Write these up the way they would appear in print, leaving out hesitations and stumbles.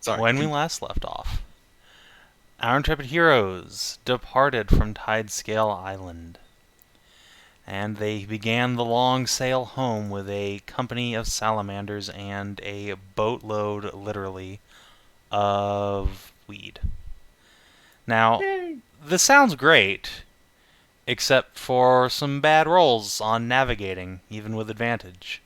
When we last left off, our intrepid heroes departed from Tidescale Island, and they began the long sail home with a company of salamanders and a boatload, literally, of weed. Now, this sounds great, except for some bad rolls on navigating, even with advantage.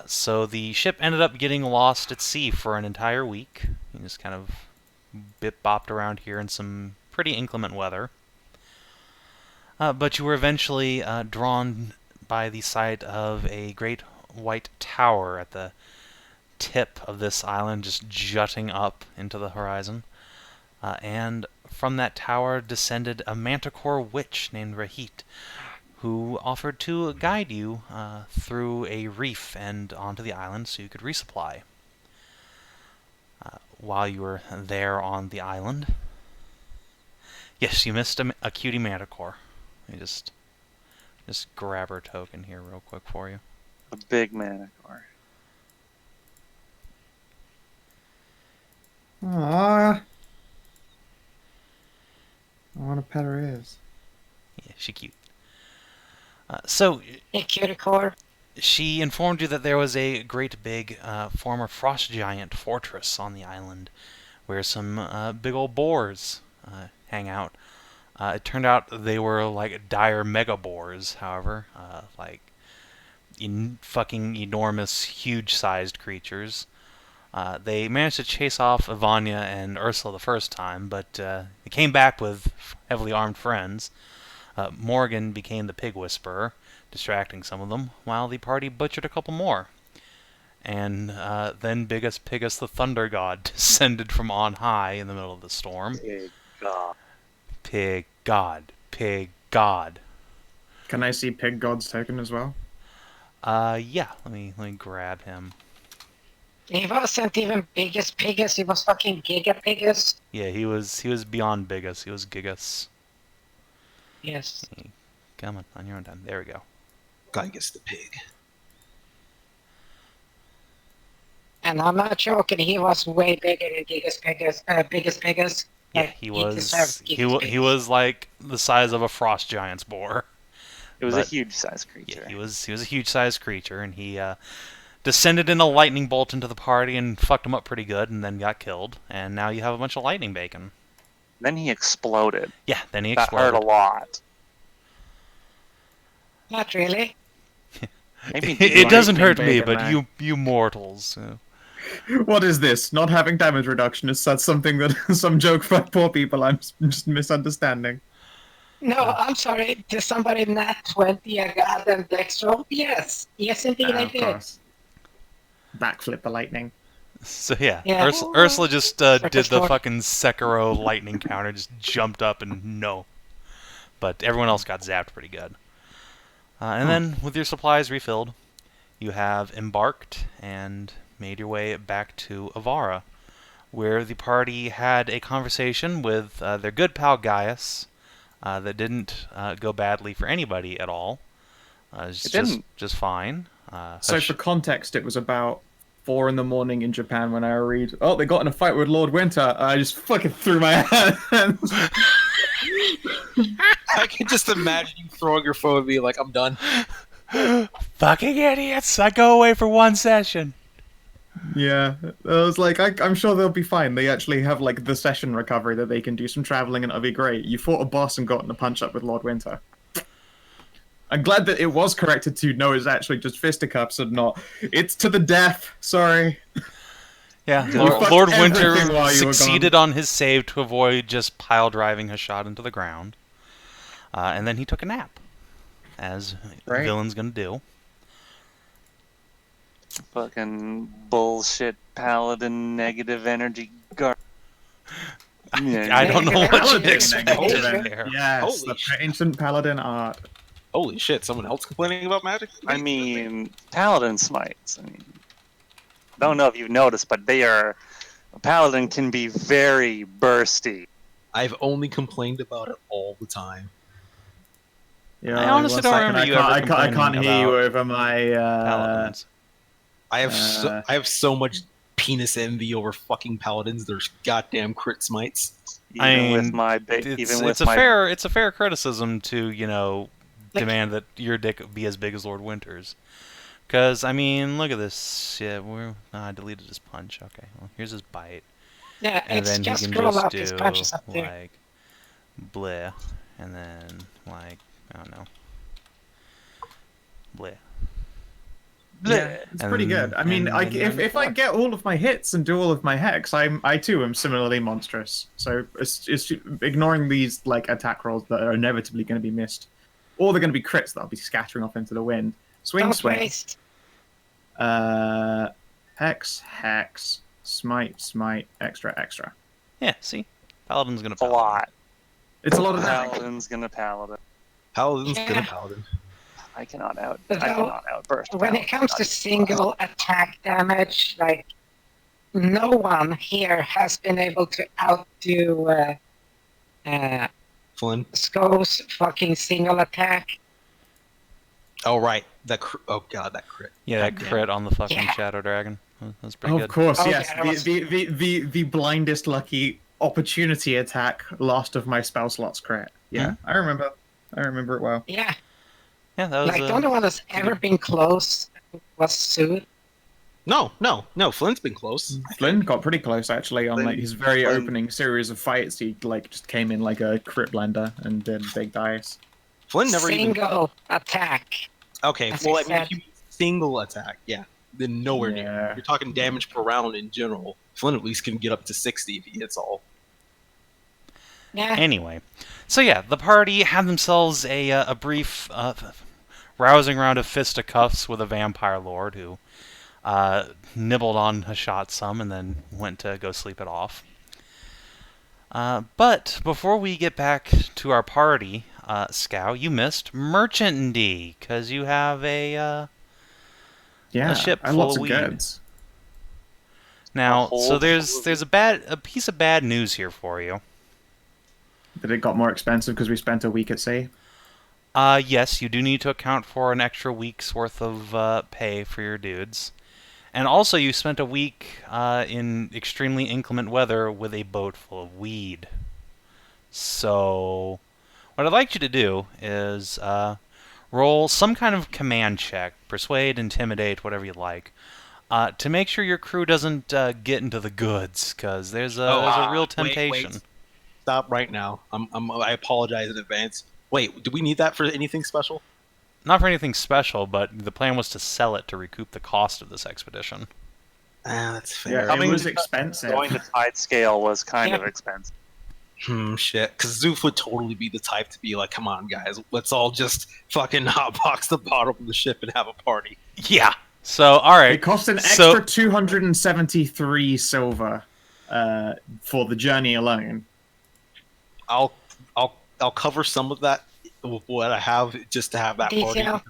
So the ship ended up getting lost at sea for an entire week. You just kind of bit-bopped around here in some pretty inclement weather. But you were eventually drawn by the sight of a great white tower at the tip of this island, just jutting up into the horizon. And from that tower descended a manticore witch named Rahit, who offered to guide you through a reef and onto the island so you could resupply. While you were there on the island, yes, you missed a cutie manticore. Let me just grab her token here real quick for you. A big manticore. Aww. I want to pet her ears. Yeah, she cute. So, Hey, cuticore. she informed you that there was a great big former frost giant fortress on the island where some big old boars hang out. It turned out they were like dire mega boars, however, like fucking enormous, huge-sized creatures. They managed to chase off Ivania and Ursula the first time, but they came back with heavily armed friends. Morgan became the Pig Whisperer, distracting some of them, while the party butchered a couple more. And then Biggest Pigus the Thunder God descended from on high in the middle of the storm. Pig God. Pig God. Pig God. Can I see Pig God's token as well? Yeah, let me grab him. He wasn't even biggest Pigus, he was fucking Giga Pigus. Yeah, he was beyond Bigus. He was Gigas. Yes. Hey, come on your own time. There we go. Gigas the pig. And I'm not joking, he was way bigger than Biggest Pigus. Yeah, And he was deserved he Gigas was like the size of a frost giant's boar. It was But- a huge-sized creature. Yeah, he was a huge-sized creature, and he descended in a lightning bolt into the party and fucked him up pretty good, and then got killed. And now you have a bunch of lightning bacon. Then he exploded. Yeah, then he That exploded. hurt a lot. Not really. Maybe It doesn't hurt lightning me, bacon, but man. you mortals. What is this? Not having damage reduction is such something that some joke for poor people I'm just misunderstanding. No, I'm sorry, did somebody nat 20 a goddamn dex roll? Yes. Yes, indeed, I Of did. course. Backflip the lightning. So yeah, Yeah. Ursula just did the Sword. fucking Sekiro lightning counter, just jumped up and no. But everyone else got zapped pretty good. And then, with your supplies refilled, you have embarked and made your way back to Avara, where the party had a conversation with their good pal Gaius that didn't go badly for anybody at all. It didn't. just fine. So for context, it was about 4 a.m. in Japan when I read, oh, they got in a fight with Lord Winter. I just fucking threw my hands. I can just imagine you throwing your phone and being like, I'm done. Fucking idiots! I go away for one session. Yeah, I was like, I'm sure they'll be fine. They actually have like the session recovery that they can do some traveling and it'll be great. You fought a boss and got in a punch up with Lord Winter. I'm glad that it was corrected to no, it's actually just fisticuffs and not it's to the death. Sorry. Yeah, You Lord, fucked Lord everything Winter while you were succeeded on his save to avoid just pile driving Hashat into the ground. And then he took a nap, as Right. a villain's gonna do. Fucking bullshit paladin negative energy I don't know what you Paladin expected negative. there. Yes, Holy the shit. ancient paladin art. Holy shit, someone else complaining about magic? I mean, paladin smites. I mean, don't know if you've noticed, but a paladin can be very bursty. I've only complained about it all the time. Yeah, I honestly one don't second, remember you I ever can't complaining hear you about over my Paladins. I have so much penis envy over fucking paladins. There's goddamn crit smites. Even with mean, my it's a fair criticism to demand that your dick be as big as Lord Winter's. Because I mean, look at this. Yeah, I deleted his punch. Okay, well here's his bite. Yeah, And it's then he just can scroll just up his do punches up there. like bleh, and then like I don't know, bleh. Yeah, it's pretty good. I mean, if I get all of my hits and do all of my hex, I too am similarly monstrous. So it's ignoring these like attack rolls that are inevitably going to be missed, or they're going to be crits that I'll be scattering off into the wind. Swing, Don't swing. waste. Hex, hex, smite, smite, extra, extra. Yeah, see, Paladin's gonna a lot. It's a lot of damage. Paladin's gonna Paladin. Paladin's Yeah. gonna paladin. I cannot Though, outburst. When it comes to single attack damage, like no one here has been able to outdo Flynn. Sko's fucking single attack. Oh right, oh god, that crit. Yeah, that God damn. crit on the fucking Yeah. Shadow Dragon. That's pretty Of good. course, Oh, yes. yeah, that was- The blindest lucky opportunity attack, last of my spell slots crit. Yeah, I remember. I remember it well. Yeah, Yeah, that was like the only one that's ever been close was Szooth. No, Flynn's been close. Flynn got pretty close actually on Flynn- like his very Flynn- opening series of fights. He like just came in like a crit blender and did big dice. Flynn never even. Single attack. Okay, As well, I I mean, said. if you single attack, yeah, then nowhere near. Yeah. You're talking damage per round in general. Flynn at least can get up to 60 if he hits all. Yeah. Anyway, so yeah, the party had themselves a brief rousing round of fisticuffs with a vampire lord who nibbled on Hashat some and then went to go sleep it off. But before we get back to our party, Scout, you missed Merzendi because you have a Yeah, ship I have full lots of of weed. goods. now. whole So there's full of- a piece of bad news here for you. That it got more expensive because we spent a week at sea. Yes, you do need to account for an extra week's worth of pay for your dudes. And also, you spent a week in extremely inclement weather with a boat full of weed. So, what I'd like you to do is roll some kind of command check, persuade, intimidate, whatever you like, to make sure your crew doesn't get into the goods, because there's a real temptation. Wait. Stop right now. I apologize in advance. Wait, do we need that for anything special? Not for anything special, but the plan was to sell it to recoup the cost of this expedition. That's Yeah, fair. I it mean, was expensive. Going to tide scale was kind of Yeah. expensive. Shit. Because Szooth would totally be the type to be like, come on, guys, let's all just fucking hotbox the bottom of the ship and have a party. Yeah. So, all right. It cost an So- extra 273 silver for the journey alone. I'll cover some of that with what I have just to have that party. Detail.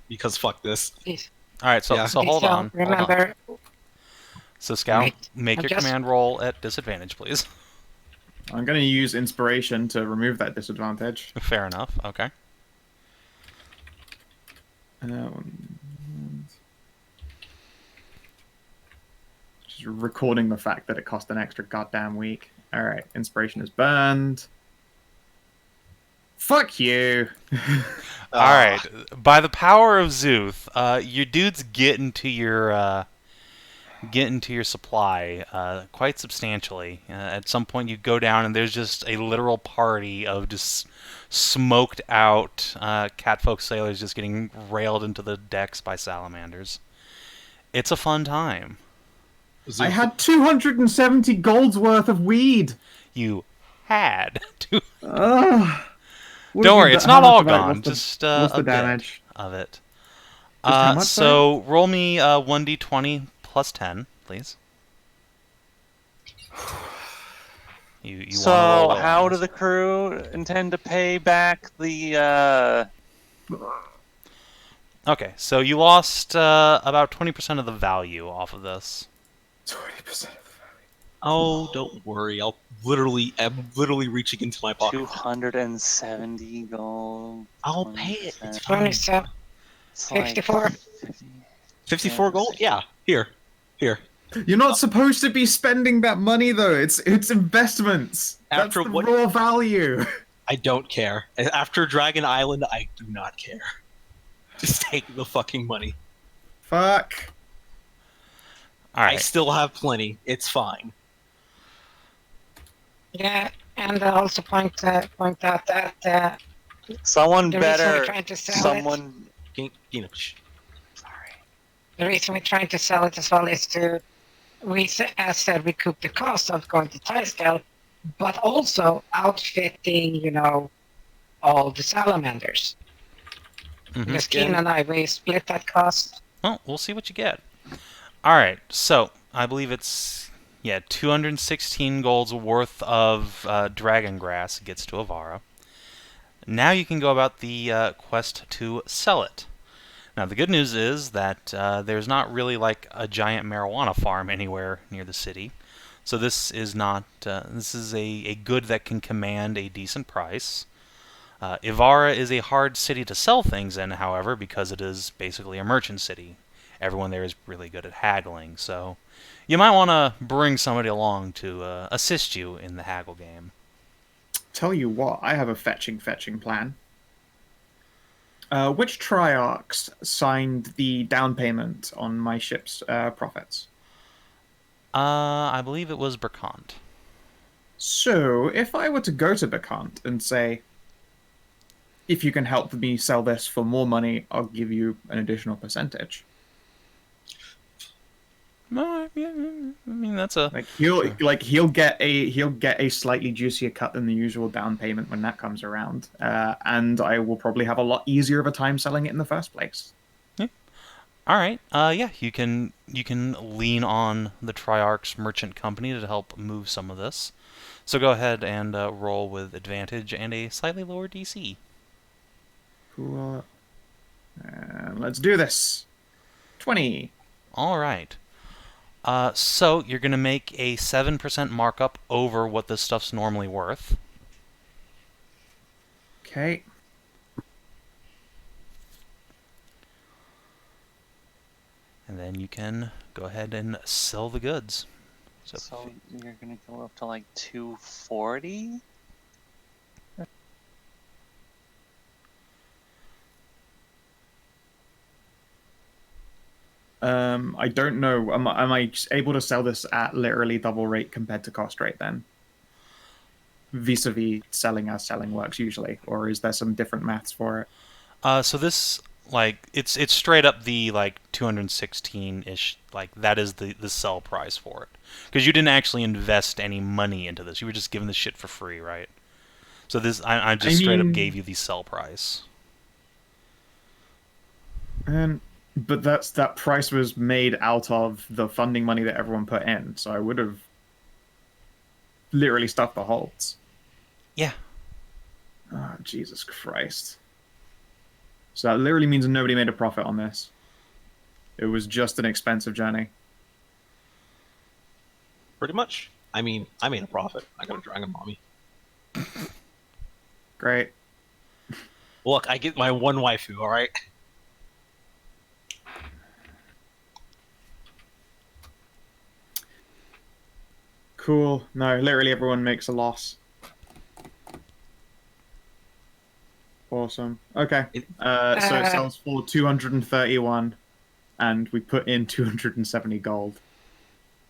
Because fuck this. Please. All right. So, Yeah. so hold Detail. on. Hold on. Remember, So, Scout, Right. make I'm your just- command roll at disadvantage, please. I'm going to use inspiration to remove that disadvantage. Fair enough. Okay. Just recording the fact that it cost an extra goddamn week. Alright, inspiration is burned. Fuck you! All right. By the power of Szooth, your dudes get into your supply quite substantially. At some point, you go down and there's just a literal party of just smoked out catfolk sailors just getting railed into the decks by salamanders. It's a fun time. I had 270 gold's worth of weed! You had to. Ugh. What Don't have worry, you it's done- not how all much of that? gone. What's the- Just what's the a bit damage? of it. Just how much, So roll me 1d20 plus 10, please. You So, wanna roll how on do this. the crew intend to pay back the? Okay, so you lost about 20% of the value off of this. 20%. Oh, don't worry. I'm literally reaching into my pocket. 270 gold. I'll pay it. It's 20%. fine. 27, It's like 54. 50. 54 gold? Yeah. Here. You're not supposed to be spending that money though. It's investments. That's After the what- raw value. I don't care. After Dragon Island, I do not care. Just take the fucking money. Fuck. All I right. still have plenty. It's fine. Yeah, and I also point out that Someone the reason we're better. trying to sell Someone. Sorry. the reason we're trying to sell it as well is to, as said, recoup the cost of going to Tyscale, but also outfitting, all the salamanders. Mhm. Because Keen and I, we split that cost. Well, we'll see what you get. All right. So I believe it's 216 gold's worth of dragon grass gets to Avara. Now you can go about the quest to sell it. Now the good news is that there's not really like a giant marijuana farm anywhere near the city, so this is not. This is a good that can command a decent price. Ivara is a hard city to sell things in, however, because it is basically a merchant city. Everyone there is really good at haggling, so you might want to bring somebody along to assist you in the haggle game. Tell you what, I have a fetching plan. Which Triarchs signed the down payment on my ship's profits? I believe it was Berkant. So, if I were to go to Berkant and say, if you can help me sell this for more money, I'll give you an additional percentage. No, yeah, I mean that's a He'll get a slightly juicier cut than the usual down payment when that comes around, and I will probably have a lot easier of a time selling it in the first place. All right. You can lean on the Triarch's merchant company to help move some of this. So go ahead and roll with advantage and a slightly lower DC. Cool. Let's do this. 20. All right. So you're gonna make a 7% markup over what this stuff's normally worth. Okay. And then you can go ahead and sell the goods. So you're gonna go up to like 240. I don't know. Am I able to sell this at literally double rate compared to cost rate then? Vis-a-vis selling as selling works usually, or is there some different maths for it? So this it's straight up the 216-ish, that is the sell price for it, because you didn't actually invest any money into this. You were just given the shit for free, right? So this I just straight up gave you the sell price. But that price was made out of the funding money that everyone put in, so I would have literally stuffed the holds. Yeah. Oh, Jesus Christ. So that literally means nobody made a profit on this. It was just an expensive journey. Pretty much. I mean, I made a profit. I got a dragon mommy. Great. Look, I get my one waifu, alright? Cool. No, literally everyone makes a loss. Awesome. Okay. So it sells for 231, and we put in 270 gold.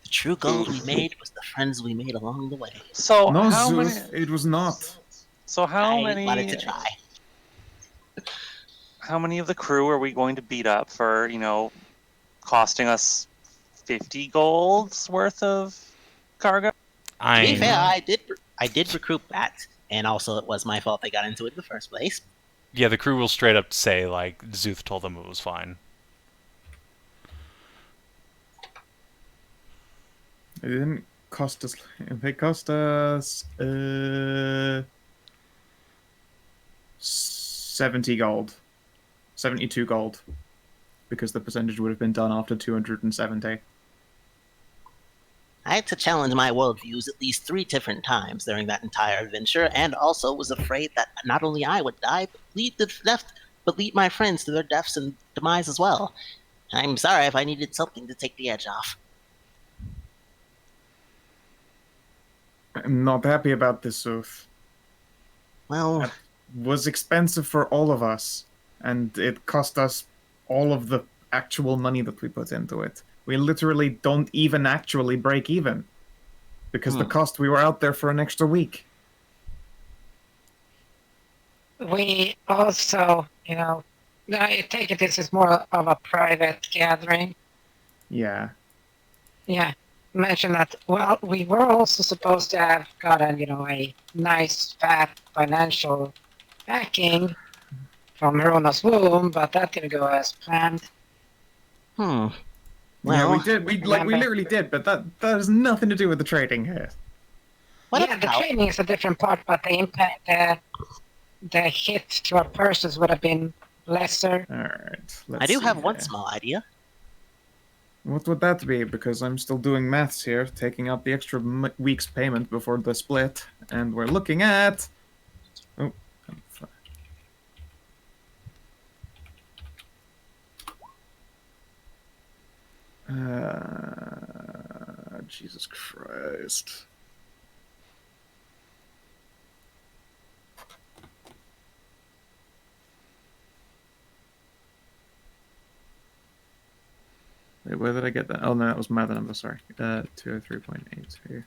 The true gold we made was the friends we made along the way. So No, how many? Szooth, it was not. So how I many? wanted to try. How many of the crew are we going to beat up for costing us 50 golds worth of cargo? To be fair, I did recruit that, and also it was my fault they got into it in the first place. Yeah, the crew will straight up say Szooth told them it was fine. It didn't cost us. They cost us 70 gold, 72 gold, because the percentage would have been done after 270. I had to challenge my worldviews at least 3 different times during that entire adventure, and also was afraid that not only I would die, but lead my friends to their deaths and demise as well. I'm sorry if I needed something to take the edge off. I'm not happy about this, Szooth. Well, It was expensive for all of us, and it cost us all of the actual money that we put into it. We literally don't even actually break even, because the cost, we were out there for an extra week. We also, I take it this is more of a private gathering. Yeah. Yeah, mention that. Well, we were also supposed to have gotten, a nice fat financial backing from Rona's womb, but that didn't go as planned. Well, Yeah, we did. We remember- literally did, but that has nothing to do with the trading here. what yeah, the about training is a different part, but the impact, the hit to our purses would have been lesser. All right. I do have one small idea. What would that be? Because I'm still doing maths here, taking out the extra week's payment before the split, and we're looking at. Oh. Jesus Christ. Wait, where did I get that? Oh no, that was my other number, sorry. 203.82.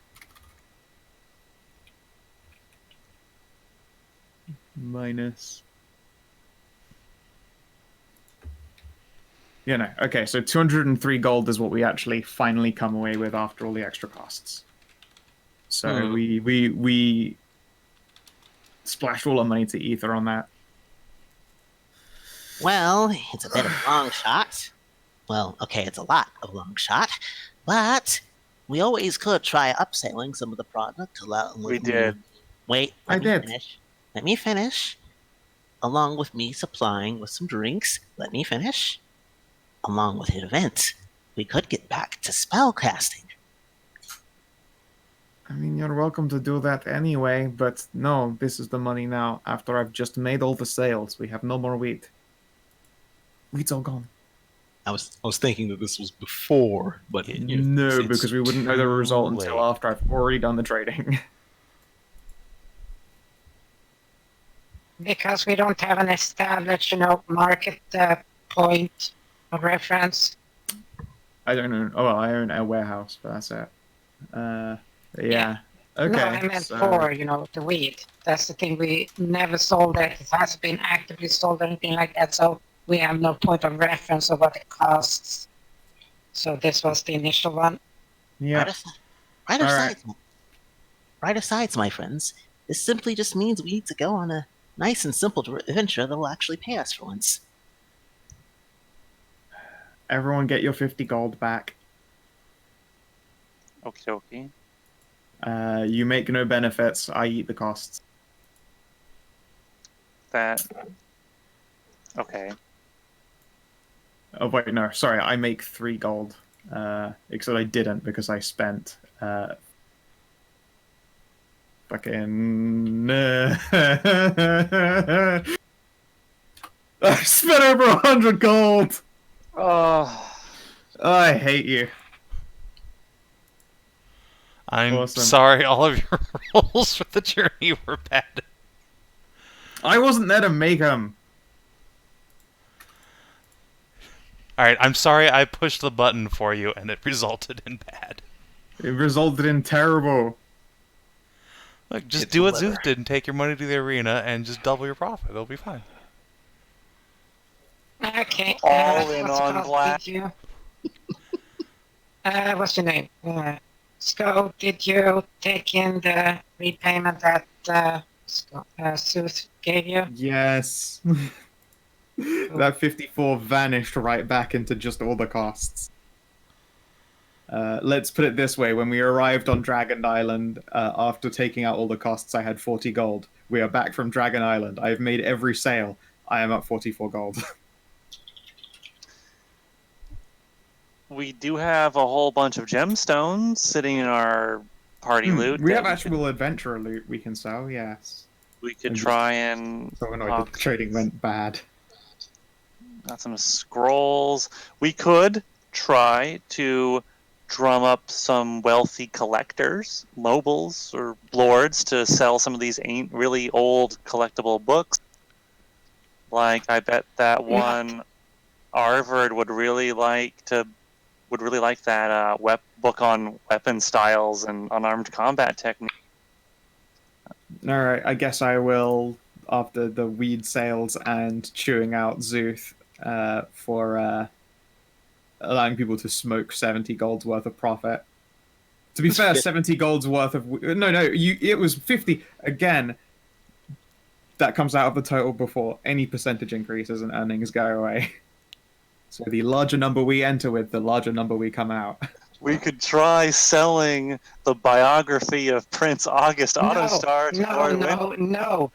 Minus. Yeah, no. Okay, so 203 gold is what we actually finally come away with after all the extra costs. So we splashed all our money to Ether on that. Well, it's a bit of a long shot. Well, okay, it's a lot of long shot, but we always could try upselling some of the product. We did. Wait, I did. Finish. Let me finish. Along with me supplying with some drinks, let me finish. Along with an event, we could get back to spellcasting. I mean, you're welcome to do that anyway, but no, this is the money now. After I've just made all the sales, we have no more wheat. Wheat's all gone. I was thinking that this was before, but No, it's because we wouldn't know the result too until late. after I've already done the trading. Because we don't have an established, market point of reference. I don't know. Oh, well, I own a warehouse, but that's it. Yeah. Yeah. Okay. No, I meant so- for, the wheat. That's the thing. We never sold it. It hasn't been actively sold or anything like that, so we have no point of reference of what it costs. So this was the initial one. Yeah. Right asides, my friends. This simply just means we need to go on a nice and simple adventure that will actually pay us for once. Everyone get your 50 gold back. Okie dokie. You make no benefits. I eat the costs. That. Okay. Oh, wait, no. Sorry, I make 3 gold. Except I didn't because I spent... fucking... I spent over 100 gold! Oh. I hate you. I'm Awesome. sorry, all of your rolls for the journey were bad. I wasn't there to make them. Alright, I'm sorry I pushed the button for you and it resulted in bad. It resulted in terrible. Look, just It's do what a lever. Szooth did and take your money to the arena and just double your profit. It'll be fine. Okay. All in what's it on called? black. Did you... what's your name? Scott, did you take in the repayment that Szooth gave you? Yes. That 54 vanished right back into just all the costs. Let's put it this way. When we arrived on Dragon Island, after taking out all the costs, I had 40 gold. We are back from Dragon Island. I've made every sale. I am at 44 gold. We do have a whole bunch of gemstones sitting in our party loot. We that have actual adventurer loot we can sell, yes. We could and just- try and So annoyed that the trading went bad. got some scrolls. We could try to drum up some wealthy collectors, nobles or lords, to sell some of these really old collectible books. Like, I bet that one Arvard would really like that book on weapon styles and unarmed combat techniques. All right, I guess I will, after the weed sales and chewing out Szooth, for allowing people to smoke 70 gold's worth of profit. To be fair, 70 gold's worth of... it was 50. Again, that comes out of the total before any percentage increases and earnings go away. So the larger number we enter with, the larger number we come out. We could try selling the biography of Prince August Autostar to Lord No.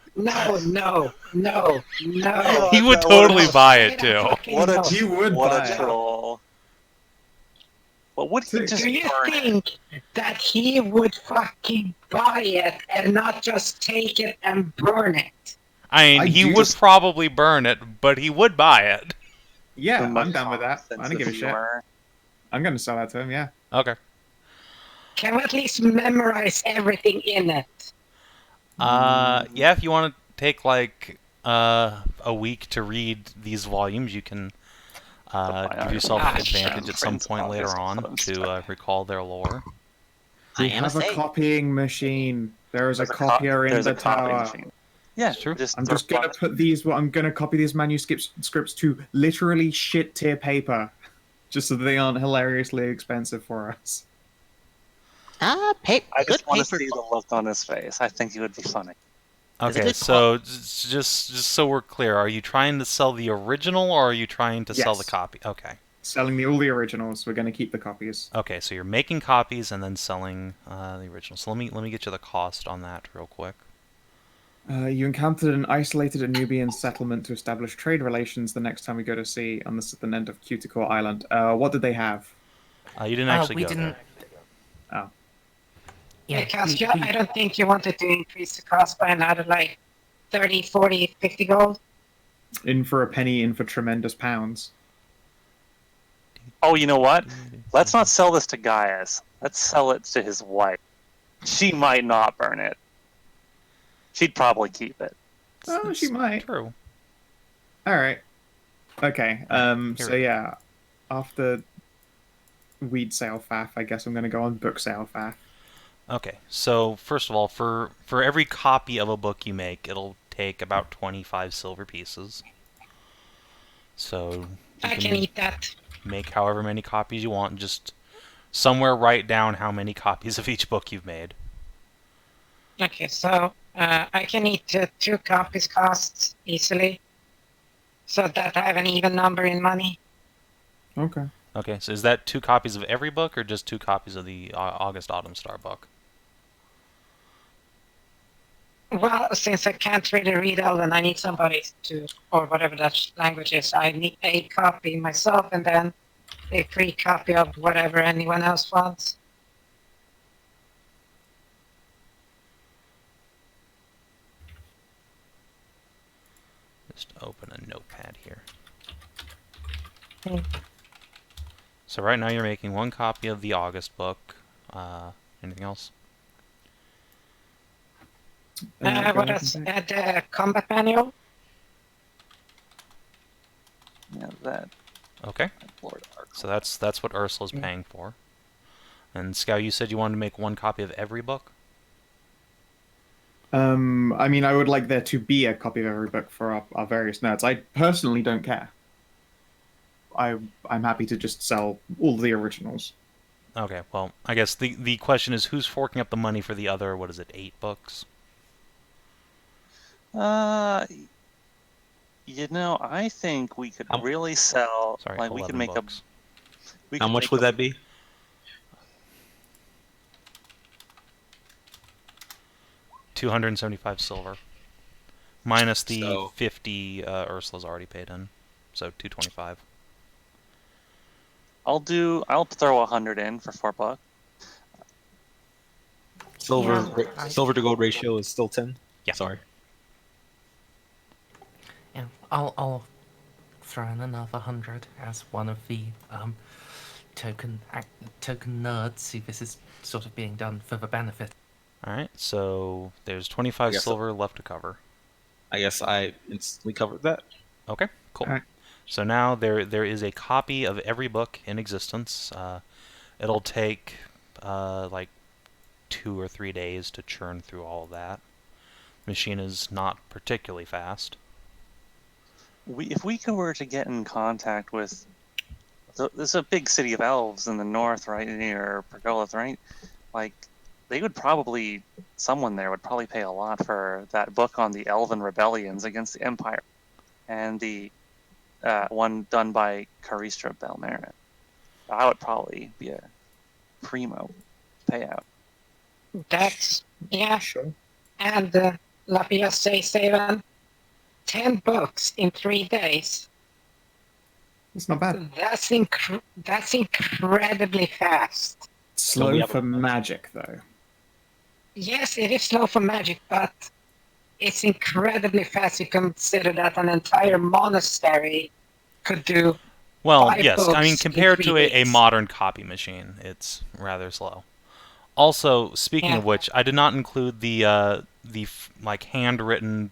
He would totally buy it too. He would buy it. troll. Well, would he just Do you burn it? think that he would fucking buy it and not just take it and burn it? I mean, he would probably burn it, but he would buy it. Yeah, Too much I'm down with that. I sense don't give a of shit. humor. I'm going to sell that to him, yeah. Okay. Can we at least memorize everything in it? Yeah, if you want to take like a week to read these volumes, you can give yourself advantage at some point later on to recall their lore. We have a copying machine. There is a copier in the tower. Yeah, True. I'm just going to put these... I'm going to copy these manuscripts to literally shit tier paper. Just so they aren't hilariously expensive for us. I just want to see the look on his face. I think he would be funny. Okay, so just so we're clear, are you trying to sell the original or are you trying to sell the copy? Okay. Selling all the originals. We're going to keep the copies. Okay, so you're making copies and then selling the original. So let me get you the cost on that real quick. You encountered an isolated Anubian settlement to establish trade relations the next time we go to sea on the southern end of Cuticore Island. What did they have? You didn't actually go there. Oh. Yeah, because I don't think you wanted to increase the cost by another, like, 30, 40, 50 gold. In for a penny, in for tremendous pounds. Oh, you know what? Let's not sell this to Gaius. Let's sell it to his wife. She might not burn it. She'd probably keep it. Oh, she might. True. Alright. Okay, so yeah. After weed sale faff, I guess I'm going to go on book sale faff. Okay, so first of all, for every copy of a book you make, it'll take about 25 silver pieces. So I can eat that. Make however many copies you want. Just somewhere write down how many copies of each book you've made. Okay, so I can eat 2 copies costs easily, so that I have an even number in money. Okay. Okay, so is that 2 copies of every book, or just 2 copies of the August Autumn Star book? Well, since I can't really read Elven, I need somebody to, or whatever that language is, I need a copy myself, and then a free copy of whatever anyone else wants. Just open a notepad here. Okay. So right now you're making 1 copy of the August book. Anything else? What else? The combat manual? Yeah, that. Okay. So that's what Ursula's paying for. And Scout, you said you wanted to make 1 copy of every book? I mean, I would like there to be a copy of every book for our various nerds. I personally don't care. I'm happy to just sell all the originals. Okay, well, I guess the question is who's forking up the money for the other, 8 books? You know, I think we could really sell. Sorry, like we could make books. How much would that be? $275 silver. Minus the 50 Ursula's already paid in. So $225. I'll throw 100 in for 4 bucks. Silver to gold ratio is still 10? Yeah. Sorry. Yeah, I'll throw in another 100 as one of the token nerds see this is sort of being done for the benefit. Alright, so there's 25 Yes, silver left to cover. I guess I instantly covered that. Okay, cool. Alright. So now there is a copy of every book in existence. It'll take like 2 or 3 days to churn through all of that. Machine is not particularly fast. If we were to get in contact with, there's a big city of elves in the north, right near Pergolith, right? Like, they would probably, someone there would probably pay a lot for that book on the Elven rebellions against the Empire, and the one done by Caristra Belmarin. That would probably be a primo payout. That's, yeah. Sure. And let me just say, Savin, 10 books in 3 days. It's not bad. That's incredibly fast. Slow for magic, though. Yes, it is slow for magic, but it's incredibly fast. You consider that an entire monastery could do. Well, 5 yes, I mean, books in compared 3 to a days. modern copy machine, it's rather slow. Also, speaking of which, I did not include the like handwritten,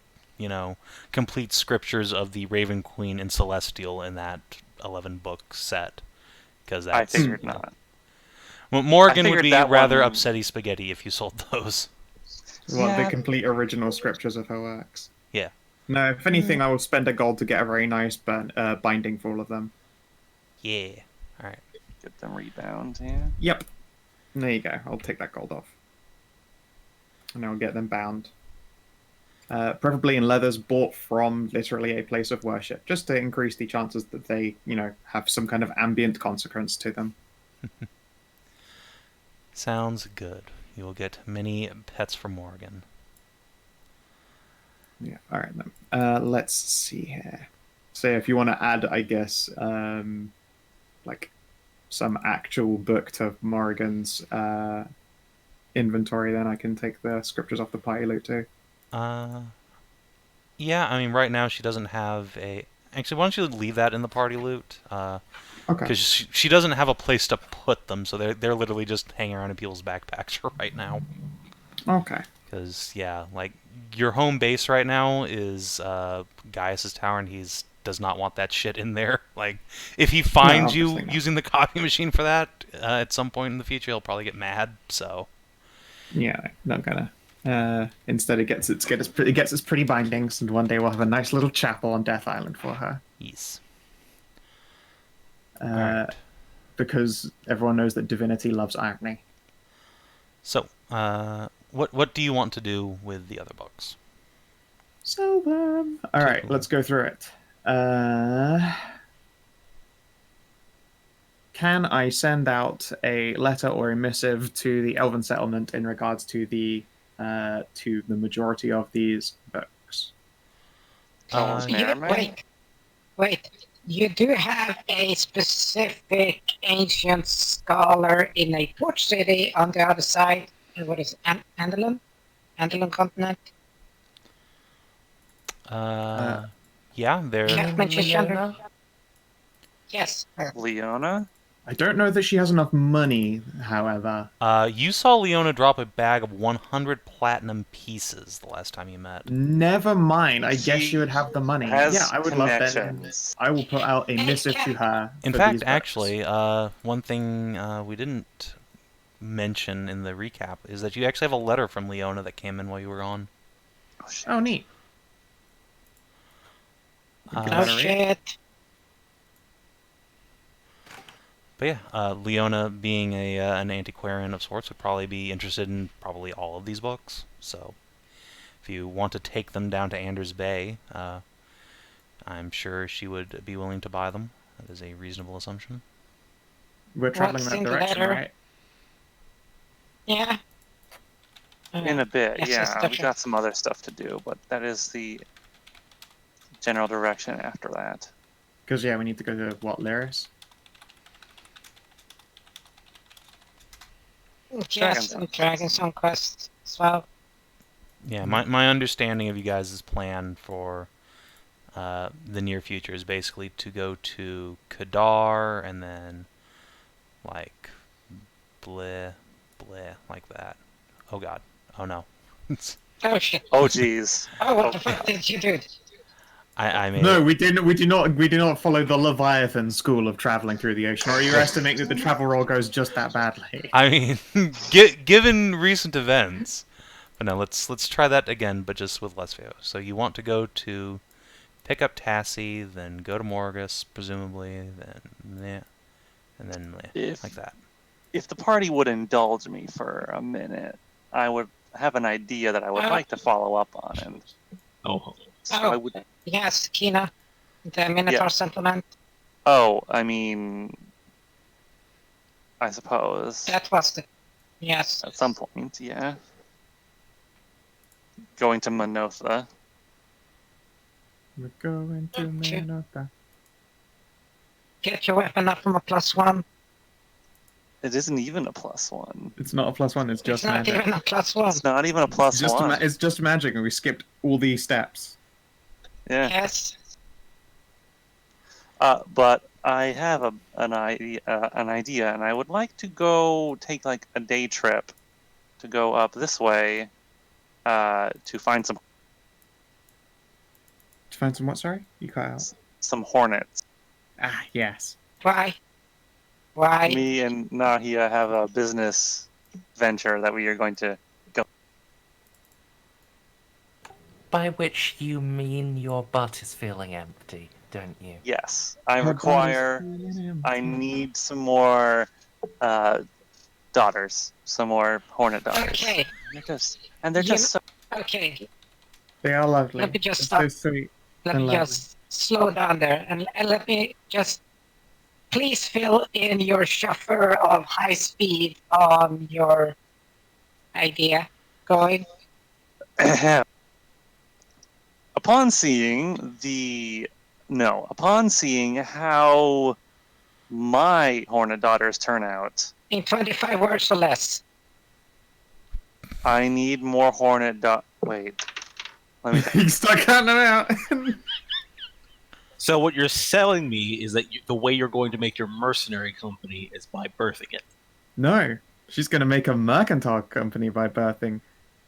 complete scriptures of the Raven Queen and Celestial in that 11-book set, because that's. I figured not. Well, Morgan I would figured be that rather one- upsetty spaghetti if you sold those. What, the Yeah. complete original scriptures of her works? Yeah. No, if anything, I will spend a gold to get a very nice binding for all of them. Yeah. All right. Get them rebound, yeah. Yep. There you go. I'll take that gold off. And I'll get them bound. Preferably in leathers bought from literally a place of worship, just to increase the chances that they, have some kind of ambient consequence to them. Sounds good. You will get many pets from Morgan. Yeah, alright then. Let's see here. So if you want to add, I guess, like some actual book to Morrigan's inventory, then I can take the scriptures off the party loot too. Yeah, I mean, right now she doesn't have a... Actually, why don't you leave that in the party loot? Okay. Because she doesn't have a place to put them, so they're literally just hanging around in people's backpacks right now. Okay. Because, yeah, like, your home base right now is Gaius' tower, and he does not want that shit in there. Like, if he finds you obviously not. using the copy machine for that at some point in the future, he'll probably get mad, so... Yeah, not gonna. Instead, it gets its pretty bindings, and one day we'll have a nice little chapel on Death Island for her. Yes. Because everyone knows that divinity loves irony. So, what do you want to do with the other books? So, all right, let's go through it. Can I send out a letter or a missive to the Elven settlement in regards to the majority of these books? Someone's Merriman? Wait. You do have a specific ancient scholar in a port city on the other side. What is it? Andalun? Andalun continent? Yeah, they're... Cat magician? Yes. Leona? I don't know that she has enough money, however. You saw Leona drop a bag of 100 platinum pieces the last time you met. Never mind. I guess She she would have the money. has Yeah, I would love that. connections. I will put out a missive to her. In for fact, these books. actually, one thing we didn't mention in the recap is that you actually have a letter from Leona that came in while you were on. Oh, shit. Oh, neat. Oh shit. But yeah, Leona, being an antiquarian of sorts, would probably be interested in probably all of these books. So, if you want to take them down to Anders Bay, I'm sure she would be willing to buy them. That is a reasonable assumption. We're traveling What's that in the direction, letter? right? Yeah. In a bit, Yes, yeah. yes, We gotcha. got some other stuff to do, but that is the general direction after that. Because, yeah, we need to go to, what, Lyris? Yes, I'm dragging some quests as well. Yeah, my understanding of you guys' plan for the near future is basically to go to Kadar and then like bleh, bleh, like that. Oh god. Oh no. Oh shit. Oh jeez. Oh, what the fuck did you do? I made No, it. we do not follow the Leviathan school of traveling through the ocean. Or are you estimating that the travel roll goes just that badly? I mean, given recent events. But no, let's try that again, but just with less fail. So you want to go to pick up Tassie, then go to Morgus, presumably, then yeah, and then like that. If the party would indulge me for a minute, I would have an idea that I would like to follow up on, and so I would. Yes, Kina, the Minotaur settlement. Oh, I mean, I suppose That was the. Yes. at some point, yeah. Going to Manotha. We're going to Okay. Minota. Get your weapon up from a +1. It isn't even a +1. It's not a +1. It's just It's not magic. even a +1. It's not even a +1. It's just magic, and we skipped all these steps. Yeah. Yes. But I have an idea, and I would like to go take like a day trip to go up this way to find To find some what? Sorry, you cut out. some hornets. Ah, yes. Why? Why? Me and Nahia have a business venture that we are going to go. By which you mean your butt is feeling empty, don't you? Yes, I need some more daughters, some more hornet daughters. Okay. They're just so Okay. They are lovely. Let me just It's stop. so sweet. Let and me lovely. just slow down there and let me just please fill in your shuffle of high speed on your idea going. Upon seeing how my hornet daughters turn out, In 25 words or less. I need more hornet Wait. Let me think. You start counting them out. So what you're selling me is that the way you're going to make your mercenary company is by birthing it. No, she's going to make a mercantile company by birthing,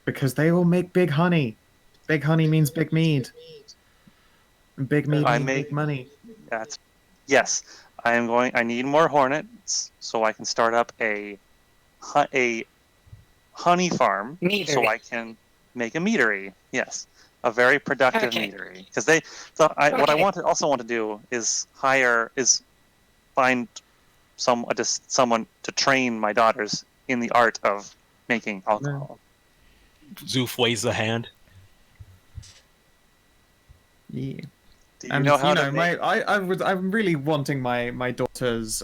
because they all make big honey. Big honey means big mead. And big mead means big money. Yes, I need more hornets so I can start up a honey farm Meadery. so I can make a meadery. Yes, a very productive Okay. meadery. Because what I Okay. also want to do is find someone to train my daughters in the art of making alcohol. Szooth waves a hand. Yeah. Do you And know how to make? I'm really wanting my daughter's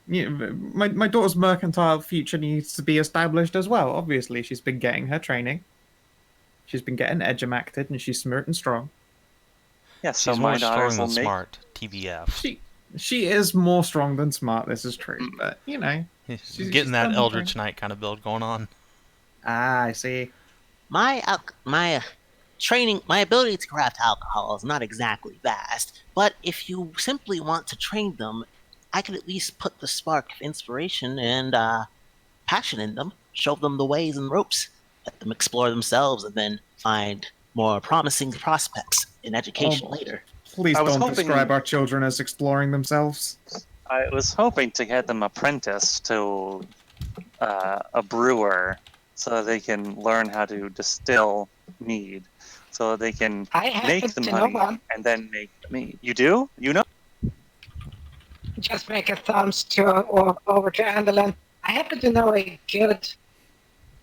my daughter's mercantile future needs to be established as well. Obviously, she's been getting her training. She's been getting edumacated, and she's smart and strong. Yes, so She's my more daughters strong will than make. smart. TBF. She is more strong than smart. This is true, but She's she's getting that done Eldritch okay. Knight kind of build going on. I see. My training, my ability to craft alcohol is not exactly vast, but if you simply want to train them, I could at least put the spark of inspiration and passion in them, show them the ways and ropes, let them explore themselves, and then find more promising prospects in education later. Please I was don't hoping- describe our children as exploring themselves. I was hoping to get them apprenticed to a brewer so that they can learn how to distill mead, so that they can I happen make the to know honey one. and then make the mead. You do? You know? Just make a thumbs to over to Anderland. I happen to know a good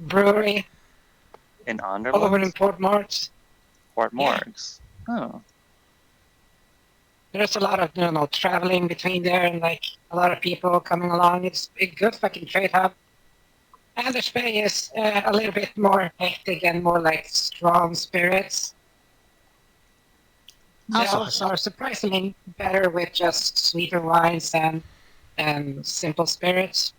brewery In over Anderlecht? in Port Morts. Port Yeah. Morgs? Oh. There's a lot of traveling between there and like a lot of people coming along. It's a good fucking trade hub. And the Spey is a little bit more hectic and more like strong spirits. The Also- elves are surprisingly better with just sweeter wines and simple spirits.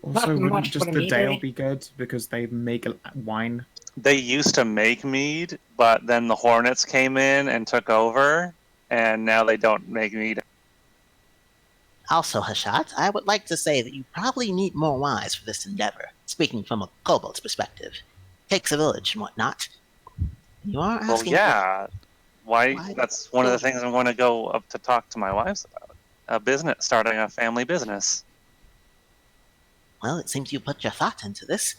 Also, Not wouldn't much just for the me, Dale really. be good because they make wine? They used to make mead, but then the Hornets came in and took over, and now they don't make mead. Also, Hashat, I would like to say that you probably need more wise for this endeavor, speaking from a kobold's perspective. Takes a village and whatnot. You are Well, asking yeah. Why? Why- That's one of the things I'm going to go up to talk to my wives about. A business, starting a family business. Well, it seems you put your thought into this.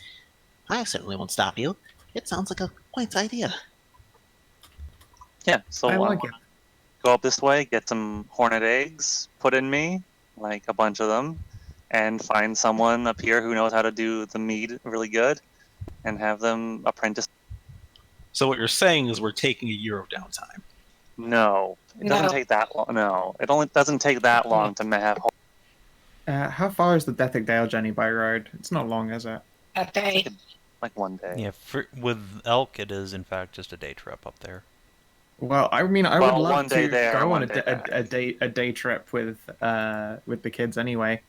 I certainly won't stop you. It sounds like a quaint idea. Yeah, so I like it. go up this way, get some hornet eggs put in me, like a bunch of them, and find someone up here who knows how to do the mead really good, and have them apprentice. So what you're saying is we're taking a year of downtime. No, it doesn't No. take that long. No, it only doesn't take that long to have. How far is the Dethic Dale journey by road? It's not long, is it? A day. Like one day. Yeah, with elk, it is in fact just a day trip up there. Well, I mean, I Well, would love one day to there, go one on day back. a day trip with the kids anyway.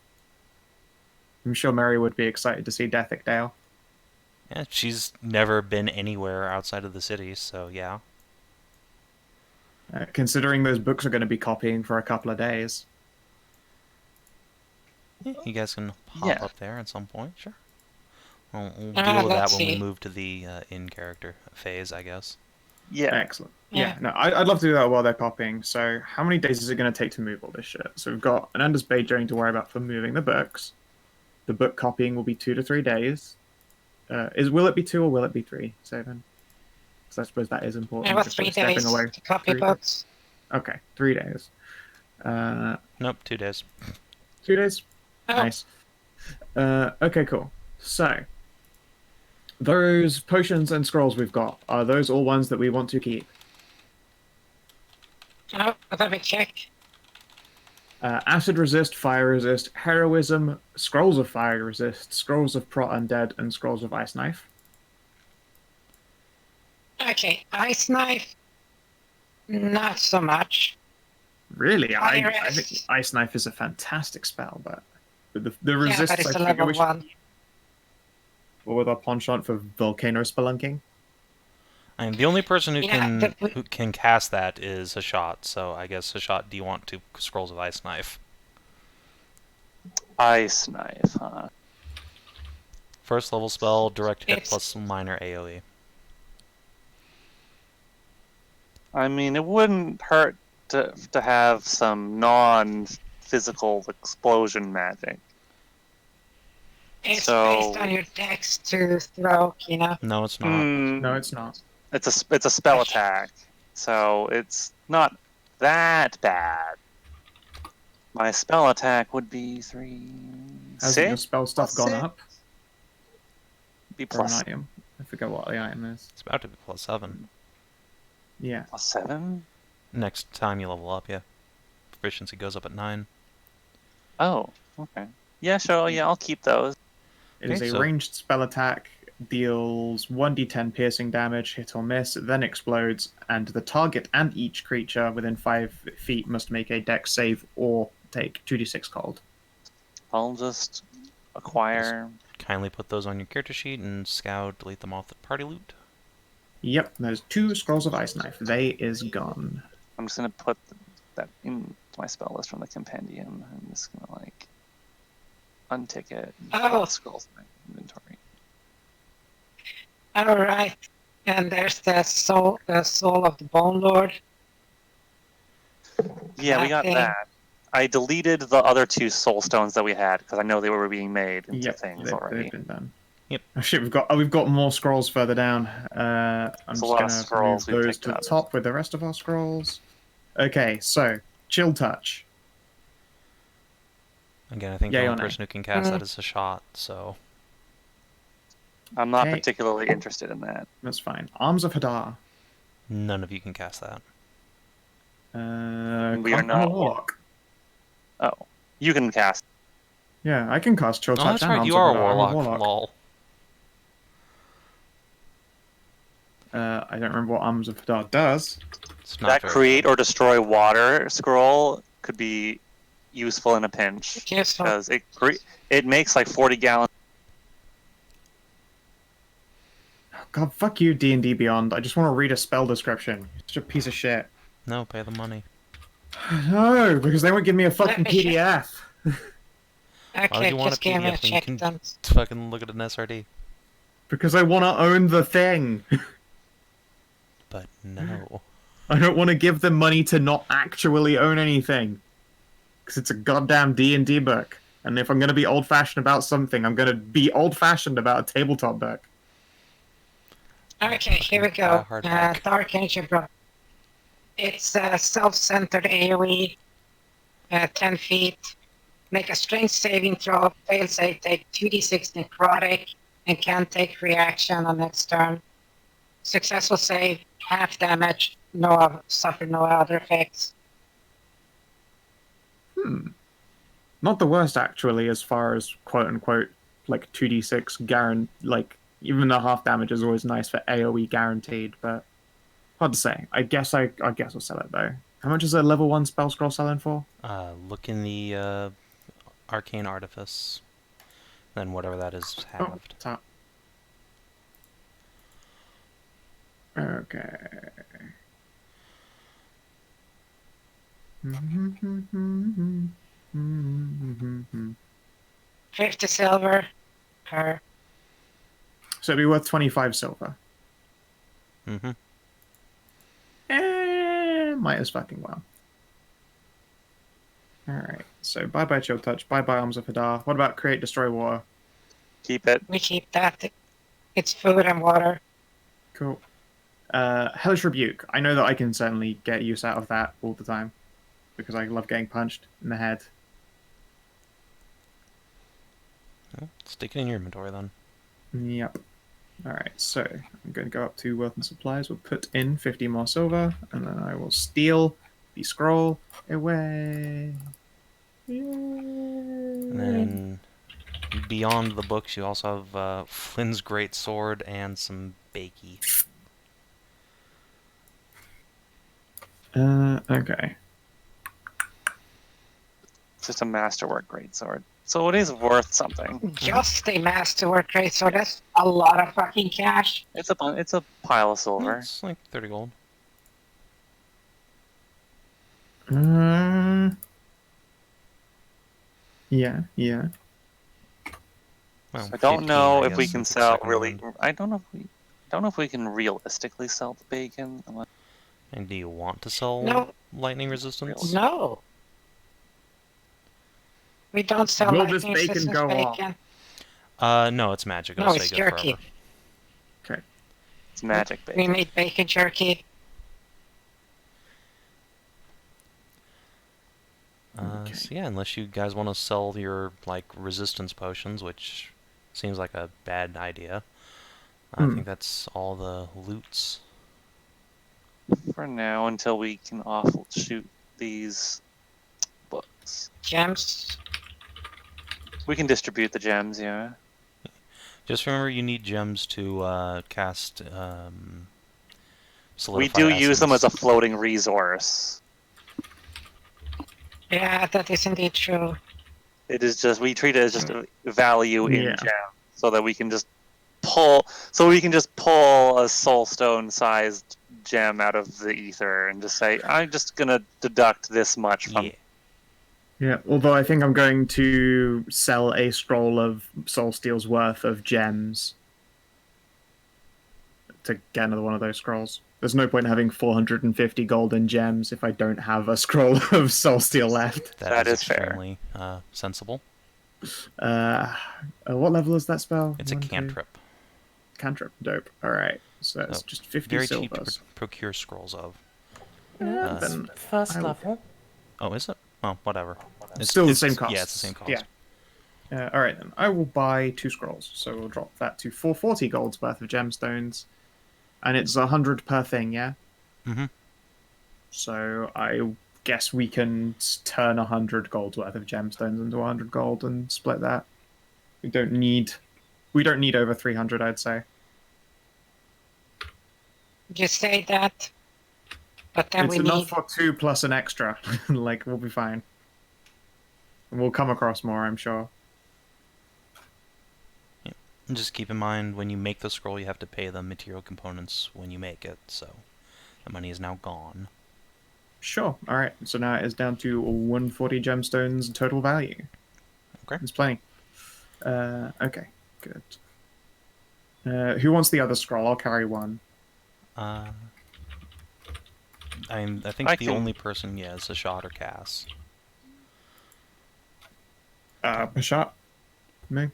I'm sure Mary would be excited to see Dethic Dale. Yeah, she's never been anywhere outside of the city, so yeah. Considering those books are going to be copying for a couple of days. You guys can hop Yeah. up there at some point, sure. We'll Ah, deal with that let's when we see. move to the in-character phase, I guess. Yeah. Excellent. Yeah. Yeah, no, I'd love to do that while they're copying. So, how many days is it going to take to move all this shit? So, we've got an Ender's Bay journey to worry about for moving the books. The book copying will be 2 to 3 days. Will it be 2 or will it be 3, Savin? Because I suppose that is important. It was just 3 sort of days stepping away. to copy 3 books. Okay, 3 days. Nope, 2 days. 2 days? Oh, Nice. Okay, cool. So, those potions and scrolls we've got, are those all ones that we want to keep? oh, let me check. Acid resist, fire resist, heroism, scrolls of fire resist, scrolls of prot undead, and scrolls of ice knife. Okay, ice knife. Not so much. Really, I Fire think resist. ice knife is a fantastic spell, but the Yeah, resists, but it's I a figure level we should, 1. what with our penchant for volcano spelunking. I mean, the only person Yeah, who can cast that is Hashat, so I guess Hashat, do you want 2 scrolls of ice knife? Ice knife, huh? First level spell, direct hit It's- plus minor AoE. I mean, it wouldn't hurt to have some non-physical explosion magic. It's So- based on your dex to throw, No, it's not. No, it's not. It's a spell attack, so it's not that bad. My spell attack would be 3, Hasn't your 6, spell stuff plus gone 6? up? Be For an plus, item. I forget what the item is. It's about to be plus 7. Yeah. plus 7? Next time you level up, yeah. Proficiency goes up at 9. Oh, okay. Yeah, sure. Yeah, I'll keep those. It is Okay, a so- ranged spell attack, deals 1d10 piercing damage, hit or miss, then explodes, and the target and each creature within 5 feet must make a dex save or take 2d6 cold. I'll just acquire. Kindly put those on your character sheet and scout, delete them off the party loot. Yep, there's 2 scrolls of ice knife. They is gone. I'm just gonna put that in my spell list from the compendium. I'm just gonna untick it. And Oh. scrolls in my inventory. Alright. And there's the soul of the Bone Lord. Yeah, we got Okay. that. I deleted the other 2 soul stones that we had because I know they were being made into Yep, things they've already. been done. Yep. Oh shit, we've got more scrolls further down. I'm There's just a lot of gonna scrolls move we've those picked to the up. top with the rest of our scrolls. Okay, so chill touch. Again, I think Yay the or only nay? person who can cast that Mm. is Hashat, so... I'm not Okay. particularly interested in that. That's fine. Arms of Hedrah. None of you can cast that. We are I'm a not- warlock. Oh, you can cast. Yeah, I can cast chill Oh, touch that's and right, Arms you of are a Hedrah. I'm warlock. Lol. I don't remember what Arms of Hedrah does. It's not That very create or destroy water scroll could be useful in a pinch Useful. because it makes like 40 gallons. Oh, God, fuck you, D&D Beyond. I just want to read a spell description. You're such a piece of shit. No, pay the money. No, because they won't give me a fucking Let me check. PDF. Why would Okay, you want a just give me a PDF when you check can then. fucking look at an SRD? Because I want to own the thing. But no. I don't want to give them money to not actually own anything. Because it's a goddamn D&D book. And if I'm going to be old-fashioned about something, I'm going to be old-fashioned about a tabletop book. Okay, here we Buy a go. hardback. Dark Ancient Bro. It's self-centered AoE, 10 feet. Make a strength saving throw. Fail save, take 2d6 necrotic, and can take reaction on next turn. Successful save, half damage, suffer no other effects. Not the worst, actually, as far as quote-unquote, like, 2d6 guarantee, like, even the half damage is always nice for AoE guaranteed, but hard to say. I guess I'll sell it, though. How much is a level 1 spell scroll selling for? Look in the Arcane Artifice. Then whatever that is halved. Top. Okay. 50 silver per. So it'd be worth 25 silver. Mm-hmm. Might as fucking well. Alright, so bye-bye Chill Touch, bye-bye Arms of Hedrah. What about Create, Destroy, Water? Keep it. We keep that. It's food and water. Cool. Hellish Rebuke. I know that I can certainly get use out of that all the time. Because I love getting punched in the head. Well, stick it in your inventory then. Yep. Alright, so I'm going to go up to Wealth and Supplies. We'll put in 50 more silver, and then I will steal the scroll away. And then beyond the books, you also have Flynn's Great Sword and some Bakey. Okay. It's just a masterwork greatsword. So it is worth something. Just a masterwork rate, so that's a lot of fucking cash. It's a pile of silver. It's like 30 gold. Yeah. Well, I don't 15, know I if we guess, can with sell second really. hand. I don't know if we can realistically sell the bacon. And do you want to sell No. lightning resistance? No. We don't sell Will lightning this bacon resistance go off? bacon. No, it's magic. No, It'll it's stay good jerky. forever. It's magic We bacon. made bacon jerky. Okay. So yeah, unless you guys want to sell your like resistance potions, which seems like a bad idea. I think that's all the loots. For now, until we can offshoot these books. Gems. We can distribute the gems, yeah. Just remember, you need gems to cast We Solidify do use them as a Essence. floating resource. Yeah, that is indeed true. It is just we treat it as just a value in Yeah. gem, so that we can just pull a soulstone sized gem out of the ether and just say, I'm just gonna deduct this much from Yeah. Yeah, although I think I'm going to sell a scroll of Soul Steel's worth of gems to get another one of those scrolls. There's no point in having 450 golden gems if I don't have a scroll of Soul Steel left. That is fair. extremely sensible. What level is that spell? It's a 1, 2. cantrip. Cantrip, dope. Alright, so that's So, just 50 Very cheap to silvers. procure scrolls of. Then First I will- level. Oh, is it? Oh, whatever. Still the same cost. Yeah, it's the same cost. Yeah. Alright then, I will buy 2 scrolls, so we'll drop that to 440 gold's worth of gemstones. And it's 100 per thing, yeah? Mm-hmm. So I guess we can turn 100 gold's worth of gemstones into 100 gold and split that. We don't need over 300, I'd say. You say that, but then It's we enough need. for 2 plus an extra. Like, we'll be fine. And we'll come across more, I'm sure. And just keep in mind, when you make the scroll, you have to pay the material components when you make it, so the money is now gone. Sure. Alright, so now it is down to 140 gemstones total value. There's plenty. Okay, good. Who wants the other scroll? I'll carry one. I think the only person, is Hashat or Cass. Hashat? Me?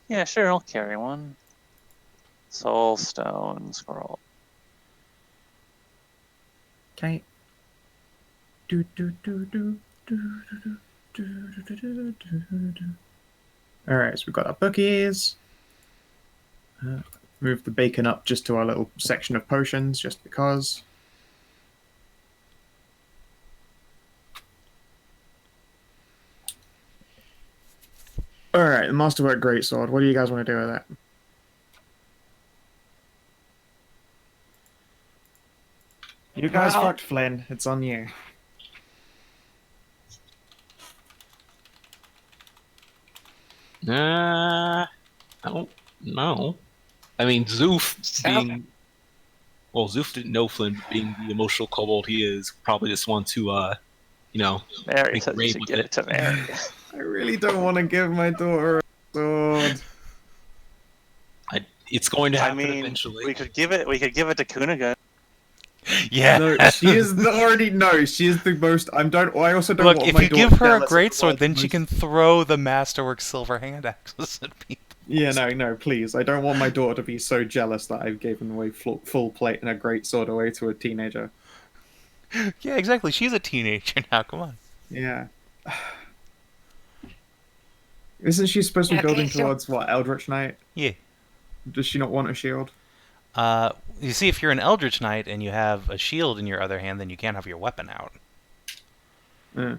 Yeah, sure, I'll carry one. Soul Stone Scroll. Okay. Alright, so we've got our bookies. Move the bacon up just to our little section of potions, just because. Alright, the Masterwork Greatsword. What do you guys want to do with that? You guys fucked Flynn. It's on you. I don't know. I mean, Szooth being... Well, Szooth didn't know Flynn, but being the emotional kobold he is, probably just want to, Mary says you should give it to Mary. I really don't want to give my daughter a sword. It's going to happen eventually. We could give it to Kunigan. Yeah. No, she is she is the most. I also don't Look, want if my you daughter give her a jealous of greatsword, the then she can throw the Masterwork silver hand axes at people. Yeah, no, please. I don't want my daughter to be so jealous that I've given away full plate and a greatsword away to a teenager. Yeah, exactly. She's a teenager now. Come on. Yeah. Isn't she supposed to be building towards, what, Eldritch Knight? Yeah. Does she not want a shield? You see, if you're an Eldritch Knight and you have a shield in your other hand, then you can't have your weapon out. Yeah.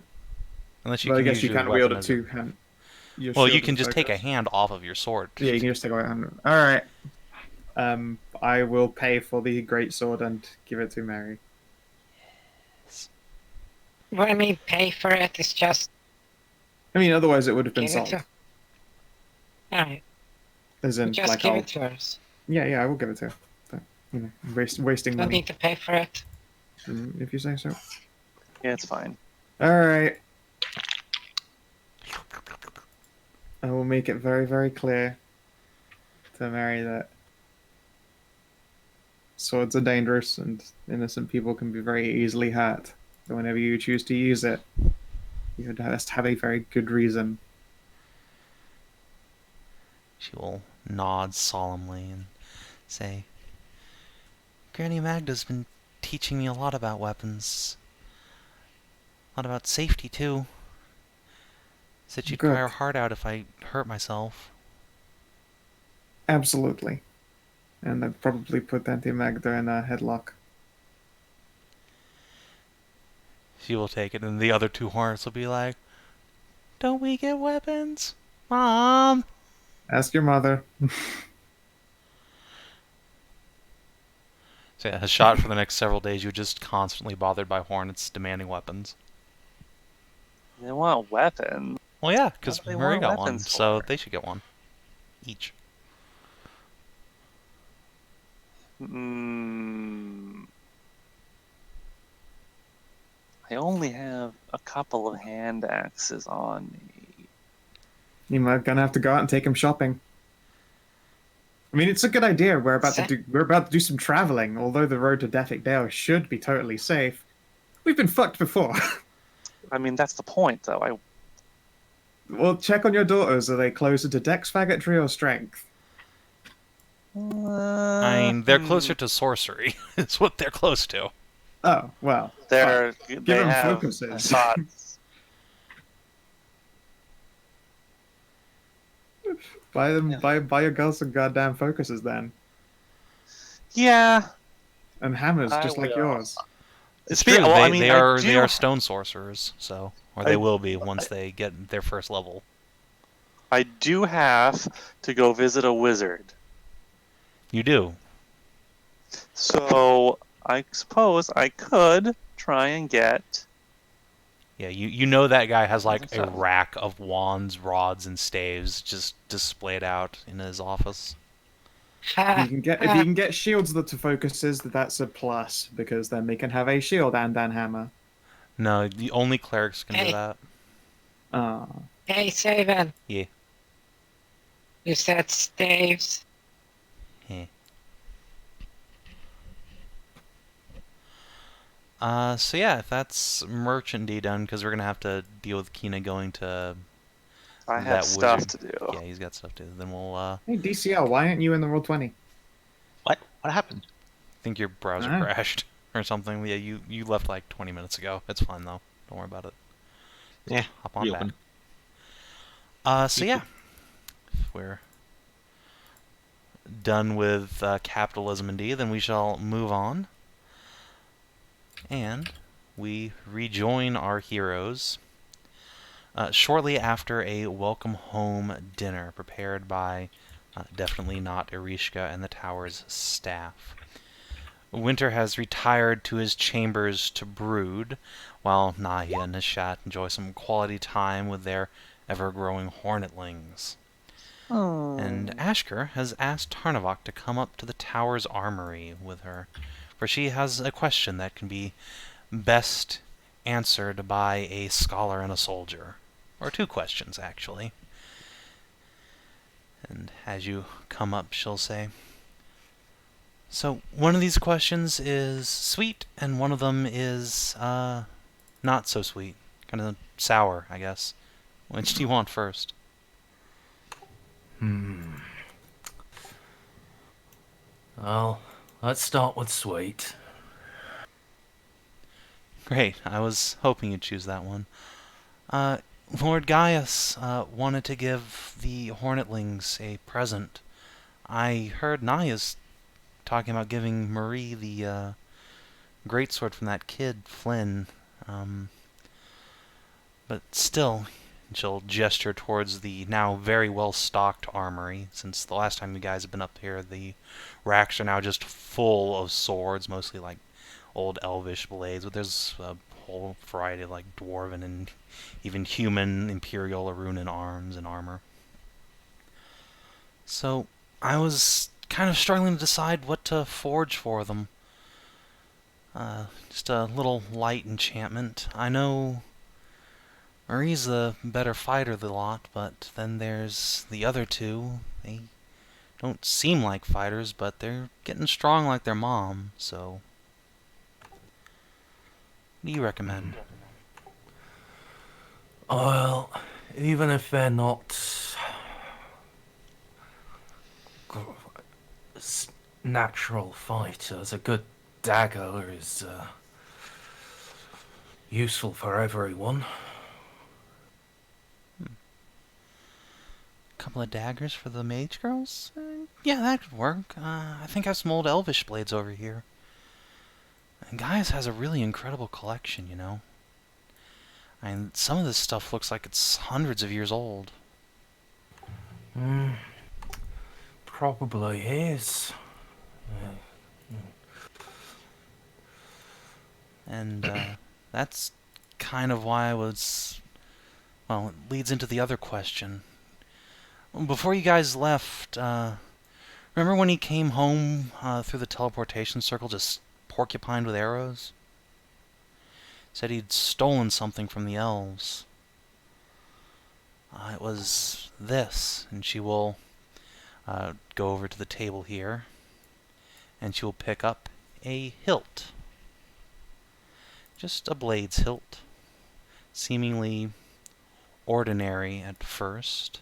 Unless you But can I guess you can't wield a as two-hand. Well, you can just take a hand off of your sword. Yeah, you can just take a hand. Alright. I will pay for the greatsword and give it to Mary. What I mean, pay for it is just... I mean, otherwise it would have been give it sold. Alright. As in, Just like, give it to us. Yeah, I will give it to her. But, wasting Don't money. need to pay for it. If you say so. Yeah, it's fine. Alright. I will make it very, very clear to Mary that swords are dangerous and innocent people can be very easily hurt. So whenever you choose to use it, you must have a very good reason. She will nod solemnly and say, Granny Magda's been teaching me a lot about weapons. A lot about safety, too. Said she'd cry her heart out if I hurt myself. Absolutely. And I'd probably put Auntie Magda in a headlock. She will take it, and the other two hornets will be like, don't we get weapons? Mom! Ask your mother. So yeah, Hashat for the next several days, you're just constantly bothered by hornets demanding weapons. They want weapons. Well, yeah, because What do they Murray want got one, weapons so for? they should get one. Each. I only have a couple of hand axes on me. You're gonna have to go out and take him shopping. I mean, it's a good idea. We're about to do some traveling. Although the road to Dethick Dale should be totally safe, we've been fucked before. I mean, that's the point, though. Well, check on your daughters. Are they closer to Dex faggotry or strength? I mean, they're closer to sorcery. Is what they're close to. Oh well. They them have focuses. shots. Buy your girls some goddamn focuses then, Yeah. and hammers I just like will. yours. It's Well, true. I mean, they I are stone sorcerers, so they will be once they get their first level. I do have to go visit a wizard. You do. So I suppose I could try and get... Yeah, you know that guy has like a So. rack of wands, rods, and staves just displayed out in his office. If you can get shields that to focuses, that's a plus because then they can have a shield and hammer. No, the only clerics can do Hey. that. Hey, Savin. Yeah. You said staves. Yeah. So yeah, if that's Merzendi done, because we're gonna have to deal with Kina going to I have that stuff wizard. to do. Yeah, he's got stuff to do. Then we'll Hey, DCL, why aren't you in the Roll20? What? What happened? think your browser Ah. crashed or something. Yeah, you left like 20 minutes ago. It's fine though. Don't worry about it. Yeah. Hop on back. Reopen. So yeah, if we're done with capitalism indeed, then we shall move on. And we rejoin our heroes shortly after a welcome home dinner prepared by definitely not Erishka and the tower's staff. Winter has retired to his chambers to brood, while Nahia and Hashat enjoy some quality time with their ever-growing hornetlings. And Ashker has asked Tarnavak to come up to the tower's armory with her, for she has a question that can be best answered by a scholar and a soldier. Or two questions, actually. And as you come up, she'll say, so, one of these questions is sweet, and one of them is, not so sweet. Kind of sour, I guess. Which do you want first? Well, let's start with sweet. Great, I was hoping you'd choose that one. Lord Gaius wanted to give the Hornetlings a present. I heard Nahia's talking about giving Marie the greatsword from that kid, Flynn. But still, she'll gesture towards the now very well-stocked armory. Since the last time you guys have been up here, the racks are now just full of swords, mostly like old elvish blades, but there's a whole variety of like dwarven and even human imperial Arunan arms and armor. So I was kind of struggling to decide what to forge for them. Just a little light enchantment. I know Marie's the better fighter of the lot, but then there's the other two. They don't seem like fighters, but they're getting strong like their mom, so what do you recommend? Well, even if they're not natural fighters, a good dagger is useful for everyone. Couple of daggers for the mage girls? Yeah, that could work. I think I have some old elvish blades over here. And Gaius has a really incredible collection, you know. And some of this stuff looks like it's hundreds of years old. Probably is. And that's kind of why I was... Well, it leads into the other question. Before you guys left, remember when he came home through the teleportation circle just porcupined with arrows? Said he'd stolen something from the elves. It was this, and she will go over to the table here, and she will pick up a hilt. Just a blade's hilt. Seemingly ordinary at first.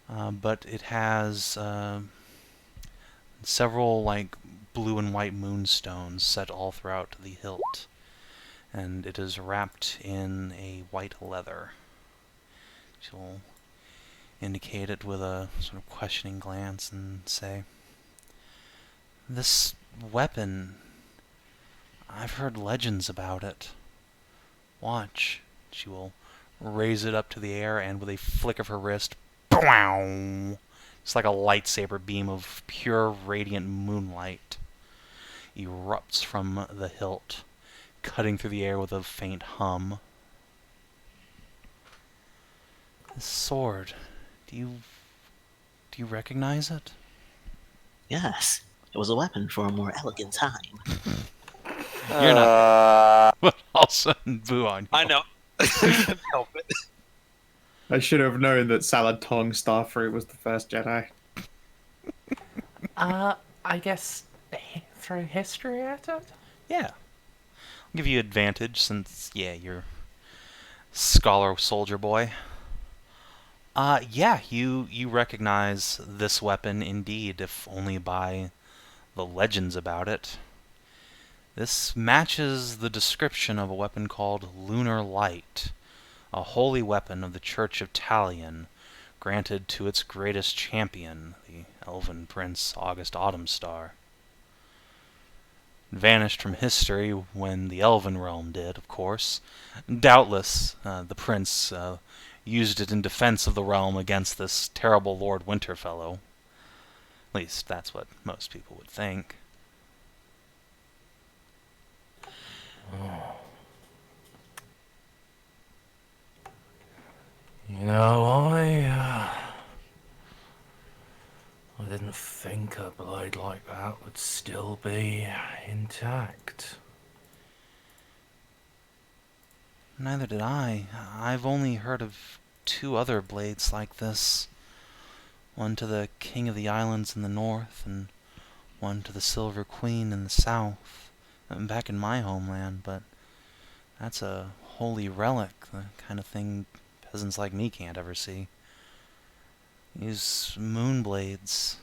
But it has several like blue and white moonstones set all throughout the hilt, and it is wrapped in a white leather. She'll indicate it with a sort of questioning glance and say, "This weapon, I've heard legends about it. Watch." She will raise it up to the air, and with a flick of her wrist, it's like a lightsaber beam of pure radiant moonlight erupts from the hilt, cutting through the air with a faint hum. This sword, do you recognize it? Yes, it was a weapon for a more elegant time. You're not. But also boo on you. I know. Can't help it. I should have known that Salad Tong Starfruit was the first Jedi. I guess throw history at it? Yeah. I'll give you advantage since, yeah, you're scholar soldier boy. Yeah, you recognize this weapon indeed, if only by the legends about it. This matches the description of a weapon called Lunar Light, a holy weapon of the Church of Talion, granted to its greatest champion, the elven prince August Autumnstar. It vanished from history when the elven realm did, of course. Doubtless, the prince used it in defense of the realm against this terrible Lord Winterfellow. At least, that's what most people would think. You know, I didn't think a blade like that would still be intact. Neither did I. I've only heard of 2 other blades like this. One to the King of the Islands in the north, and one to the Silver Queen in the south. Back in my homeland, but that's a holy relic, the kind of thing peasants like me can't ever see. These moon blades.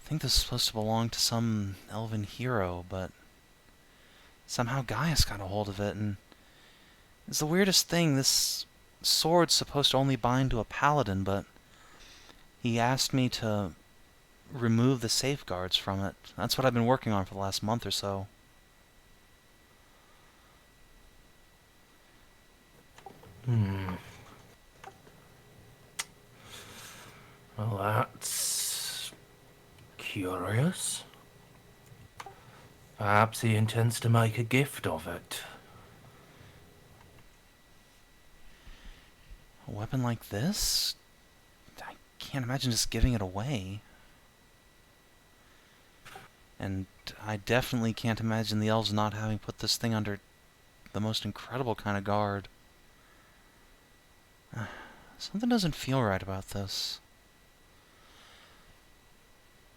I think this is supposed to belong to some elven hero, but somehow Gaius got a hold of it, and it's the weirdest thing. This sword's supposed to only bind to a paladin, but he asked me to remove the safeguards from it. That's what I've been working on for the last month or so. Well, that's curious. Perhaps he intends to make a gift of it. A weapon like this? I can't imagine just giving it away. And I definitely can't imagine the elves not having put this thing under the most incredible kind of guard. Something doesn't feel right about this.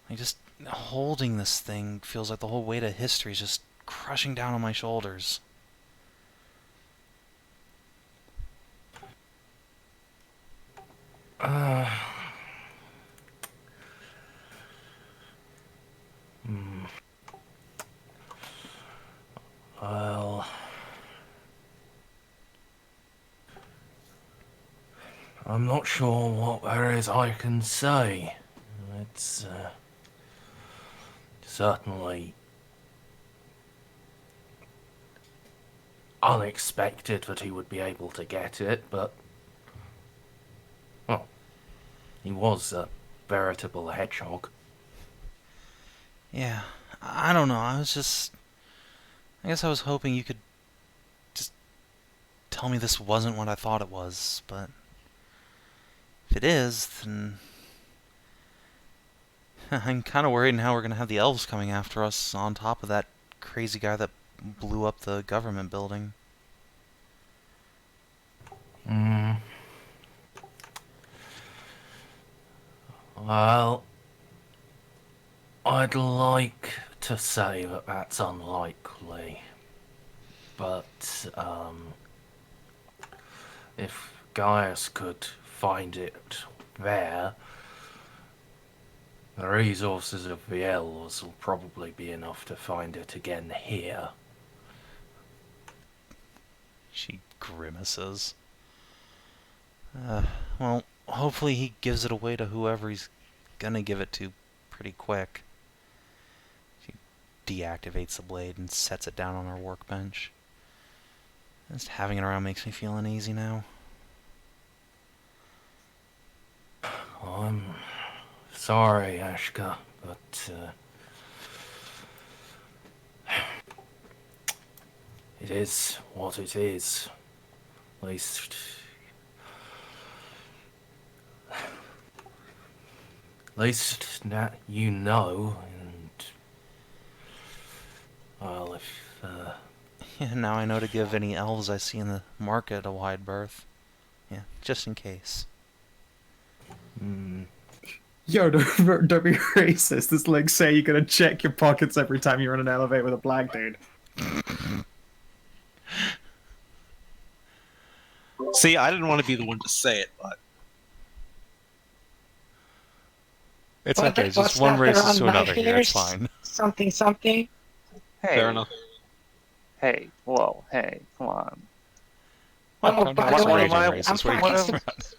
Like, just holding this thing feels like the whole weight of history is just crushing down on my shoulders. Well, I'm not sure what there is I can say. It's certainly unexpected that he would be able to get it, but well, he was a veritable hedgehog. Yeah, I don't know. I guess I was hoping you could just tell me this wasn't what I thought it was, but if it is, then I'm kind of worried now we're going to have the elves coming after us on top of that crazy guy that blew up the government building. Well, I'd like to say that that's unlikely, but if Gaius could find it there, the resources of the elves will probably be enough to find it again here. She grimaces. Well, hopefully he gives it away to whoever he's gonna give it to pretty quick. She deactivates the blade and sets it down on her workbench. Just having it around makes me feel uneasy now. I'm sorry, Ashka, but it is what it is. At least now you know, and Yeah, now I know to give any elves I see in the market a wide berth. Yeah, just in case. Yo, don't be racist. It's like say you're gonna check your pockets every time you're in an elevator with a black dude. See, I didn't want to be the one to say it, but It's What okay, the- just what's one that racist to around another here, it's knife fine. Something, something. Hey, fair enough. hey, whoa, hey, come on. Well, Oh, I'm by not the some way, raging I'm racist. What are you fucking talking about?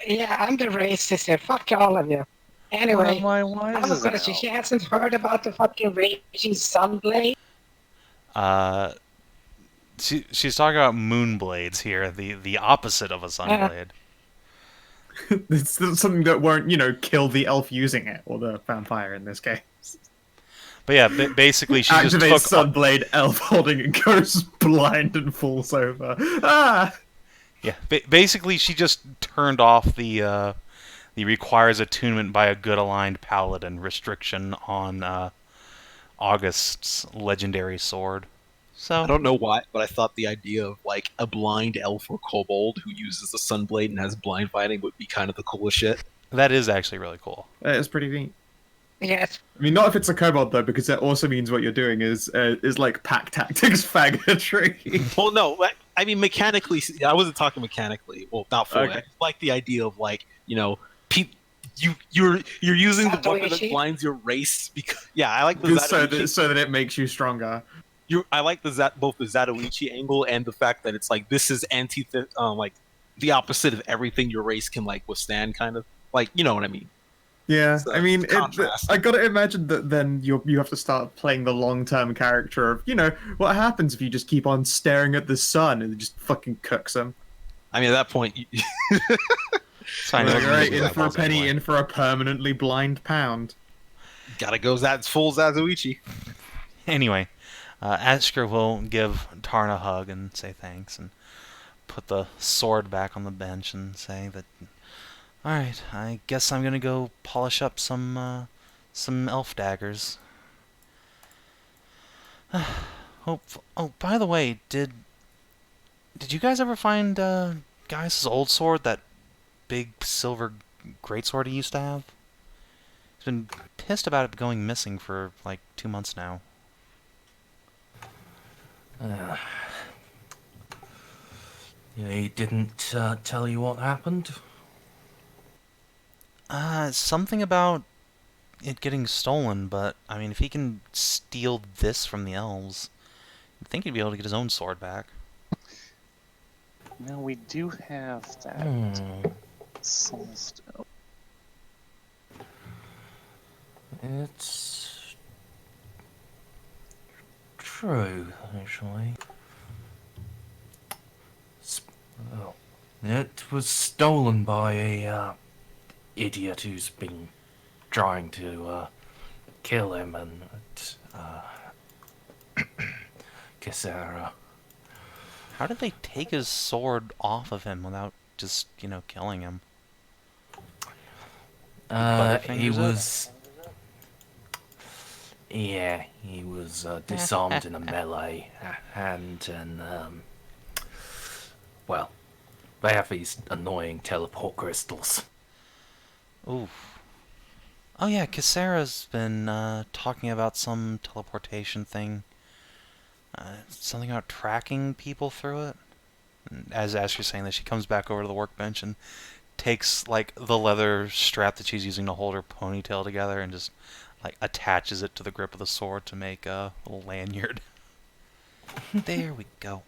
Yeah, I'm the racist here. Fuck all of you. Anyway, why I is was gonna this say an she hasn't heard about the fucking raging sunblade. She's talking about moonblades here, the opposite of a sunblade. It's something that won't, kill the elf using it, or the vampire in this case. But yeah, basically she just Activates took Sunblade, elf holding it goes blind and falls over. Ah! yeah, basically she just turned off the requires attunement by a good aligned paladin restriction on August's legendary sword. So I don't know why, but I thought the idea of like a blind elf or kobold who uses the sunblade and has blind fighting would be kind of the coolest shit. that is actually really cool. It's pretty neat. Yes. I mean, not if it's a kobold though, because that also means what you're doing is like pack tactics faggotry. Well, no, I mean mechanically. I wasn't talking mechanically. Well, not fully. Okay. I just like the idea of like you're using the weapon that Satoichi? blinds your race because I like the so Zatoichi. that it makes you stronger. I like both the Zatoichi angle and the fact that it's like this is like the opposite of everything your race can like withstand, kind of like you know what I mean. Yeah, So, I mean, contrast. I gotta imagine that then you have to start playing the long-term character of, what happens if you just keep on staring at the sun and it just fucking cooks them. I mean, at that point, It's fine. Like, it wasn't right, using in for a eyeballs penny, anyway. in for a permanently blind pound. gotta go full Zatoichi. Anyway, Asker will give Tarn a hug and say thanks and put the sword back on the bench and say that, alright, I guess I'm gonna go polish up some elf daggers. Oh, by the way, did you guys ever find Gaius' old sword, that big silver greatsword he used to have? He's been pissed about it going missing for like 2 months now. He didn't tell you what happened? Something about it getting stolen, but I mean, if he can steal this from the elves, I think he'd be able to get his own sword back. No, we do have that soul stone. It's true, actually. Well, it was stolen by a idiot who's been trying to kill him and Kisara. How did they take his sword off of him without just, killing him? He Butterfingers it? was... Yeah, he was disarmed in a melee, and well, they have these annoying teleport crystals. Ooh. Oh yeah, Kisara's been talking about some teleportation thing. Something about tracking people through it. And as Asker's saying that, she comes back over to the workbench and takes like the leather strap that she's using to hold her ponytail together and just like attaches it to the grip of the sword to make a little lanyard. There we go.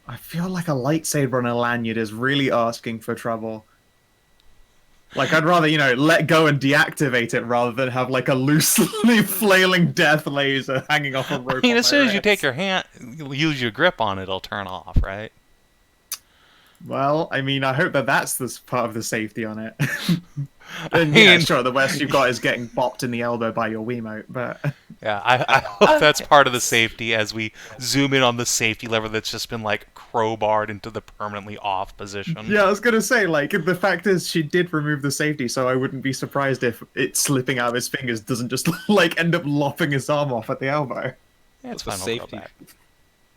I feel like a lightsaber on a lanyard is really asking for trouble. Like, I'd rather, let go and deactivate it rather than have, like, a loosely flailing death laser hanging off a rope. I mean, on as my soon as you wrist. take your hand, use your grip on it, it'll turn off, right? Well, I mean, I hope that that's this part of the safety on it. And, I mean- sure, the worst you've got is getting bopped in the elbow by your Wiimote, but... Yeah, I hope that's part of the safety as we zoom in on the safety lever that's just been, like, crowbarred into the permanently off position. Yeah, I was gonna say, like, the fact is she did remove the safety, so I wouldn't be surprised if it slipping out of his fingers doesn't just, like, end up lopping his arm off at the elbow. Yeah, it's the fine. I'll safety. go back.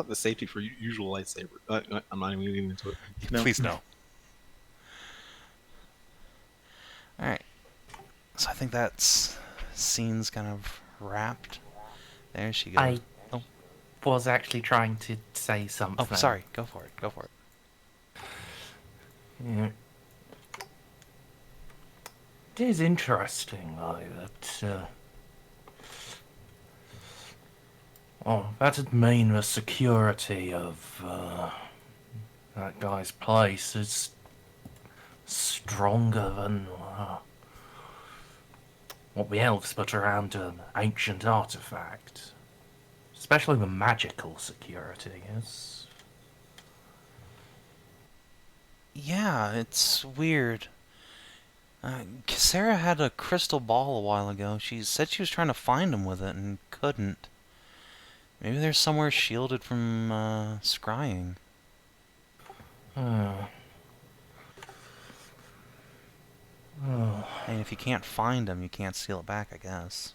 The safety for usual lightsaber. I'm not even getting into it. No. Please no. All right. So I think that's scene's kind of wrapped. There she goes. I Oh. was actually trying to say something. Oh, sorry. Go for it. Go for it. Yeah. It is interesting, though, that that'd mean the security of that guy's place is stronger than what the elves put around an ancient artifact. Especially the magical security, yes. Yeah, it's weird. Sarah had a crystal ball a while ago. She said she was trying to find him with it and couldn't. Maybe they're somewhere shielded from scrying. Oh. And if you can't find them, you can't steal it back, I guess.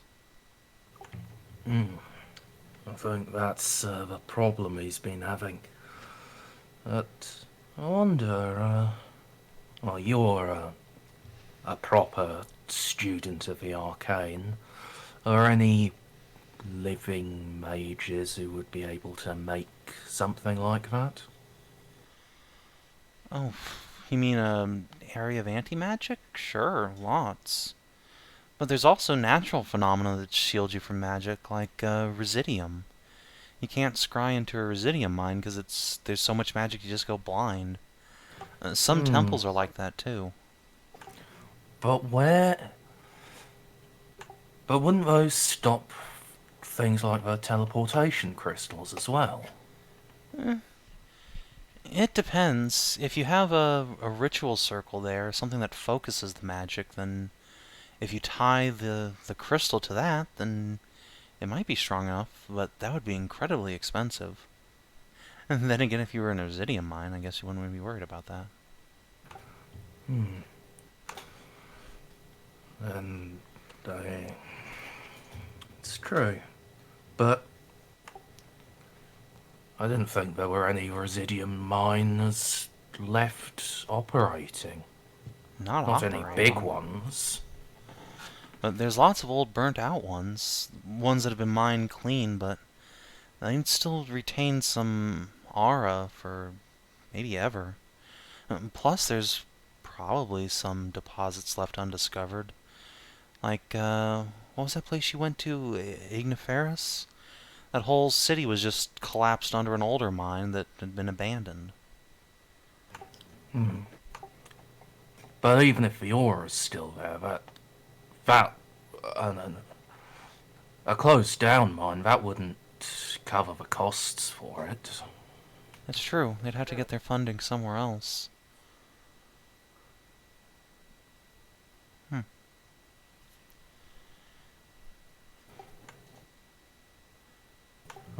I think that's the problem he's been having. But I wonder, well, you're a proper student of the arcane. Are any living mages who would be able to make something like that? Oh, you mean area of anti-magic? Sure, lots. But there's also natural phenomena that shield you from magic, like residium. You can't scry into a residium mine because there's so much magic you just go blind. Some temples are like that too. But wouldn't those stop things like the teleportation crystals as well? It depends. If you have a ritual circle there, something that focuses the magic, then if you tie the crystal to that, then it might be strong enough, but that would be incredibly expensive. And then again, if you were in a residium mine, I guess you wouldn't be worried about that. And it's true, but I didn't think there were any residium mines left operating. Not any big ones. But there's lots of old burnt out ones that have been mined clean, but they still retain some aura for maybe ever. Plus, there's probably some deposits left undiscovered. Like, what was that place you went to? Igniferous? That whole city was just collapsed under an older mine that had been abandoned. But even if the aura's still there, a closed down mine, that wouldn't cover the costs for it. That's true. They'd have to get their funding somewhere else. I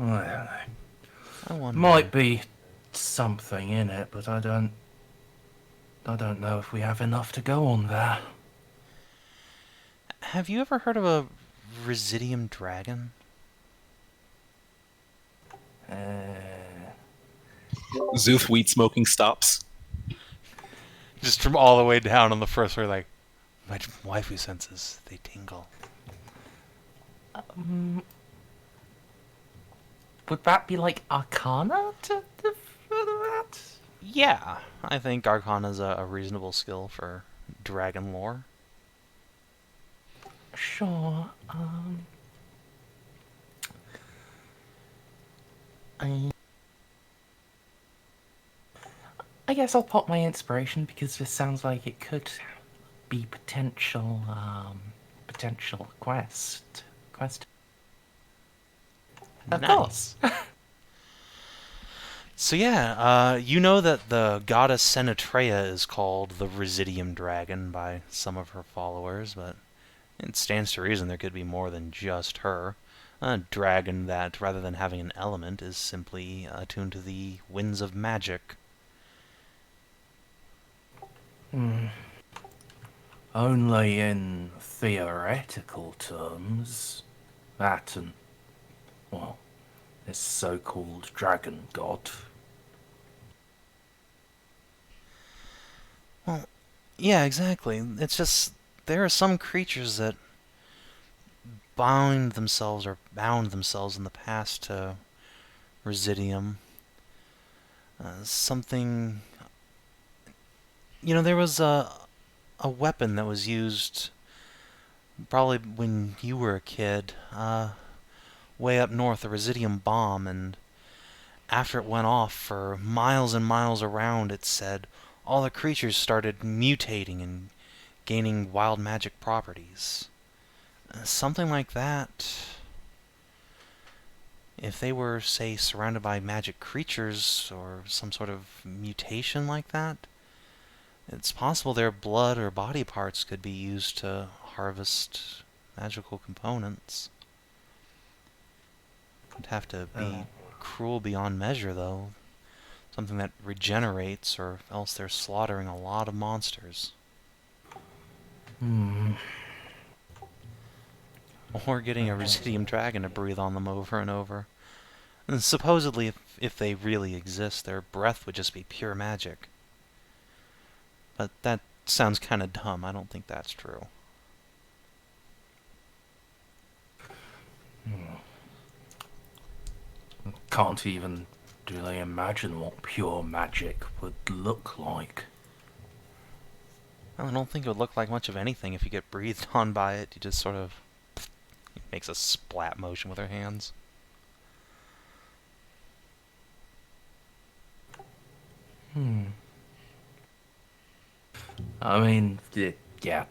don't know. I wonder. Might be something in it, but I don't know if we have enough to go on there. Have you ever heard of a Residium dragon? Szooth weed smoking stops. Just from all the way down on the first floor, like, my waifu senses, they tingle. Would that be like Arcana to further that? Yeah, I think Arcana's a reasonable skill for dragon lore. Sure. I guess I'll pop my inspiration because this sounds like it could be potential quest. Of course. So yeah, you know that the goddess Senatrea is called the Residium Dragon by some of her followers, but it stands to reason there could be more than just her. A dragon that, rather than having an element, is simply attuned to the winds of magic. Only in theoretical terms. That and, well, this so-called dragon god. Well, yeah, exactly. It's just there are some creatures that bound themselves in the past to Residium. Something, there was a weapon that was used probably when you were a kid, way up north, a Residium bomb, and after it went off for miles and miles around, it said all the creatures started mutating and gaining wild magic properties. Something like that. If they were, say, surrounded by magic creatures or some sort of mutation like that, it's possible their blood or body parts could be used to harvest magical components. It'd have to be cruel beyond measure, though. Something that regenerates, or else they're slaughtering a lot of monsters. Or getting a Residium dragon to breathe on them over and over. And supposedly, if they really exist, their breath would just be pure magic. But that sounds kind of dumb. I don't think that's true. Can't even really imagine what pure magic would look like. I don't think it would look like much of anything if you get breathed on by it. You just sort of makes a splat motion with her hands. I mean, yeah.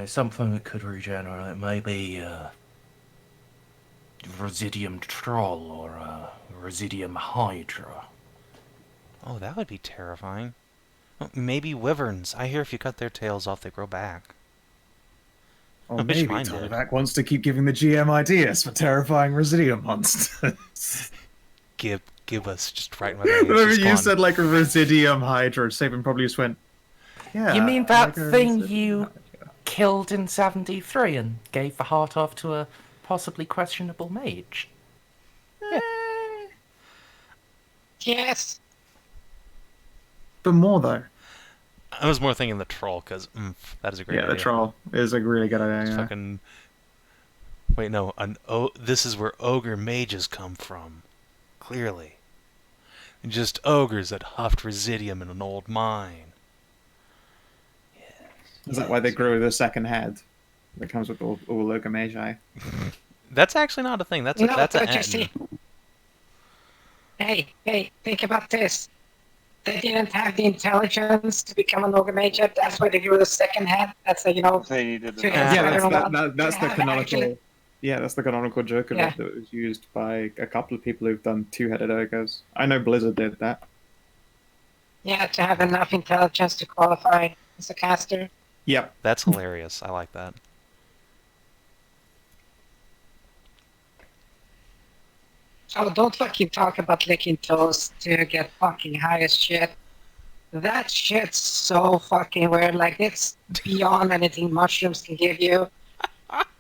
Something that could regenerate, maybe Residium Troll or Residium Hydra. Oh, that would be terrifying. Oh, maybe wyverns. I hear if you cut their tails off, they grow back. Or Which maybe mine did. Tarnavak wants to keep giving the GM ideas for terrifying Residium monsters. Give us just right when they Whenever just you gone. said like a Residium Hydra, Savin probably just went, yeah. You mean that like a thing Residium you Hydra." killed in Sav&D 3 and gave the heart off to a possibly questionable mage? Yes. But more though. I was more thinking the troll, because that is a great Yeah, idea. the troll is a really good idea. Just Yeah. fucking... Wait, no. This is where ogre mages come from. Clearly. Just ogres that huffed Residium in an old mine. Is that why they grew the second head that comes with all ogre magi? That's actually not a thing. That's No, that's don't an you see? Hey, think about this. They didn't have the intelligence to become an ogre mage yet. That's why they grew the second head. That's They needed Two to heads. Yeah, I don't know that's the Yeah, canonical. actually- Yeah, that's the canonical Joker Yeah. that was used by a couple of people who've done two-headed ogres. I know Blizzard did that. Yeah, to have enough intelligence to qualify as a caster. Yep. That's hilarious. I like that. Oh, don't fucking talk about licking toes to get fucking high as shit. That shit's so fucking weird. Like, it's beyond anything mushrooms can give you.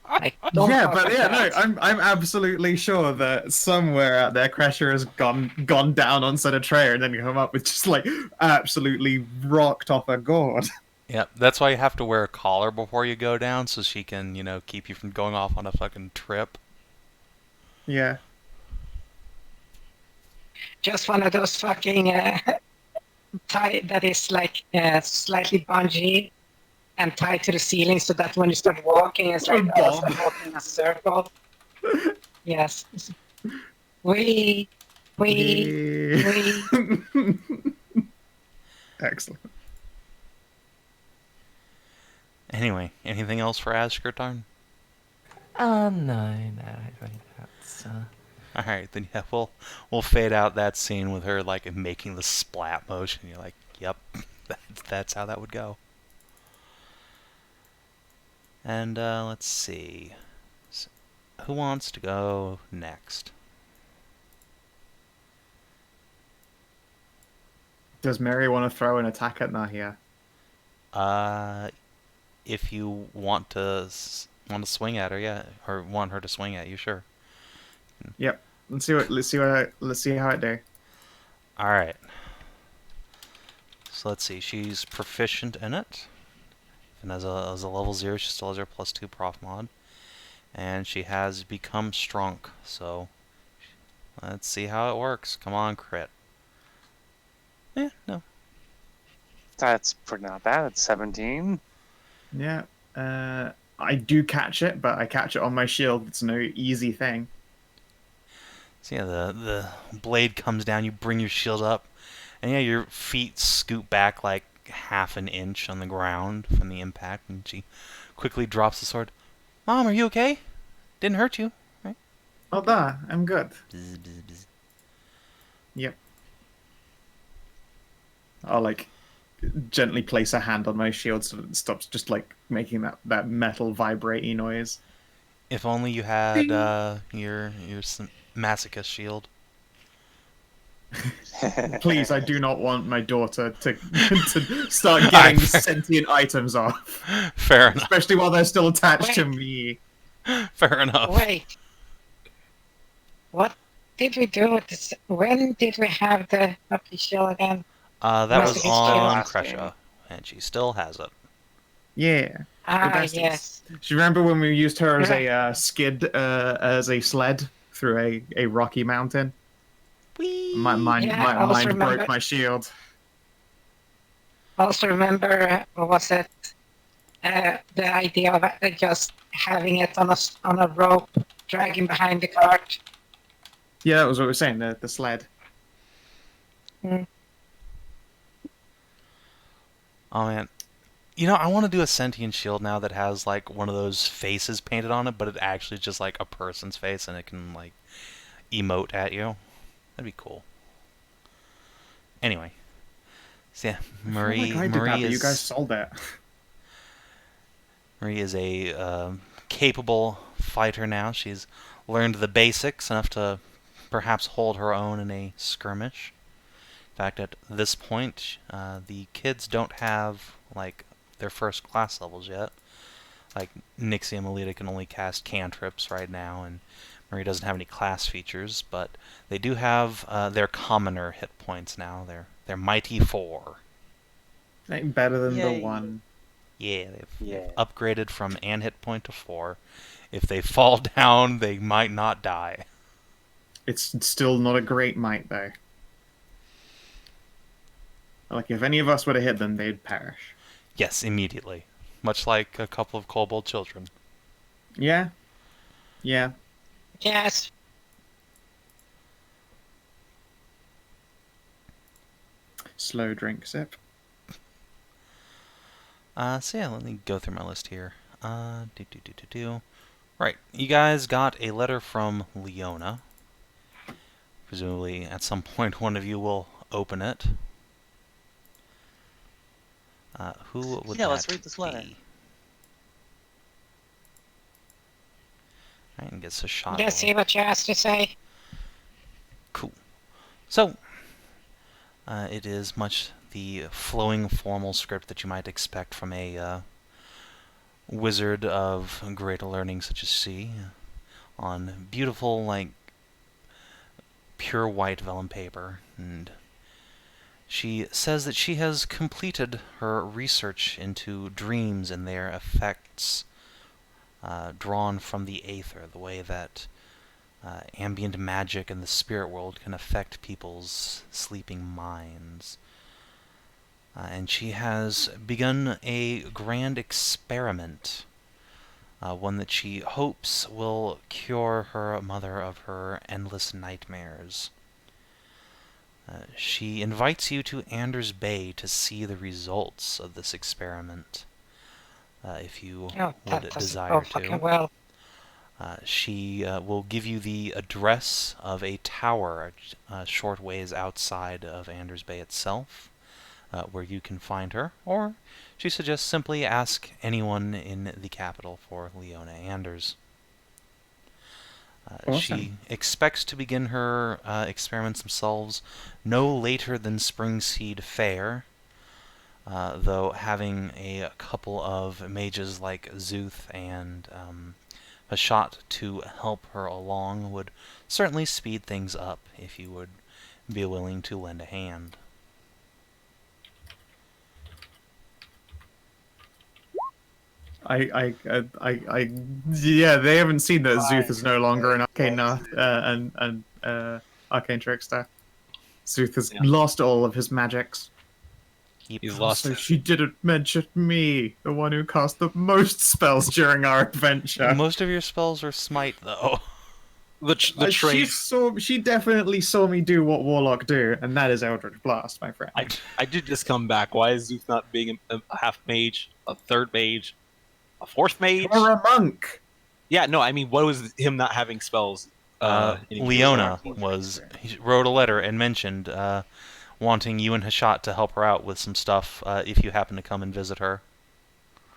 Like, don't Yeah, fuck but with yeah, that. no, I'm absolutely sure that somewhere out there, Crasher has gone down on Set of Treyer and then come up with just like absolutely rocked off a gourd. Yep, that's why you have to wear a collar before you go down, so she can, keep you from going off on a fucking trip. Yeah. Just one of those fucking tie that is like slightly bungee and tied to the ceiling so that when you start walking, it's like A bomb. start walking in a circle. Yes. We. Excellent. Anyway, anything else for Ashkertarn? No, I think that's... Alright, then yeah, we'll fade out that scene with her, like, making the splat motion. You're like, yep, that's how that would go. And, let's see. Who wants to go next? Does Mary want to throw an attack at Nahia? If you want to Want to swing at her, yeah, or want her to swing at you, sure. Yep. Let's see how it do. All right. So let's see. She's proficient in it, and as a level 0, she still has her +2 prof mod, and she has become strong. So let's see how it works. Come on, crit. No. That's pretty not bad. It's 17. Yeah. I do catch it, but I catch it on my shield. It's no easy thing. So yeah, the blade comes down. You bring your shield up, and yeah, your feet scoot back like half an inch on the ground from the impact, and she quickly drops the sword. Mom, are you okay? Didn't hurt you, right? Oh, there. I'm good. Bzz, bzz, bzz. Yep. I'll like gently place a hand on my shield so that it stops just like making that metal vibrating noise. If only you had your masochist shield. Please, I do not want my daughter to to start getting sentient items off, Fair enough. especially while they're still attached to me. Fair enough. Wait. What did we do with this? When did we have the Lucky Shield again? That Masochist was shield on last Kresha, game. and she still has it. Yeah. Ah, besties. yes. Do you remember when we used her as a skid, as a sled through a rocky mountain? Whee! My mind, Yeah, my I also mind remember- broke my shield. Also remember, what was it? The idea of just having it on a rope, dragging behind the cart. Yeah, that was what we were saying. The sled. Oh man. You know, I want to do a sentient shield now that has like one of those faces painted on it, but it actually just like a person's face and it can like emote at you. That'd be cool. Anyway. So yeah, Marie I feel like I did that, Marie but is you guys sold it. Marie is a capable fighter now. She's learned the basics enough to perhaps hold her own in a skirmish. In fact, at this point, the kids don't have like their first class levels yet. Like Nixie and Melita can only cast cantrips right now, and Marie doesn't have any class features, but they do have their commoner hit points now. They're mighty 4. Ain't better than the Yay. one. Yeah, they've Yeah. upgraded from an hit point to 4. If they fall down, they might not die. It's still not a great might, though. Like, if any of us were to hit them, they'd perish. Yes, immediately. Much like a couple of kobold children. Yeah. Yeah. Yes. Slow drink sip. So yeah, let me go through my list here. Right, you guys got a letter from Leona. Presumably, at some point, one of you will open it. Who would Yeah, that let's read this letter. be? Alright, and gets a shot. Let's see what you has to say. Cool. So, it is much the flowing formal script that you might expect from a wizard of greater learning such as she, on beautiful, like, pure white vellum paper, and she says that she has completed her research into dreams and their effects drawn from the aether, the way that ambient magic and the spirit world can affect people's sleeping minds. And she has begun a grand experiment, one that she hopes will cure her mother of her endless nightmares. She invites you to Anders Bay to see the results of this experiment, if you Oh, would that doesn't desire go to. fucking well. She will give you the address of a tower a short ways outside of Anders Bay itself, where you can find her, or she suggests simply ask anyone in the capital for Leona Anders. Awesome. She expects to begin her experiments themselves no later than Springseed Fair, though having a couple of mages like Szooth and Hashat to help her along would certainly speed things up if you would be willing to lend a hand. Yeah, they haven't seen that Szooth is no longer an arcane and arcane trickster. Szooth has lost all of his magics. He's lost. So she didn't mention me, the one who cast the most spells during our adventure. Most of your spells are smite, though. The trait. She definitely saw me do what Warlock do, and that is Eldritch Blast, my friend. I did just come back. Why is Szooth not being a half mage, a third mage, a fourth mage? Or a monk. Yeah, no, I mean, what was him not having spells? Leona he wrote a letter and mentioned wanting you and Hashat to help her out with some stuff if you happen to come and visit her.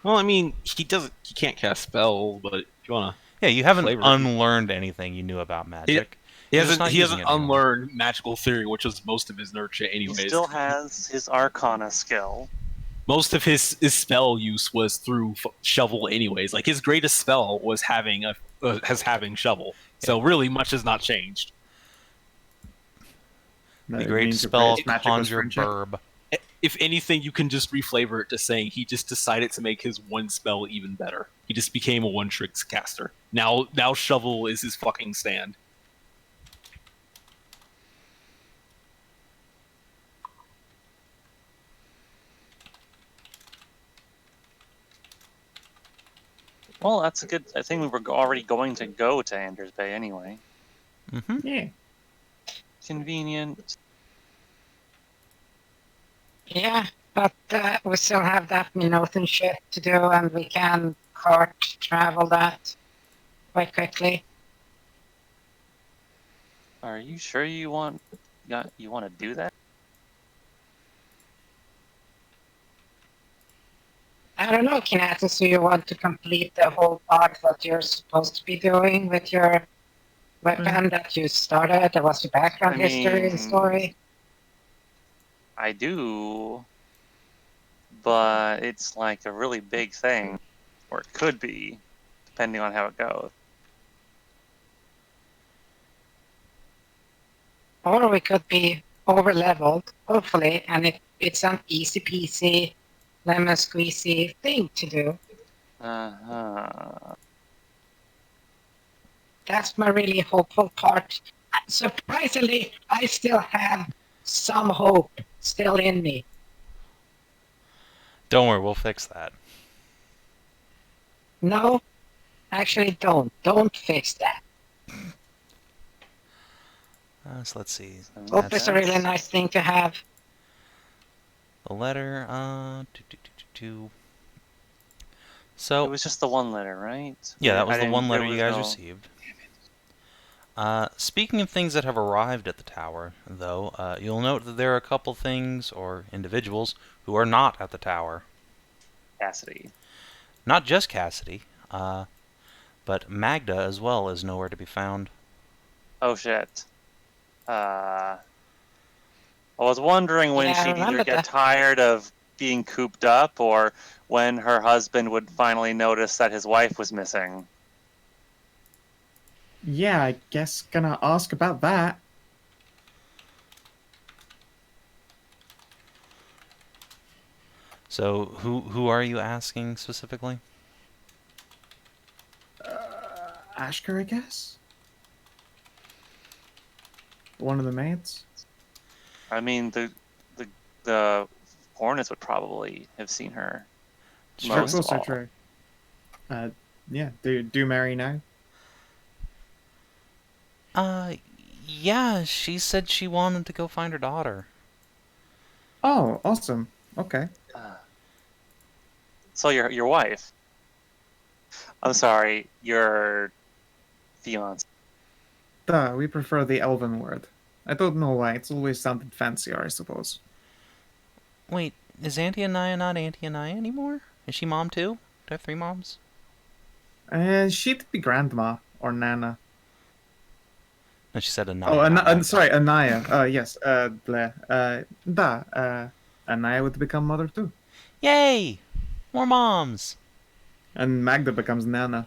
Well, I mean, he can't cast spells, but if you wanna, yeah, you haven't unlearned anything you knew about magic. He hasn't unlearned magical theory, which was most of his nurture anyways. He still has his Arcana skill. Most of his spell use was through shovel anyways. Like, his greatest spell was having shovel. Yeah. So really, much has not changed. The great spell, Conjure Burb. If anything, you can just reflavor it to saying he just decided to make his one spell even better. He just became a one-trick caster. Now shovel is his fucking stand. Well, that's a good. I think we were already going to go to Anders Bay anyway. Mm-hmm. Yeah. Convenient. Yeah, but we still have that Minothan shit to do, and we can cart travel that quite quickly. Are you sure you want to do that? I don't know, Kinathis, do you want to complete the whole part that you're supposed to be doing with your weapon that you started? There was your background history and story. I do, but it's like a really big thing, or it could be, depending on how it goes. Or we could be over-leveled, hopefully, and it's an easy-peasy, lemon-squeezy thing to do. That's my really hopeful part. Surprisingly, I still have some hope still in me. Don't worry, we'll fix that. No, actually don't. Don't fix that. So let's see. Hope is a really nice thing to have. The letter, So it was just the one letter, right? Yeah, that was the one letter you guys received. Speaking of things that have arrived at the tower, though, you'll note that there are a couple things, or individuals, who are not at the tower. Cassidy. Not just Cassidy, but Magda as well is nowhere to be found. Oh shit. I was wondering when she'd either get tired of being cooped up, or when her husband would finally notice that his wife was missing. Yeah, I guess gonna ask about that. So, who are you asking specifically? Ashker, I guess? One of the maids? I mean, the Hornets would probably have seen her. That's also true. Yeah, do marry now? Yeah, she said she wanted to go find her daughter. Oh, awesome. Okay. So your wife. I'm sorry, your fiance. We prefer the elven word. I don't know why, it's always sounded fancier, I suppose. Wait, is Auntie Nahia not Auntie Nahia anymore? Is she mom too? Do I have 3 moms? She'd be grandma, or nana. No, she said Anaya. Oh, sorry, Anaya. Yes, Blair. And Nahia would become mother too. Yay! More moms! And Magda becomes Nana.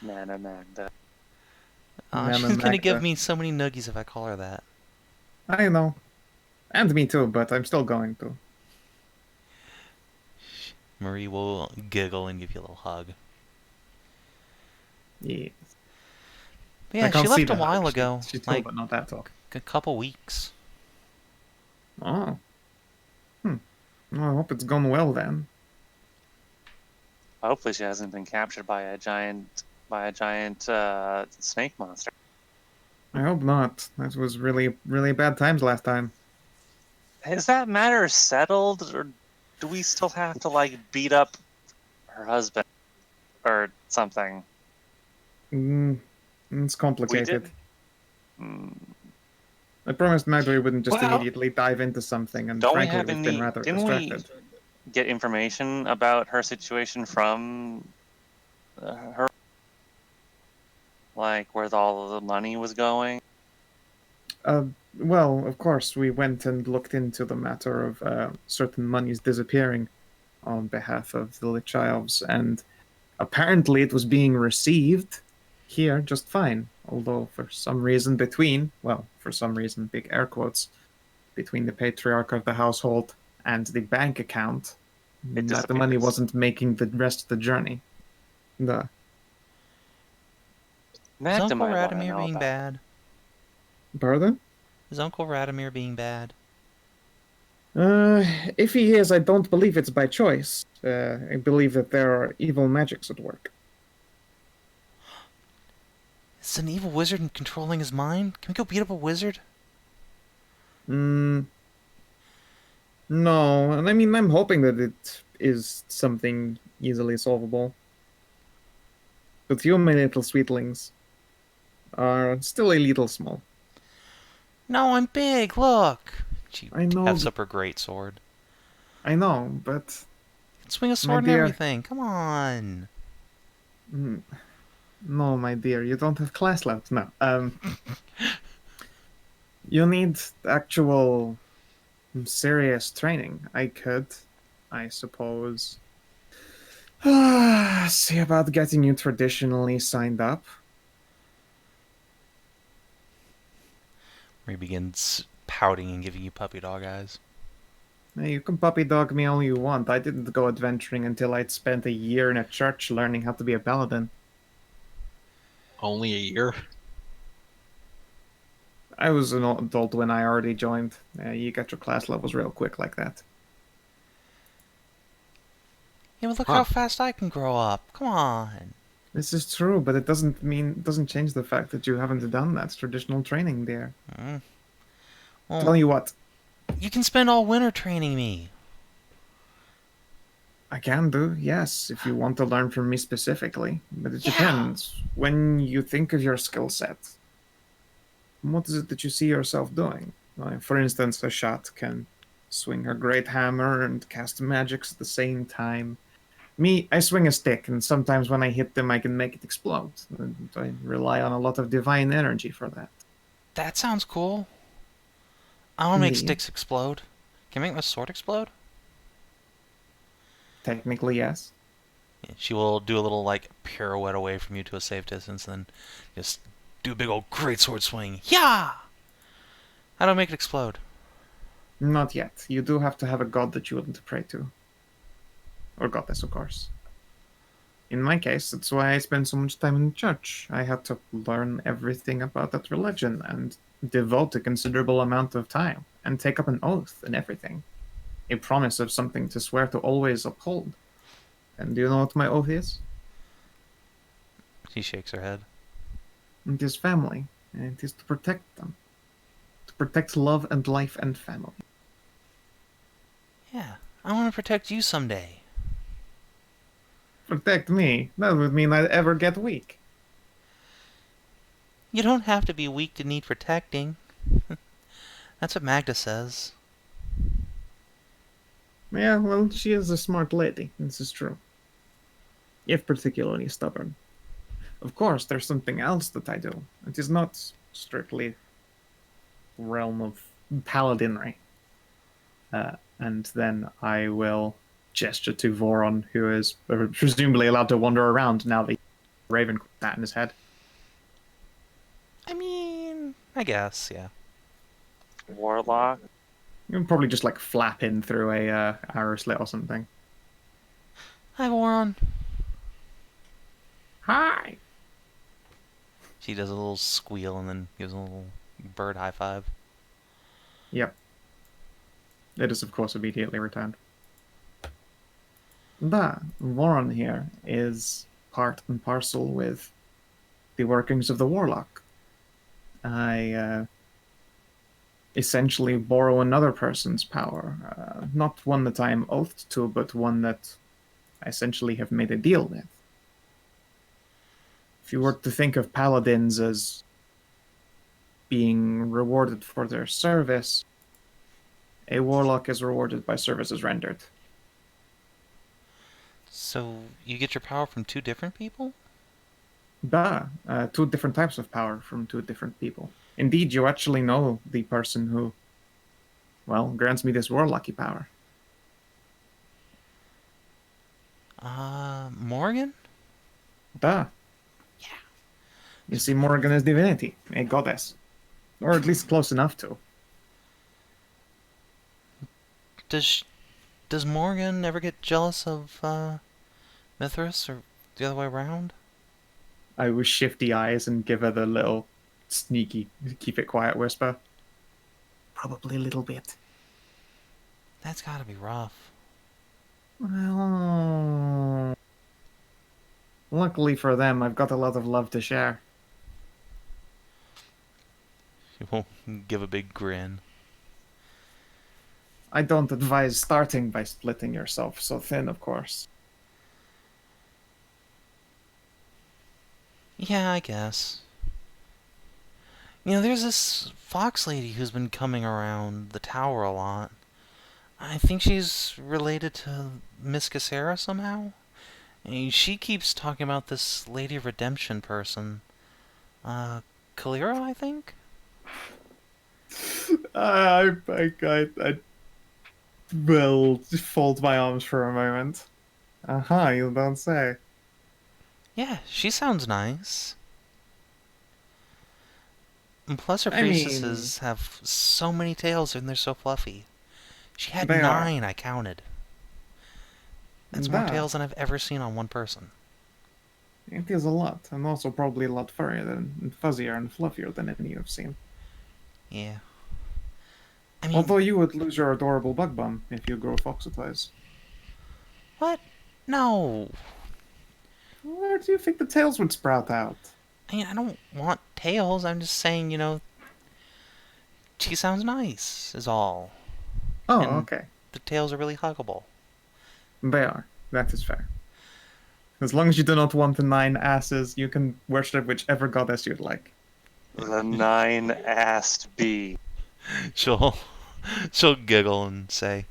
Nana Magda. Nana She's gonna give Magda. me so many noogies if I call her that. I know. And me too, but I'm still going to. Marie will giggle and give you a little hug. Yeah. But yeah, I can't she see left a the while hug. ago. She told, Like but not that talk. a couple weeks. Oh. Well, I hope it's gone well then. Hopefully she hasn't been captured by a giant snake monster. I hope not. That was really, really bad times last time. Is that matter settled, or do we still have to like beat up her husband or something? It's complicated. Mm, I promised Magda we wouldn't just Well- immediately dive into something, and Don't we frankly, have we've been rather Didn't we distracted. get information about her situation from her, like where all of the money was going? Well, of course, we went and looked into the matter of certain monies disappearing on behalf of the Lich Elves, and apparently it was being received here just fine. Although, for some reason, big air quotes, between the patriarch of the household and the bank account, It that the money disappears. wasn't making the rest of the journey. The Is Magda Uncle might want to Radomir know being about bad? Pardon? Is Uncle Radomir being bad? If he is, I don't believe it's by choice. I believe that there are evil magics at work. Is an evil wizard controlling his mind? Can we go beat up a wizard? No, and I mean, I'm hoping that it is something easily solvable. But you, my little sweetlings, are still a little small. No, I'm big, look! She I know hefts th- up her great sword. I know, but You can swing a sword and dear. everything, come on! No, my dear, you don't have class left. No. You need actual serious training. I could, I suppose, see about getting you traditionally signed up. Marie begins pouting and giving you puppy dog eyes. You can puppy dog me all you want. I didn't go adventuring until I'd spent a year in a church learning how to be a paladin. Only a year. I was an adult when I already joined. You get your class levels real quick like that. Yeah, but look Huh. how fast I can grow up. Come on. This is true, but it doesn't change the fact that you haven't done that traditional training there. Well, Tell you what, you can spend all winter training me. I can do, yes, if you want to learn from me specifically. But it Yeah. depends. When you think of your skill set, what is it that you see yourself doing? For instance, Hashat can swing her great hammer and cast magics at the same time. Me, I swing a stick, and sometimes when I hit them, I can make it explode. And I rely on a lot of divine energy for that. That sounds cool. I want to make Indeed. sticks explode. Can I make my sword explode? Technically, yes. Yeah, she will do a little, like, pirouette away from you to a safe distance, and then just do a big old greatsword swing. Yeah! How do I make it explode? Not yet. You do have to have a god that you want to pray to. Or goddess, of course. In my case, that's why I spent so much time in church. I had to learn everything about that religion and devote a considerable amount of time and take up an oath and everything. A promise of something to swear to always uphold. And do you know what my oath is? She shakes her head. It is family, and it is to protect them. To protect love and life and family. Yeah, I want to protect you someday. Protect me? That would mean I'd ever get weak. You don't have to be weak to need protecting. That's what Magda says. Yeah, well, she is a smart lady. This is true. If particularly stubborn. Of course, there's something else that I do. It is not strictly realm of paladinry. And then I will gesture to Voron, who is presumably allowed to wander around now that Raven sat in his head. I mean, I guess, yeah. Warlock. You'll probably just like flap in through a arrow slit or something. Hi, Warren. Hi. She does a little squeal and then gives a little bird high five. Yep. It is, of course, immediately returned. That Warren here is part and parcel with the workings of the Warlock. I essentially borrow another person's power. Not one that I am oathed to, but one that I essentially have made a deal with. If you were to think of paladins as being rewarded for their service, a warlock is rewarded by services rendered. So, you get your power from two different people? Two different types of power from two different people. Indeed, you actually know the person who, well, grants me this warlocky power. Morgan? Yeah. You see, Morgan is divinity, a goddess. Or at least close enough to. Does Morgan ever get jealous of, Mithras, or the other way around? I will shifty eyes and give her the little sneaky, keep it quiet whisper. Probably a little bit. That's gotta be rough. Well, luckily for them, I've got a lot of love to share. She will give a big grin. I don't advise starting by splitting yourself so thin, of course. Yeah, I guess. You know, there's this fox lady who's been coming around the tower a lot. I think she's related to Miss Cassera somehow. And she keeps talking about this Lady of Redemption person. Kalira, I think? I will fold my arms for a moment. You don't say. Yeah, she sounds nice. And plus her I mean- priestesses have so many tails and they're so fluffy. She had They are. 9, I counted. That's more That- tails than I've ever seen on one person. It is a lot, and also probably a lot furrier and fuzzier and fluffier than any you've seen. Yeah. I mean, Although you would lose your adorable bug bum if you grow foxitize. what? No. Where do you think the tails would sprout out? I mean, I don't want tails. I'm just saying, you know, she sounds nice, is all. Oh, And- okay. The tails are really huggable. They are. That is fair. As long as you do not want the 9 asses, you can worship whichever goddess you'd like. The 9-assed bee. She'll giggle and say,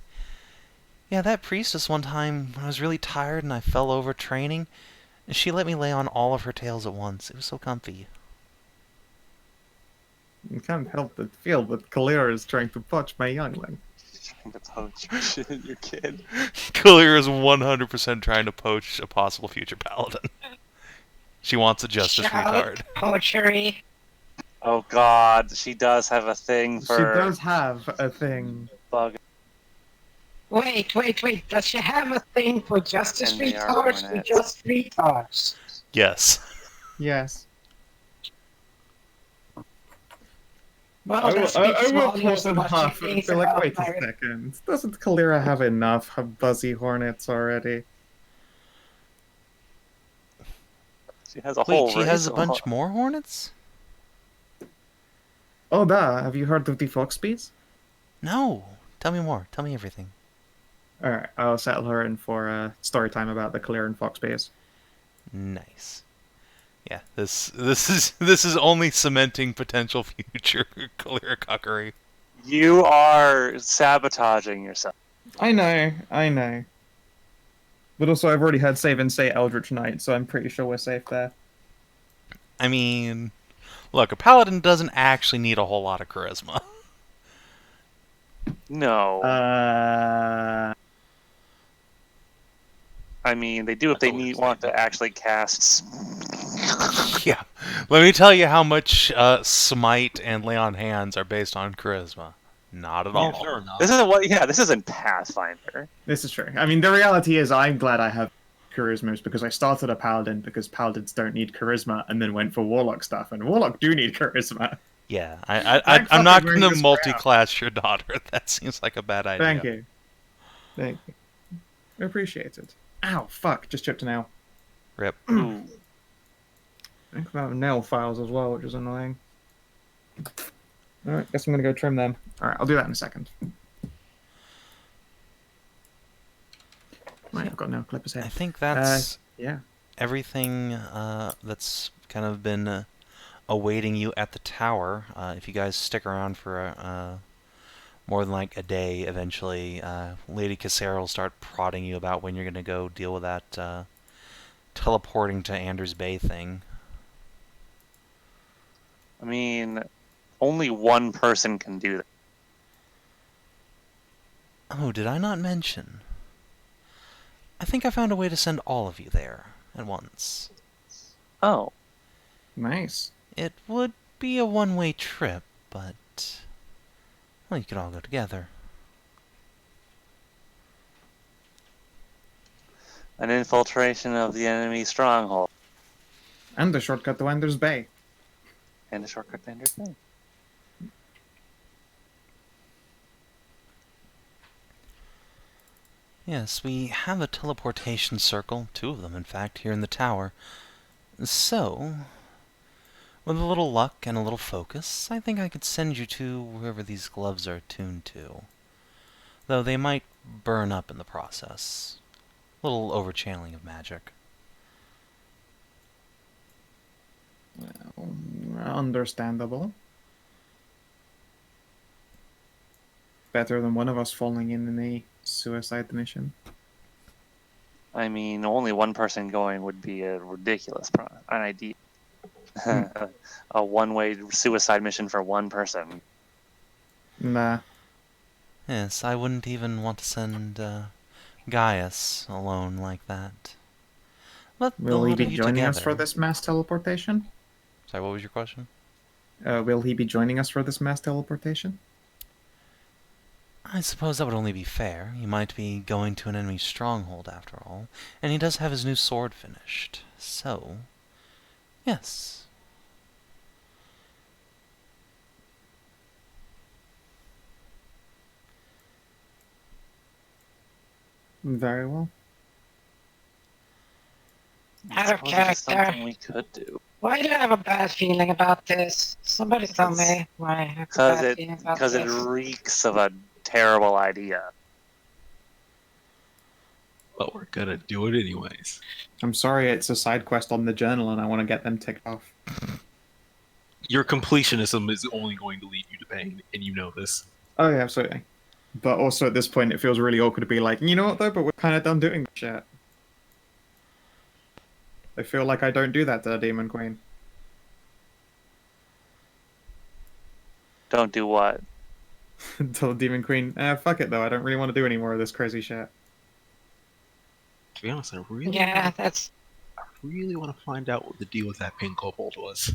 yeah, that priestess one time, when I was really tired and I fell over training, and she let me lay on all of her tails at once. It was so comfy. You can't help but feel that Kalira is trying to poach my youngling. Trying to poach your kid. Kalira is 100% trying to poach a possible future paladin. She wants a justice retard. Poetry. Oh god, she does have a thing for She does have a thing. bug. Wait. Does she have a thing for justice And they are retards or hornets. just retards? Yes. Yes. Well, I that will speaks volumes pause of in what she half and thinks be like, about wait a my- second. Doesn't Kalira have enough buzzy hornets already? She has a whole Wait, she has a race bunch more hornets? Oh, have you heard of the fox bees? No. Tell me more. Tell me everything. Alright, I'll settle her in for a story time about the Kalira and fox bees. Nice. Yeah, this is only cementing potential future Kalira cuckery. You are sabotaging yourself. I know. But also, I've already had Savin say Eldritch Knight, so I'm pretty sure we're safe there. I mean, look, a paladin doesn't actually need a whole lot of charisma. No. I mean, they do if That's they what we're want saying. to actually cast. Yeah. Let me tell you how much Smite and Lay on Hands are based on charisma. Not at Yeah, all. fair enough. This isn't what. Yeah, this isn't Pathfinder. This is true. I mean, the reality is, I'm glad I have charismas because I started a paladin because paladins don't need charisma, and then went for warlock stuff, and warlock do need charisma. Yeah, Thank I'm not fucking going to Rangers for multi-class your daughter. That seems like a bad idea. Thank you. Thank you. Appreciated. Ow, fuck, just chipped a nail. Rip. Ooh. I think about nail files as well, which is annoying. Alright, guess I'm gonna go trim them. Alright, I'll do that in a second. Right, I've got nail clippers here. I think that's Yeah. everything that's kind of been awaiting you at the tower. If you guys stick around for more than like a day, eventually Lady Cassera will start prodding you about when you're going to go deal with that teleporting to Anders Bay thing. I mean, only one person can do that. Oh, did I not mention? I think I found a way to send all of you there at once. Oh. Nice. It would be a one-way trip, but well, you could all go together. An infiltration of the enemy stronghold. And the shortcut to Anders Bay. And a shortcut to Ender's Bay. Yes, we have a teleportation circle, 2 of them in fact, here in the tower. So, with a little luck and a little focus, I think I could send you to wherever these gloves are attuned to. Though they might burn up in the process. A little over-channeling of magic. Understandable. Better than one of us falling in a suicide mission. I mean, only one person going would be a ridiculous an idea. A one-way suicide mission for one person. Nah. Yes, I wouldn't even want to send Gaius alone like that. But the Will he lot be of you joining us for together- this mass teleportation? Sorry, what was your question? Will he be joining us for this mass teleportation? I suppose that would only be fair. He might be going to an enemy stronghold after all, and he does have his new sword finished. So, yes. Very well. Out of Suppose it's just character. something we could do. Why do I have a bad feeling about this? Somebody tell me why I have a bad feeling about Because it this. reeks of a terrible idea. But we're gonna do it anyways. I'm sorry, it's a side quest on the journal and I want to get them ticked off. Your completionism is only going to lead you to pain, and you know this. Oh yeah, absolutely. But also at this point it feels really awkward to be like, you know what though, but we're kind of done doing this shit. I feel like I don't do that to the Demon Queen. Don't do what? Tell the Demon Queen, fuck it though, I don't really want to do any more of this crazy shit. To be honest, I Yeah, that's really want to find out what the deal with that pink kobold was.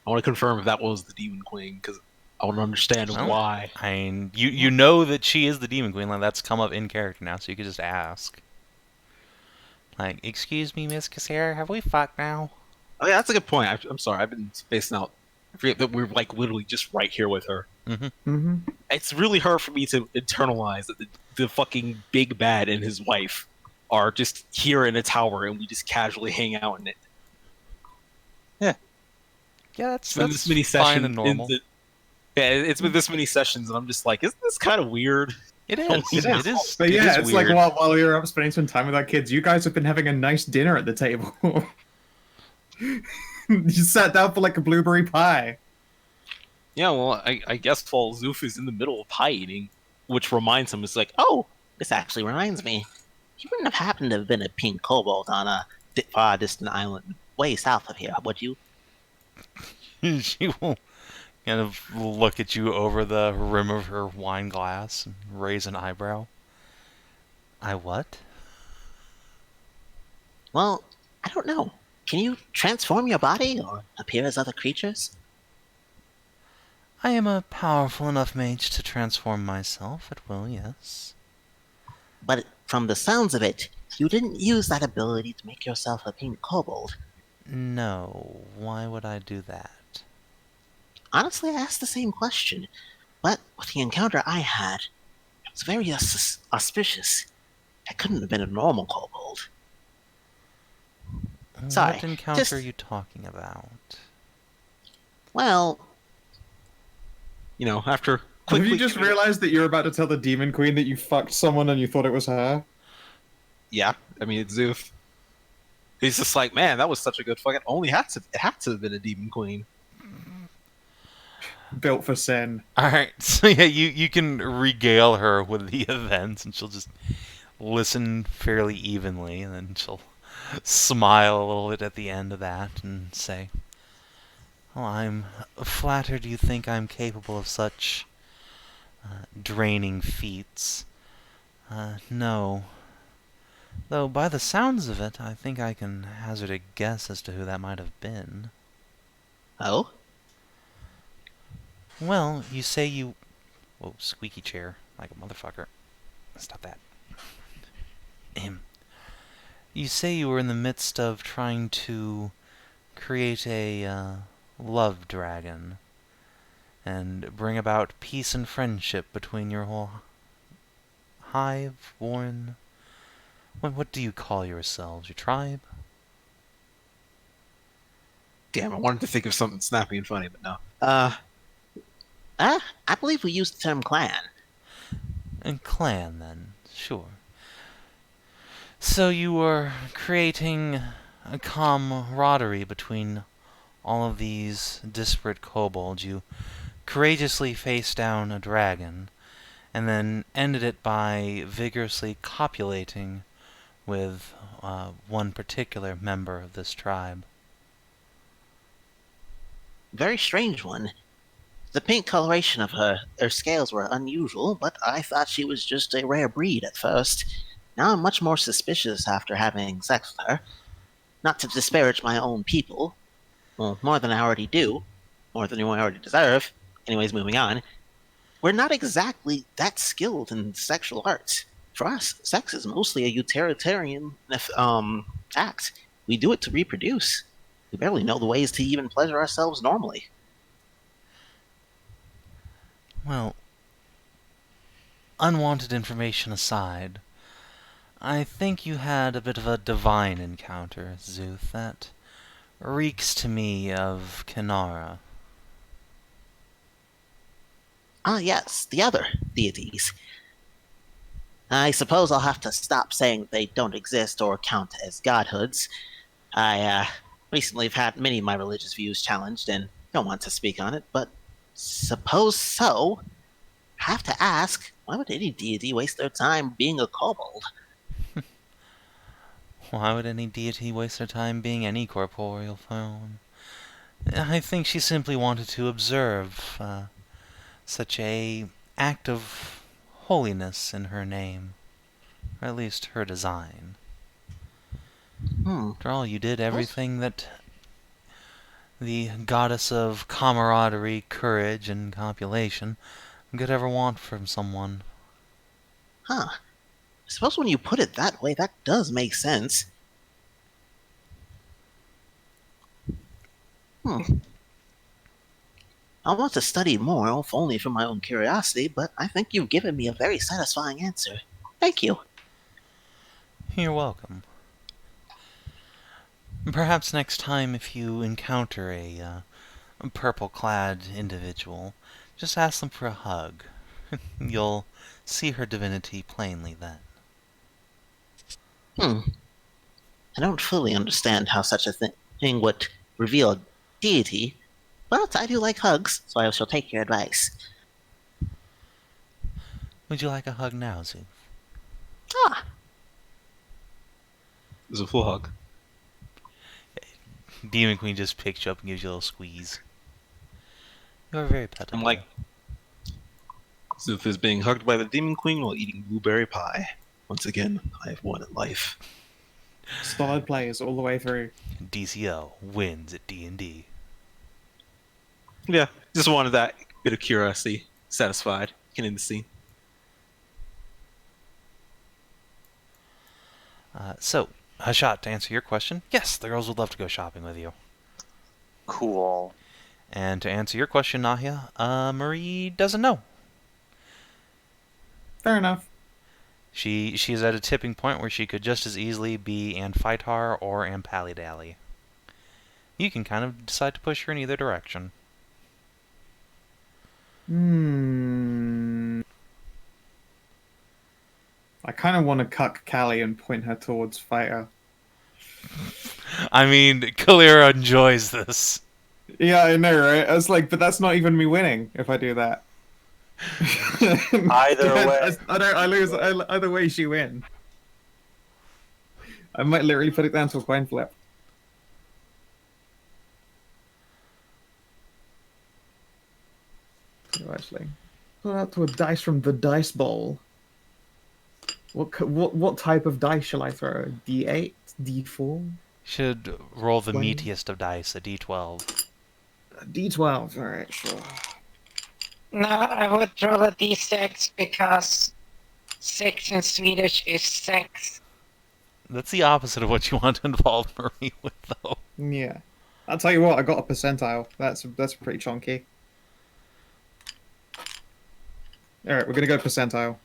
I want to confirm if that was the Demon Queen, because I want to understand Well, why. I mean, you know that she is the Demon Queen. Like, that's come up in character now, so you could just ask. Like, excuse me, Miss Cassera, have we fucked now? Oh yeah, that's a good point. I'm sorry, I've been spacing out. I forget that we're like literally just right here with her. Mm-hmm. It's really hard for me to internalize that the fucking big bad and his wife are just here in a tower and we just casually hang out in it. Yeah, that's It's been this many fine sessions. and normal. It's been this many sessions, and I'm just like, isn't this kind of weird? It is. It It is. is. But it yeah, is it's weird. like while we were up spending some time with our kids, you guys have been having a nice dinner at the table. You sat down for like a blueberry pie. Yeah, well, I guess while Szooth is in the middle of pie eating, which reminds him, it's like, oh, This actually reminds me. You wouldn't have happened to have been a pink kobold on a far distant island way south of here, would you? She will kind of look at you over the rim of her wine glass and raise an eyebrow. I what? Well, I don't know. Can you transform your body or appear as other creatures? I am a powerful enough mage to transform myself at will, yes. But from the sounds of it, you didn't use that ability to make yourself a pink kobold. No, why would I do that? Honestly, I asked the same question, but with the encounter I had, it was very auspicious. That couldn't have been a normal kobold. Sorry, What encounter just- are you talking about? Well, After Have quickly you just giving it- realized that you're about to tell the Demon Queen that you fucked someone and you thought it was her? Yeah, I mean, it's Szooth. He's just like, man, that was such a good fucking. It had to have been a demon queen. Built for sin. Alright, so yeah, you can regale her with the events, and she'll just listen fairly evenly, and then she'll smile a little bit at the end of that and say, "Well, I'm flattered you think I'm capable of such draining feats. No. Though, by the sounds of it, I think I can hazard a guess as to who that might have been. oh? Well, you say you... Whoa, squeaky chair, like a motherfucker. Stop that. You say you were in the midst of trying to create a love dragon and bring about peace and friendship between your whole hive, warren... What do you call yourselves? Your tribe? Damn, I wanted to think of something snappy and funny, but no. I believe we used the term clan. And clan, then. Sure. So you were creating a camaraderie between all of these disparate kobolds. You courageously faced down a dragon, and then ended it by vigorously copulating with one particular member of this tribe. Very strange one. The pink coloration of her scales were unusual, but I thought she was just a rare breed at first. Now I'm much more suspicious after having sex with her. Not to disparage my own people. Well, more than I already do. More than you already deserve. Anyways, moving on. We're not exactly that skilled in sexual arts. For us, sex is mostly a utilitarian act. We do it to reproduce. We barely know the ways to even pleasure ourselves normally. Well, unwanted information aside, I think you had a bit of a divine encounter, Szooth, that reeks to me of Kinara. Ah, yes, the other deities. I suppose I'll have to stop saying they don't exist or count as godhoods. I recently have had many of my religious views challenged and don't want to speak on it, but suppose so. Have to ask, why would any deity waste their time being a kobold? Why would any deity waste their time being any corporeal form? I think she simply wanted to observe such a act of holiness in her name, or at least her design. After all, you did everything that the goddess of camaraderie, courage, and copulation could ever want from someone. Huh. I suppose when you put it that way, that does make sense. I want to study more, if only for my own curiosity, but I think you've given me a very satisfying answer. Thank you. You're welcome. Perhaps next time if you encounter a purple-clad individual, just ask them for a hug. You'll see her divinity plainly then. I don't fully understand how such a thing would reveal a deity, but I do like hugs, so I shall take your advice. Would you like a hug now, Szooth? Ah, It was a full hug. Demon Queen just picks you up and gives you a little squeeze. You are very pettable. I'm like, Szooth is being hugged by the Demon Queen while eating blueberry pie. Once again, I have won at life. Solid plays all the way through. DCL wins at D&D. Yeah, just wanted that bit of curiosity satisfied. You can end the scene. So, Hashat, to answer your question, yes, the girls would love to go shopping with you. Cool. And to answer your question, Nahia, Marie doesn't know. Fair enough. She's at a tipping point where she could just as easily be Anfitar or Paladin. You can kind of decide to push her in either direction. I kind of want to cuck Callie and point her towards Fighter. I mean, Kalira enjoys this. Yeah, I know, right? I was like, but that's not even me winning if I do that. Either way. I lose. Either way, she wins. I might literally put it down to a coin flip. So actually, put out to a dice from the dice bowl. What type of dice shall I throw? D8, D4, Should roll the 20. meatiest of dice, a D12. D12. All right, sure. No, I would roll a d6 because 6 in Swedish is sex. That's the opposite of what you want to involve Marie with, though. Yeah, I'll tell you what. I got a percentile. That's pretty chunky. All right, we're gonna go percentile.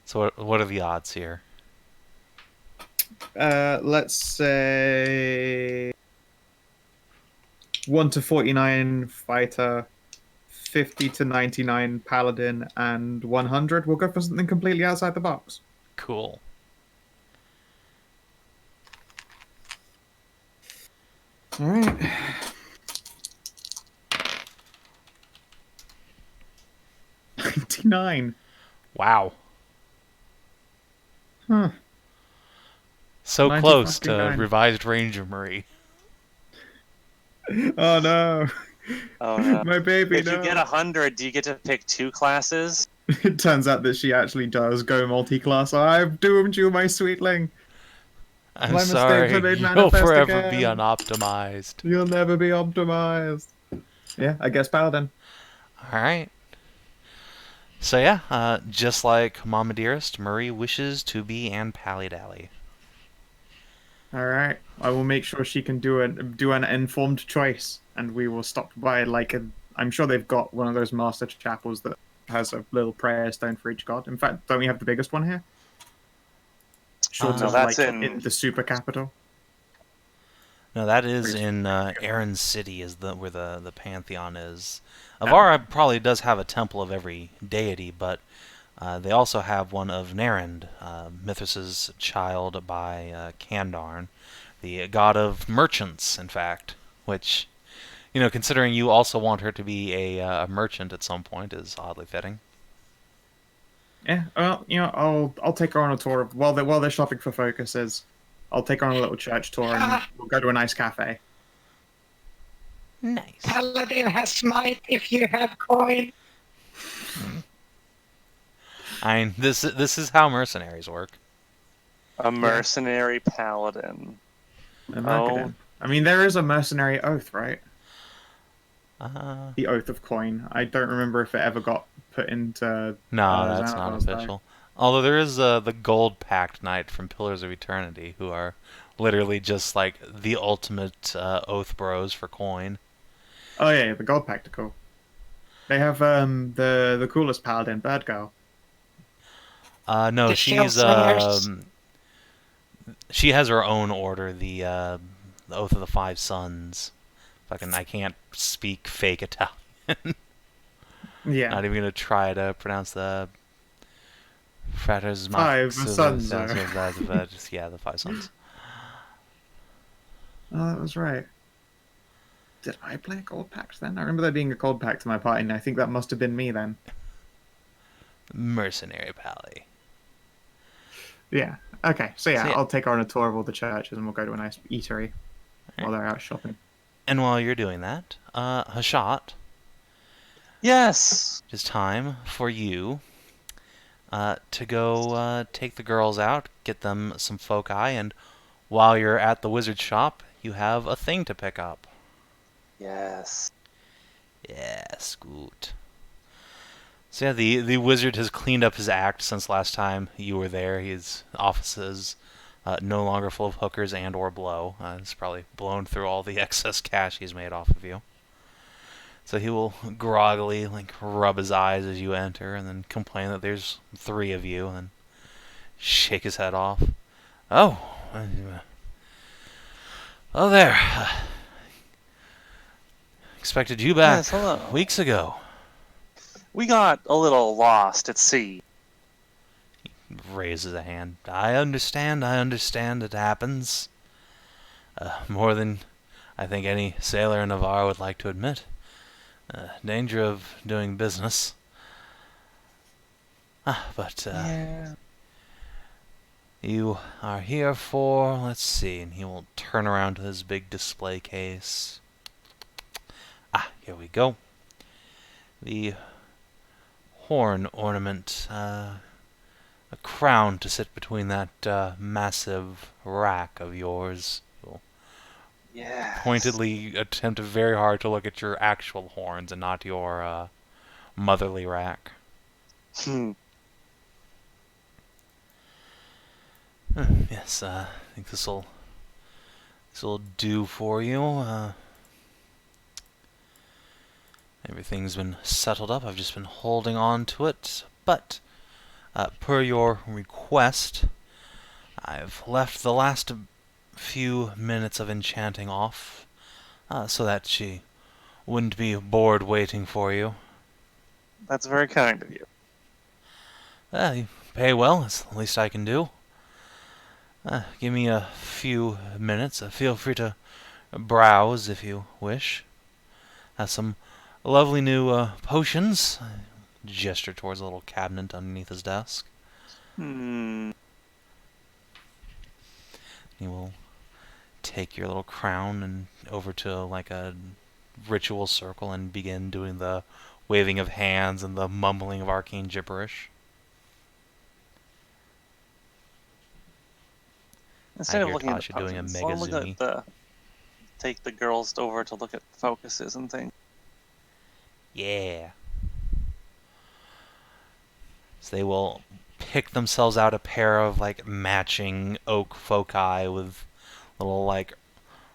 So what are the odds here? Let's say 1 to 49 fighter, 50 to 99 paladin, and 100. We'll go for something completely outside the box. Cool. All right. $99. Wow. Huh. So 90 close to fucking nine. revised Ranger Marie. Oh no. Oh no. My baby, If no. you get 100, do you get to pick 2 classes? It turns out that she actually does go multi-class. I've doomed you, my sweetling. I'm My mistakes sorry. are made You'll manifest forever again. be unoptimized. You'll never be optimized. Yeah, I guess paladin. Alright. So yeah, just like Mama Dearest, Marie wishes to be Anne Pallydally. All right, I will make sure she can do an informed choice, and we will stop by I'm sure they've got one of those master chapels that has a little prayer stone for each god. In fact, don't we have the biggest one here? Short No, of that's like in- in the super capital. No, that is Pretty in Aaron City, is where the pantheon is. Avara probably does have a temple of every deity, but they also have one of Narend, Mithras' child by Kandarn, the god of merchants, in fact. Which, considering you also want her to be a merchant at some point, is oddly fitting. Yeah, well, I'll take her on a tour while they're shopping for focuses. I'll take her on a little church tour, and we'll go to a nice cafe. Nice. Paladin has smite if you have coin. I mean, this is how mercenaries work. A mercenary paladin. I mean, there is a mercenary oath, right? Uh, The oath of coin. I don't remember if it ever got put into. No, that's not Xanathar's, though. official. Although there is the Gold Pact Knight from Pillars of Eternity, who are literally just like the ultimate oath bros for coin. Oh yeah, the gold pact are cool. They have the coolest paladin, Bird Girl. No, The Shield she's Slingers. she has her own order, the Oath of the Five Sons. I can't speak fake Italian. Yeah. Not even gonna try to pronounce the Fratres Five Sons, Yeah, the Five Sons. Oh, that was right. Did I play a gold pact then? I remember there being a gold pact to my party, and I think that must have been me then. Mercenary Pally. Yeah. Okay. So yeah, So, yeah. I'll take her on a tour of all the churches, and we'll go to a nice eatery while they're out shopping. And while you're doing that, Hashat, Yes. It is time for you to go take the girls out, get them some foci, and while you're at the wizard shop, you have a thing to pick up. Yes. Yes, good. So yeah, the wizard has cleaned up his act since last time you were there. His office is no longer full of hookers and or blow. He's probably blown through all the excess cash he's made off of you. So he will groggily rub his eyes as you enter, and then complain that there's 3 of you, and then shake his head off. Oh, oh there. Expected you back Yes, hello. weeks ago. We got a little lost at sea. Raises a hand. I understand, it happens. More than I think any sailor in Navarre would like to admit. Danger of doing business. But Yeah. you are here for, let's see, and he will turn around to his big display case. Here we go. The horn ornament, a crown to sit between that massive rack of yours. You'll Yes. pointedly attempt very hard to look at your actual horns and not your motherly rack. Yes, I think this'll do for you. Everything's been settled up. I've just been holding on to it, but per your request, I've left the last few minutes of enchanting off, so that she wouldn't be bored waiting for you. That's very kind of you. You pay well, it's the least I can do. Give me a few minutes. Feel free to browse if you wish. Some lovely new potions. I gesture towards a little cabinet underneath his desk. Hmm. You will take your little crown and over to a ritual circle and begin doing the waving of hands and the mumbling of arcane gibberish. Instead of hear looking at the Tasha doing a potions, mega I'll look zoomy. at take the girls over to look at focuses and things. Yeah. So they will pick themselves out a pair of matching oak foci with little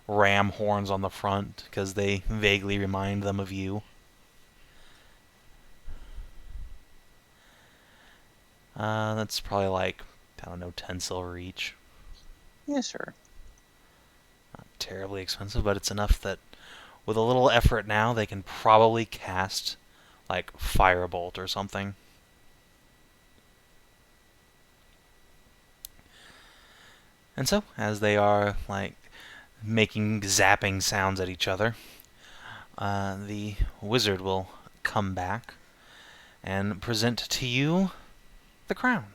ram horns on the front because they vaguely remind them of you. That's probably I don't know, 10 silver each. Yeah, sure. Not terribly expensive, but it's enough that with a little effort now they can probably cast Firebolt or something. And so, as they are making zapping sounds at each other, the wizard will come back and present to you the crown.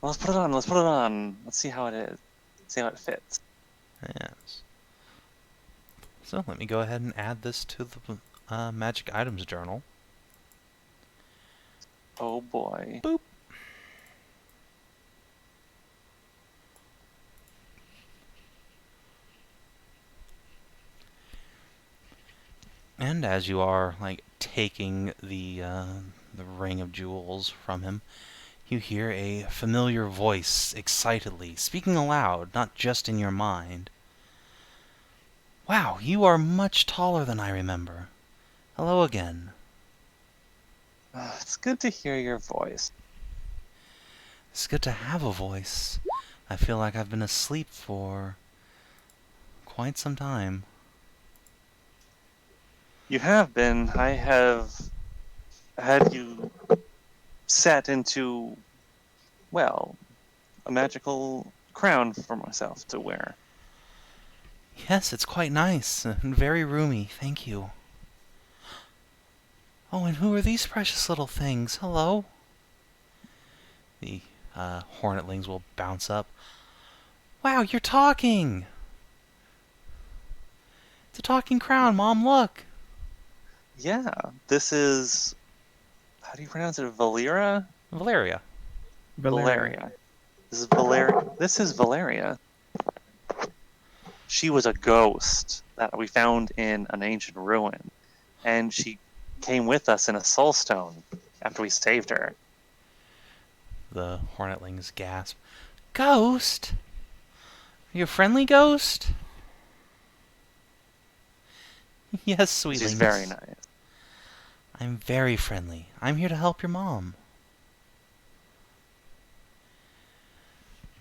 Let's put it on. Let's put it on. Let's see how it is. See how it fits. Yes. So let me go ahead and add this to the magic items journal. Oh boy. Boop. And as you are taking the ring of jewels from him, you hear a familiar voice excitedly speaking aloud, not just in your mind. Wow, you are much taller than I remember. Hello again. It's good to hear your voice. It's good to have a voice. I feel like I've been asleep for quite some time. You have been. I have had you set into, well, a magical crown for myself to wear. Yes, it's quite nice and very roomy, thank you. Oh, and who are these precious little things? Hello? The hornetlings will bounce up. Wow, you're talking! It's a talking crown, Mom, look! Yeah, this is... How do you pronounce it? Valera? Valeria. Valeria. This is Valeria. This is Valeria. She was a ghost that we found in an ancient ruin, and she came with us in a soulstone after we saved her. The hornetlings gasp. Ghost? Are you a friendly ghost? Yes, sweetlings. She's very nice. I'm very friendly. I'm here to help your mom.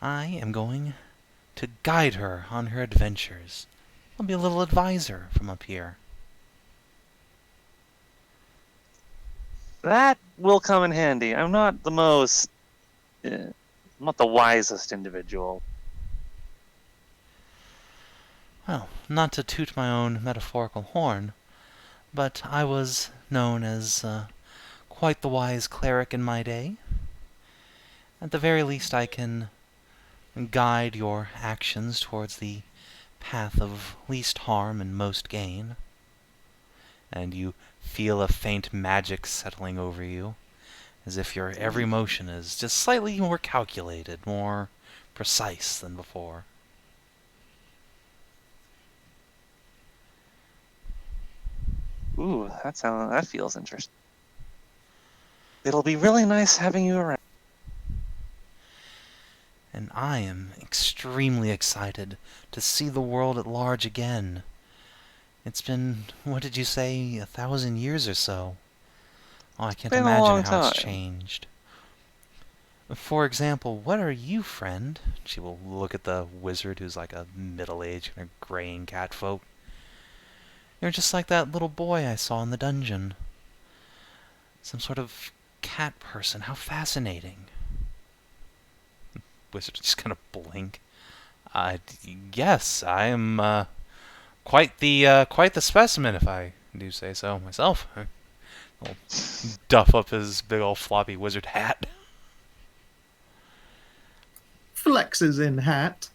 I am going to guide her on her adventures. I'll be a little advisor from up here. That will come in handy. I'm not the most... I'm not the wisest individual. Well, not to toot my own metaphorical horn, but I was known as quite the wise cleric in my day. At the very least, I can guide your actions towards the path of least harm and most gain. And you feel a faint magic settling over you, as if your every motion is just slightly more calculated, more precise than before. Ooh, that feels interesting. It'll be really nice having you around. And I am extremely excited to see the world at large again. It's been, what did you say, 1,000 years or so? Oh, I can't Been a long imagine how it's time. changed. For example, what are you, friend? She will look at the wizard who's like a middle-aged kind of graying catfolk. You're just like that little boy I saw in the dungeon. Some sort of cat person. How fascinating. Wizard just kind of blink. Yes, I am quite the specimen, if I do say so myself. He'll duff up his big old floppy wizard hat. Flexes in hat.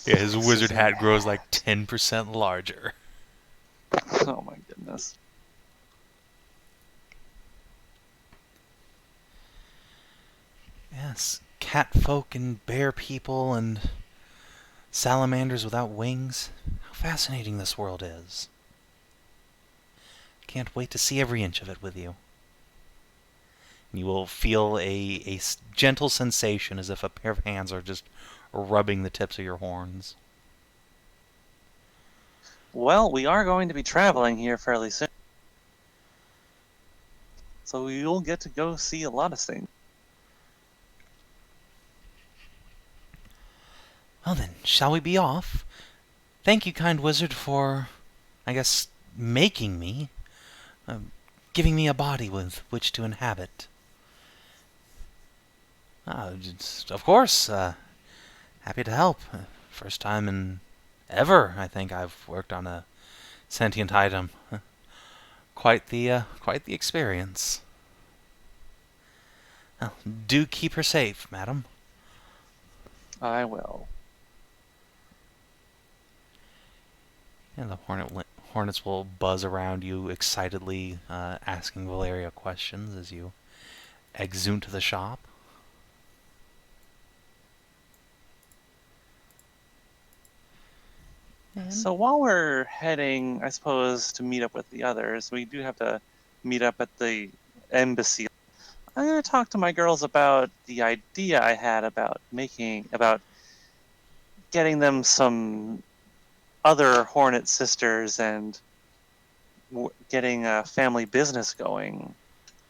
Yeah, his wizard hat grows like 10% larger. Oh my goodness. Yes, cat folk and bear people and salamanders without wings. How fascinating this world is. Can't wait to see every inch of it with you. You will feel a gentle sensation as if a pair of hands are just rubbing the tips of your horns. Well, we are going to be traveling here fairly soon. So you'll get to go see a lot of things. Well then, shall we be off? Thank you, kind wizard, for, I guess, making me. Giving me a body with which to inhabit. Of course, happy to help. First time in ever, I think, I've worked on a sentient item. Quite the experience. Well, do keep her safe, madam. I will. And the hornets will buzz around you excitedly, asking Valeria questions as you exude to the shop. So while we're heading, I suppose, to meet up with the others, we do have to meet up at the embassy. I'm going to talk to my girls about the idea I had about getting them some other Hornet sisters and getting a family business going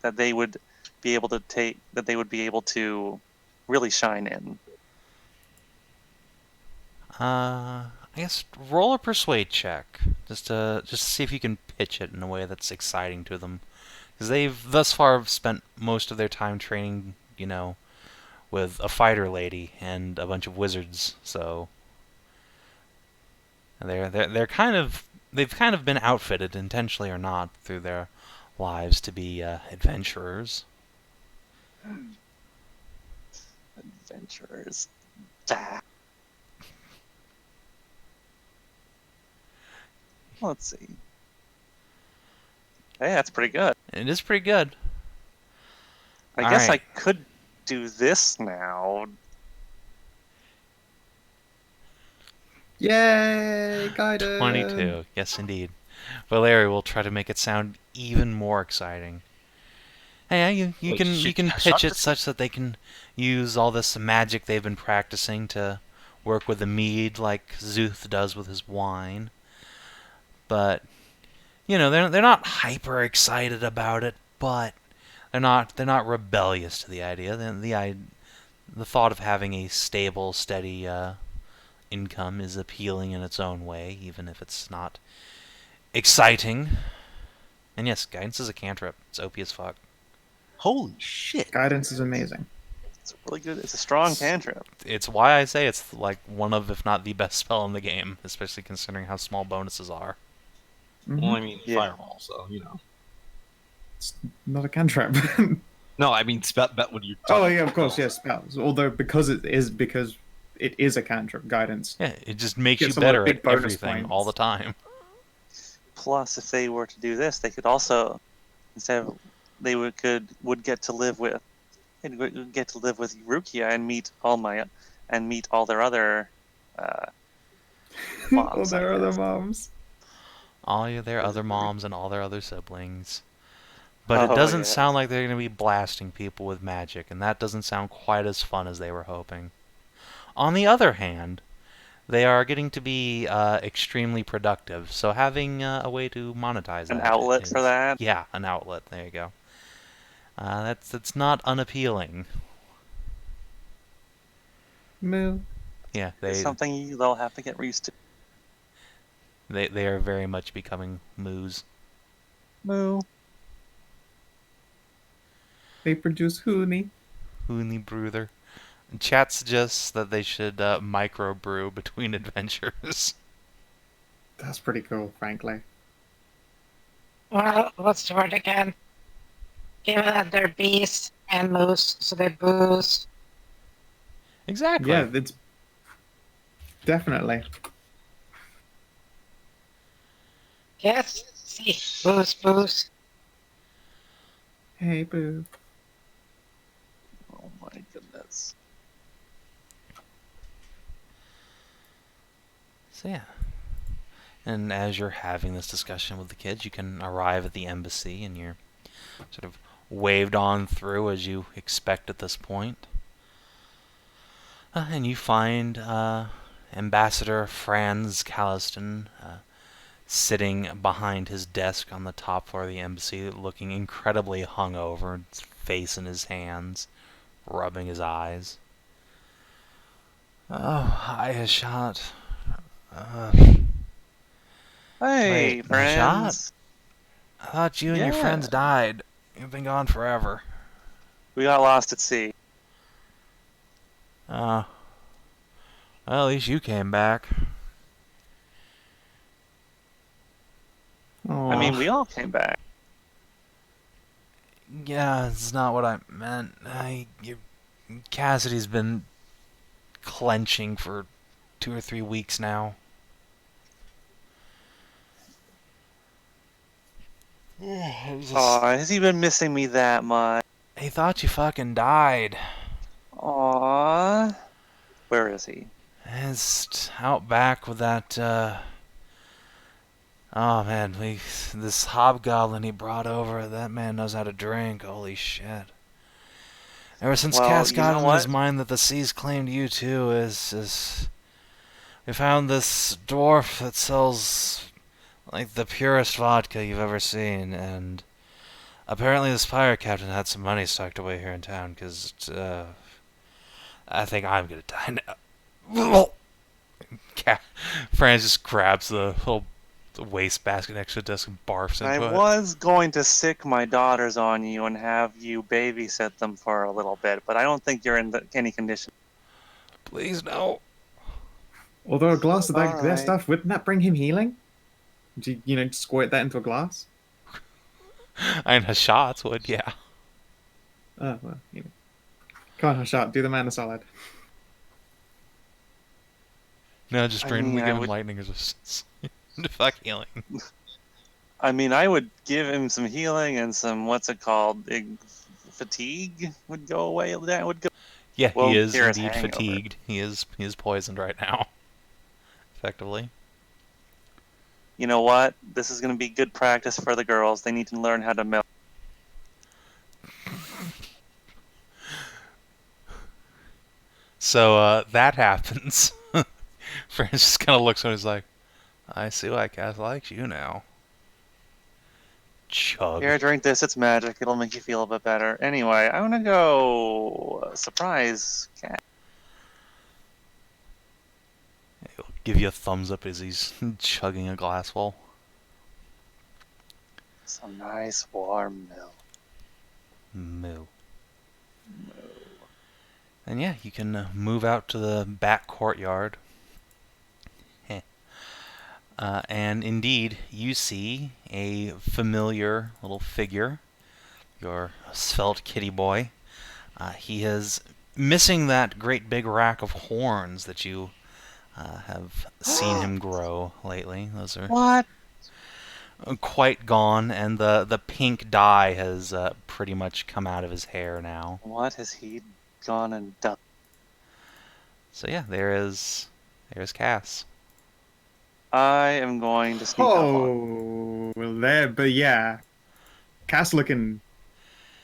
that they would be able to really shine in. I guess roll a persuade check just to see if you can pitch it in a way that's exciting to them, because they've thus far spent most of their time training, with a fighter lady and a bunch of wizards. So they've kind of been outfitted, intentionally or not, through their lives to be adventurers. Adventurers. Let's see. Hey, that's pretty good. It is pretty good. I All guess right. I could do this now. Yay, guidance. 22. Yes, indeed. Valeri will try to make it sound even more exciting. Hey, you Wait, can should you can Hashat pitch it just- such that they can use all this magic they've been practicing to work with the mead like Szooth does with his wine. But they're not hyper excited about it, but they're not rebellious to the idea. The thought of having a stable, steady income is appealing in its own way, even if it's not exciting. And yes, guidance is a cantrip. It's OP as fuck. Holy shit! Guidance is amazing. It's really good. It's a strong cantrip. It's why I say it's like one of, if not the best spell in the game, especially considering how small bonuses are. Well, I mean, Yeah. fireball, so It's not a cantrip. No, I mean, bet when you. Oh yeah, of course, yes, spells. Although because it is a cantrip, guidance. Yeah, it just makes Get you some, like, better big at bonus everything points. all the time. Plus, if they were to do this, they could also, instead of, they would get to live with, they'd get to live with Rukia and meet all their other All moms. I their other guess. moms. Their other moms and all their other siblings. But it Oh, doesn't yes. sound like they're going to be blasting people with magic, and that doesn't sound quite as fun as they were hoping. On the other hand, they are getting to be extremely productive, so having a way to monetize An that outlet for is- that? Yeah, an outlet. There you go. That's not unappealing. Moo. Yeah, It's something they'll have to get used to. they are very much becoming moos. Moo. They produce Hooney. Hoonly Bruther. Chat suggests that they should microbrew between adventures. That's pretty cool, frankly. Well, what's the word again? Given that they're bees and moose, so they booze. Exactly. Yeah, it's definitely. Yes, see, booze, booze. Hey, boo. Oh my goodness. So yeah. And as you're having this discussion with the kids, you can arrive at the embassy and you're sort of waved on through as you expect at this point. And you find Ambassador Franz Calliston sitting behind his desk on the top floor of the embassy, looking incredibly hungover, his face in his hands, rubbing his eyes. Oh, hi, Hashat. Hey, Wait, friends. I thought you and your Yeah. friends died. You've been gone forever. We got lost at sea. Well, at least you came back. I mean, we all came back. Yeah, it's not what I meant. Cassidy's been clenching for 2 or 3 weeks now. Aw, has he been missing me that much? He thought you fucking died. Aw. Where is he? He's out back with that, oh man, this hobgoblin he brought over, that man knows how to drink, holy shit. Ever since Well, Cass you got know in his what? mind that the seas claimed you too, we found this dwarf that sells like the purest vodka you've ever seen, and apparently this pirate captain had some money stocked away here in town, because I think I'm gonna die now. Francis grabs the whole wastebasket next to the desk and barfs I into it. was going to sick my daughters on you and have you babysit them for a little bit, but I don't think you're in any condition. Please no. Although a glass of their Alright. stuff, wouldn't that bring him healing? Do you squirt that into a glass? I mean, Hashat's would, yeah. Oh, well, Come on, Hashat, do the man a solid. No, just I randomly mean, I give him would- lightning resistance. Fuck healing. I mean, I would give him some healing and some, what's it called? Fatigue would go away. That would go. Yeah, Well, he is here is indeed hangover. fatigued. He is poisoned right now. Effectively. You know what? This is going to be good practice for the girls. They need to learn how to milk. So that happens. Francis just kind of looks and he's like, I see why Cass likes you now. Chug. Here, drink this. It's magic. It'll make you feel a bit better. Anyway, I'm going to go surprise cat. He'll give you a thumbs up as he's chugging a glass full. Some nice warm milk. Moo. And yeah, you can move out to the back courtyard. And indeed, you see a familiar little figure, your svelte kitty boy. He is missing that great big rack of horns that you have seen him grow lately. Those are What? quite gone, and the pink dye has pretty much come out of his hair now. What has he gone and done? So yeah, there's Cass. I am going to sneak up on. Oh, well, there, but yeah, Cass looking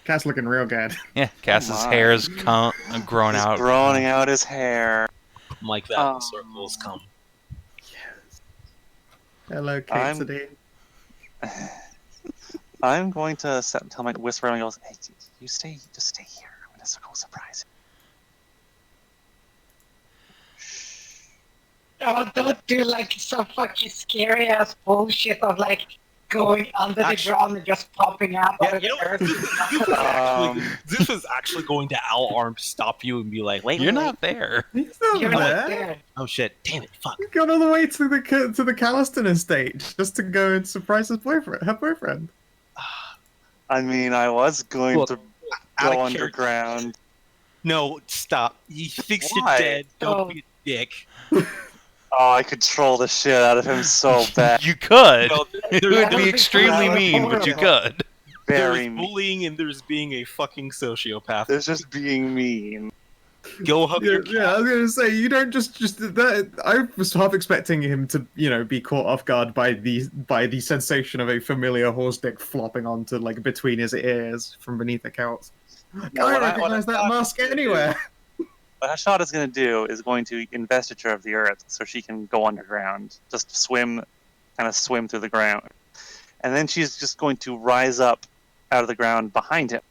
real good. Yeah, Cass's my. hair's grown He's out. growing out his hair. I'm like that when circles come. Hello, I'm- Casey. I'm going to tell my whisper and goes, "Hey, just stay here. I'm going to go surprise you." Oh, don't do like some fucking scary ass bullshit of like going under the ground and just popping out Yeah, of the you know, earth. Zeus is actually going to owl arm to stop you and be like, wait, You're wait, not there. He's not You're there. not there. oh shit, damn it, fuck. He got all the way to the Calliston estate just to go and surprise her boyfriend. I mean, I was going Well, to out go of character. underground. No, stop. You fixed Why? it dead. Don't Oh. be a dick. Oh, I could troll the shit out of him so bad. You could. No, It there- would that would be be extremely horrible. mean, but you could. Very there's mean. bullying and there's being a fucking sociopath. There's just being mean. Go hug your cat. Yeah, I was gonna say you don't just that. I was half expecting him to, be caught off guard by the sensation of a familiar horse dick flopping onto like between his ears from beneath the couch. I No, what I- recognize what I that thought- mask anywhere. What Hashat is going to do is going to investiture of the earth so she can go underground. Just swim through the ground. And then she's just going to rise up out of the ground behind him.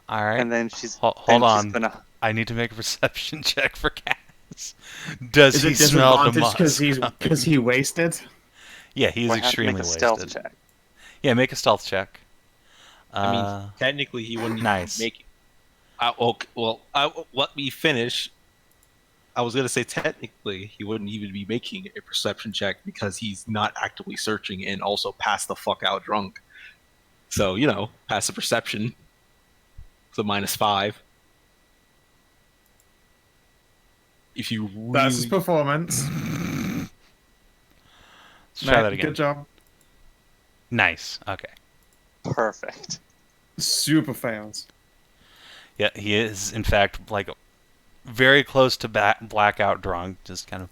All right. And then she's Hold then on. she's gonna, I need to make a perception check for Cass. Does Is he it smell the disadvantage musk? because he wasted? Yeah, he's we'll have to extremely make a stealth wasted. check. Yeah, make a stealth check. I mean, technically, he wouldn't nice. make it. Let me finish. I was going to say, technically, he wouldn't even be making a perception check because he's not actively searching and also passed the fuck out drunk. So, pass the perception. It's a -5. If you really... That's his performance. Let's try that Good again. job. Nice. Okay. Perfect. Super fails. Yeah, he is, in fact, like, very close to blackout drunk, just kind of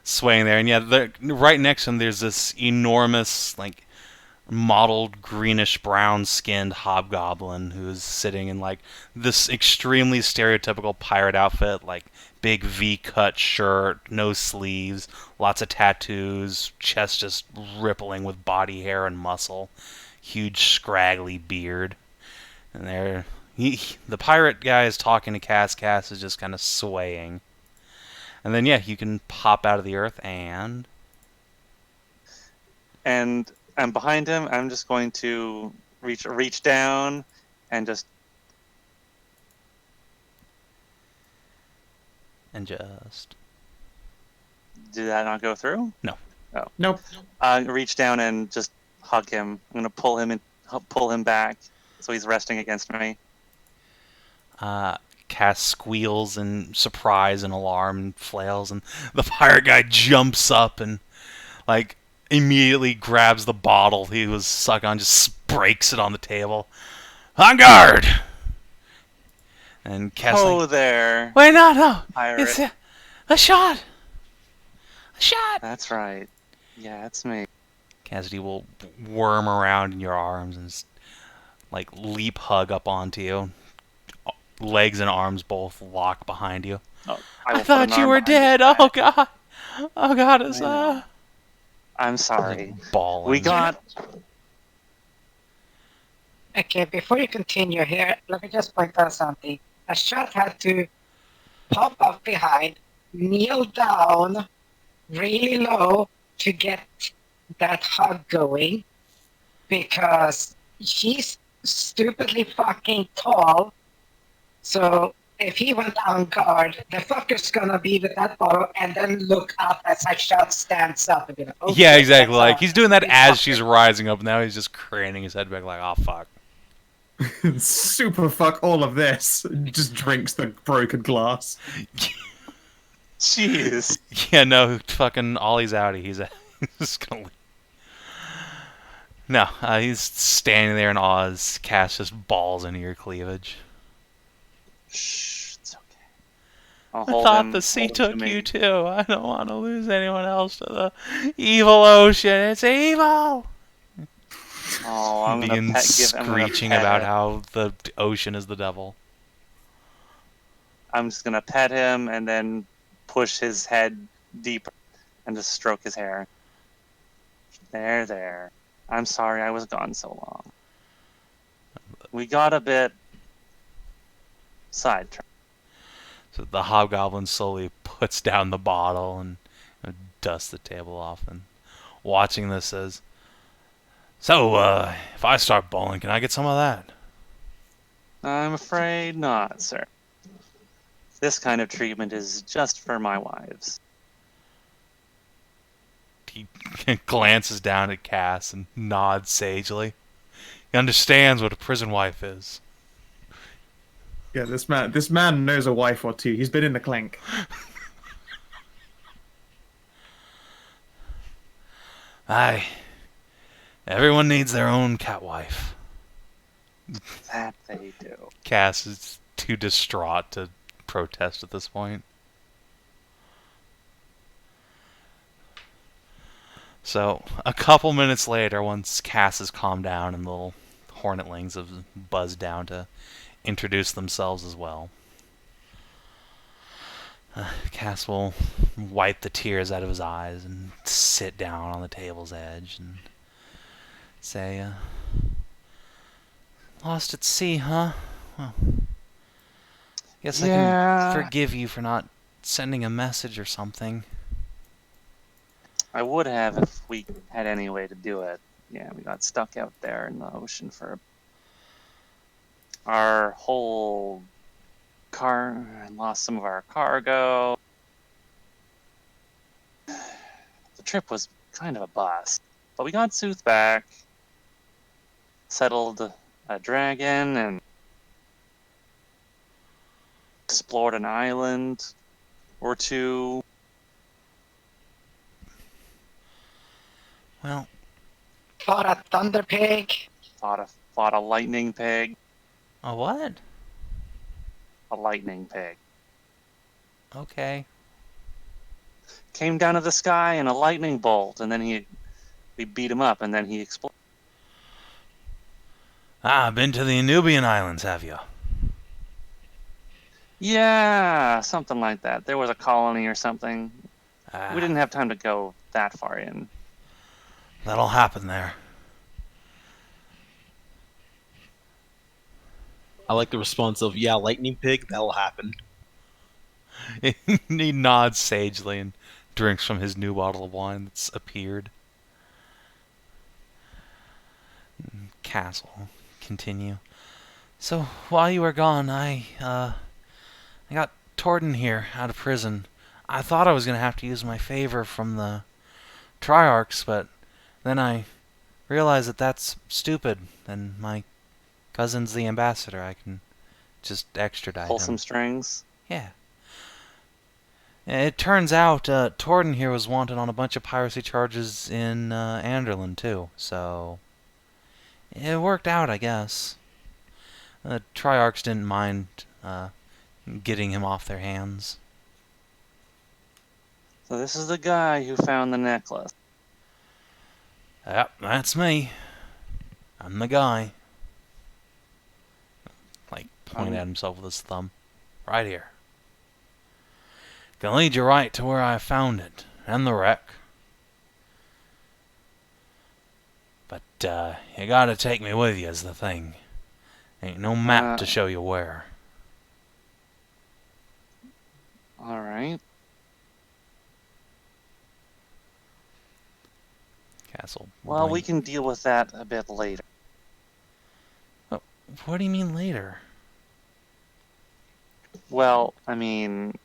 swaying there. And yeah, right next to him, there's this enormous, like, mottled greenish-brown skinned hobgoblin who's sitting in, like, this extremely stereotypical pirate outfit, like, big V-cut shirt, no sleeves, lots of tattoos, chest just rippling with body hair and muscle, huge scraggly beard. And the pirate guy is talking to Cass. Cass is just kind of swaying. And then, yeah, you can pop out of the earth and... And I'm behind him. I'm just going to reach down and just... And just... Did that not go through? No. Oh. Nope. Reach down and just hug him. I'm going to pull him back so he's resting against me. Cass squeals in surprise and alarm and flails, and the pirate guy jumps up and like, immediately grabs the bottle he was sucking on, just breaks it on the table. On guard! And Cass Oh, like, there, wait, no, it's pirate. a shot! A shot! That's right. Yeah, it's me. Cassidy will worm around in your arms and just, like, leap hug up onto you. Legs and arms both lock behind you. Oh, I will put thought an you arm were behind his dead. back. Oh god. Oh god, it's I know. I'm sorry. bawling. We got. Okay, before you continue here, let me just point out something. Hashat had to pop up behind, kneel down really low to get that hug going, because she's stupidly fucking tall. So if he went on guard, the fucker's gonna be with that bottle and then look up as Hashat stands up and be like, oh, Yeah, shit, exactly. that's Like, a he's doing that big as fucker. she's rising up. Now he's just craning his head back like, oh fuck. Super fuck all of this. Just drinks the broken glass. Jeez. Yeah, no, fucking Ollie's outie. He's just gonna leave. No, he's standing there in awe as Cass just balls into your cleavage. Shh, it's okay. I'll I hold thought him, the sea hold him took to you me. too. I don't want to lose anyone else to the evil ocean. It's evil! Oh, I'm gonna Begins screeching pet about him. how the ocean is the devil. I'm just gonna pet him and then push his head deeper and just stroke his hair. There. I'm sorry I was gone so long. We got a bit sidetracked. So the hobgoblin slowly puts down the bottle and dusts the table off, and watching this says, so, if I start bowling, can I get some of that? I'm afraid not, sir. This kind of treatment is just for my wives. He glances down at Cass and nods sagely. He understands what a prison wife is. Yeah, this man knows a wife or two. He's been in the clink. Aye. Everyone needs their own cat wife. That they do. Cass is too distraught to protest at this point. So, a couple minutes later, once Cass has calmed down and the little hornetlings have buzzed down to introduce themselves as well, Cass will wipe the tears out of his eyes and sit down on the table's edge and say, lost at sea, huh? Well, guess I Yeah. can forgive you for not sending a message or something. I would have if we had any way to do it. Yeah, we got stuck out there in the ocean for our whole car and lost some of our cargo. The trip was kind of a bust, but we got Szooth back, settled a dragon, and explored an island or two. Well, Fought a thunder pig. Fought a lightning pig. a what? A lightning pig. Okay. Came down to the sky in a lightning bolt, and then we beat him up, and then he exploded. Ah, been to the Nubian Islands, have you? Yeah, something like that. There was a colony or something. Ah, We didn't have time to go that far in. that'll happen there. I like the response of, yeah, lightning pig, that'll happen. He nods sagely and drinks from his new bottle of wine that's appeared. Cass will continue. So, while you were gone, I got Torton here out of prison. I thought I was going to have to use my favor from the Triarchs, but then I realized that that's stupid, and my cousin's the ambassador. I can just extradite Pull him. some strings. Yeah. It turns out Torden here was wanted on a bunch of piracy charges in Anderland too, so it worked out, I guess. The Triarchs didn't mind getting him off their hands. So this is the guy who found the necklace. Yep, that's me. I'm the guy. Like, point at himself with his thumb. Right here. Can lead you right to where I found it, and the wreck. But, you gotta take me with you is the thing. Ain't no map to show you where. Alright. Castle. Well, we can deal with that a bit later. Oh, what do you mean later? Well, I mean,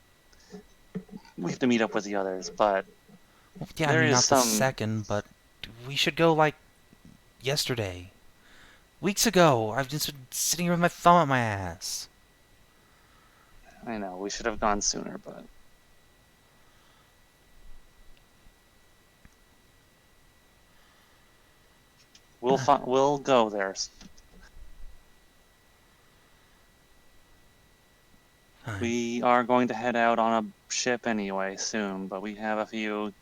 we have to meet up with the others, but Well, yeah, there I mean, is not the some... second, but we should go, like, yesterday. Weeks ago. I've just been sitting here with my thumb up my ass. I know, we should have gone sooner, but... We'll go there. Fine. We are going to head out on a ship anyway soon, but we have a few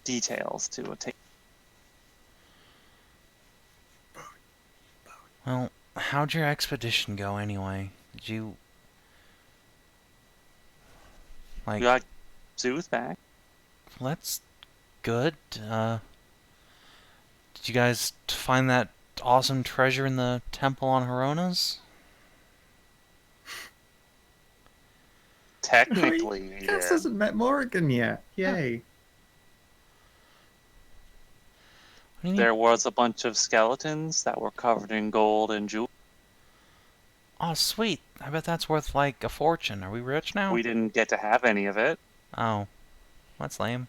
details to take. Well, how'd your expedition go anyway? Did you... We Like, got Szooth back. well, that's good. Did you guys find that awesome treasure in the temple on Heronas? Technically, we Cass did. hasn't met Morrigan yet. Yay. What do you mean? There was a bunch of skeletons that were covered in gold and jewels. Oh, sweet. I bet that's worth, like, a fortune. Are we rich now? We didn't get to have any of it. Oh. That's lame.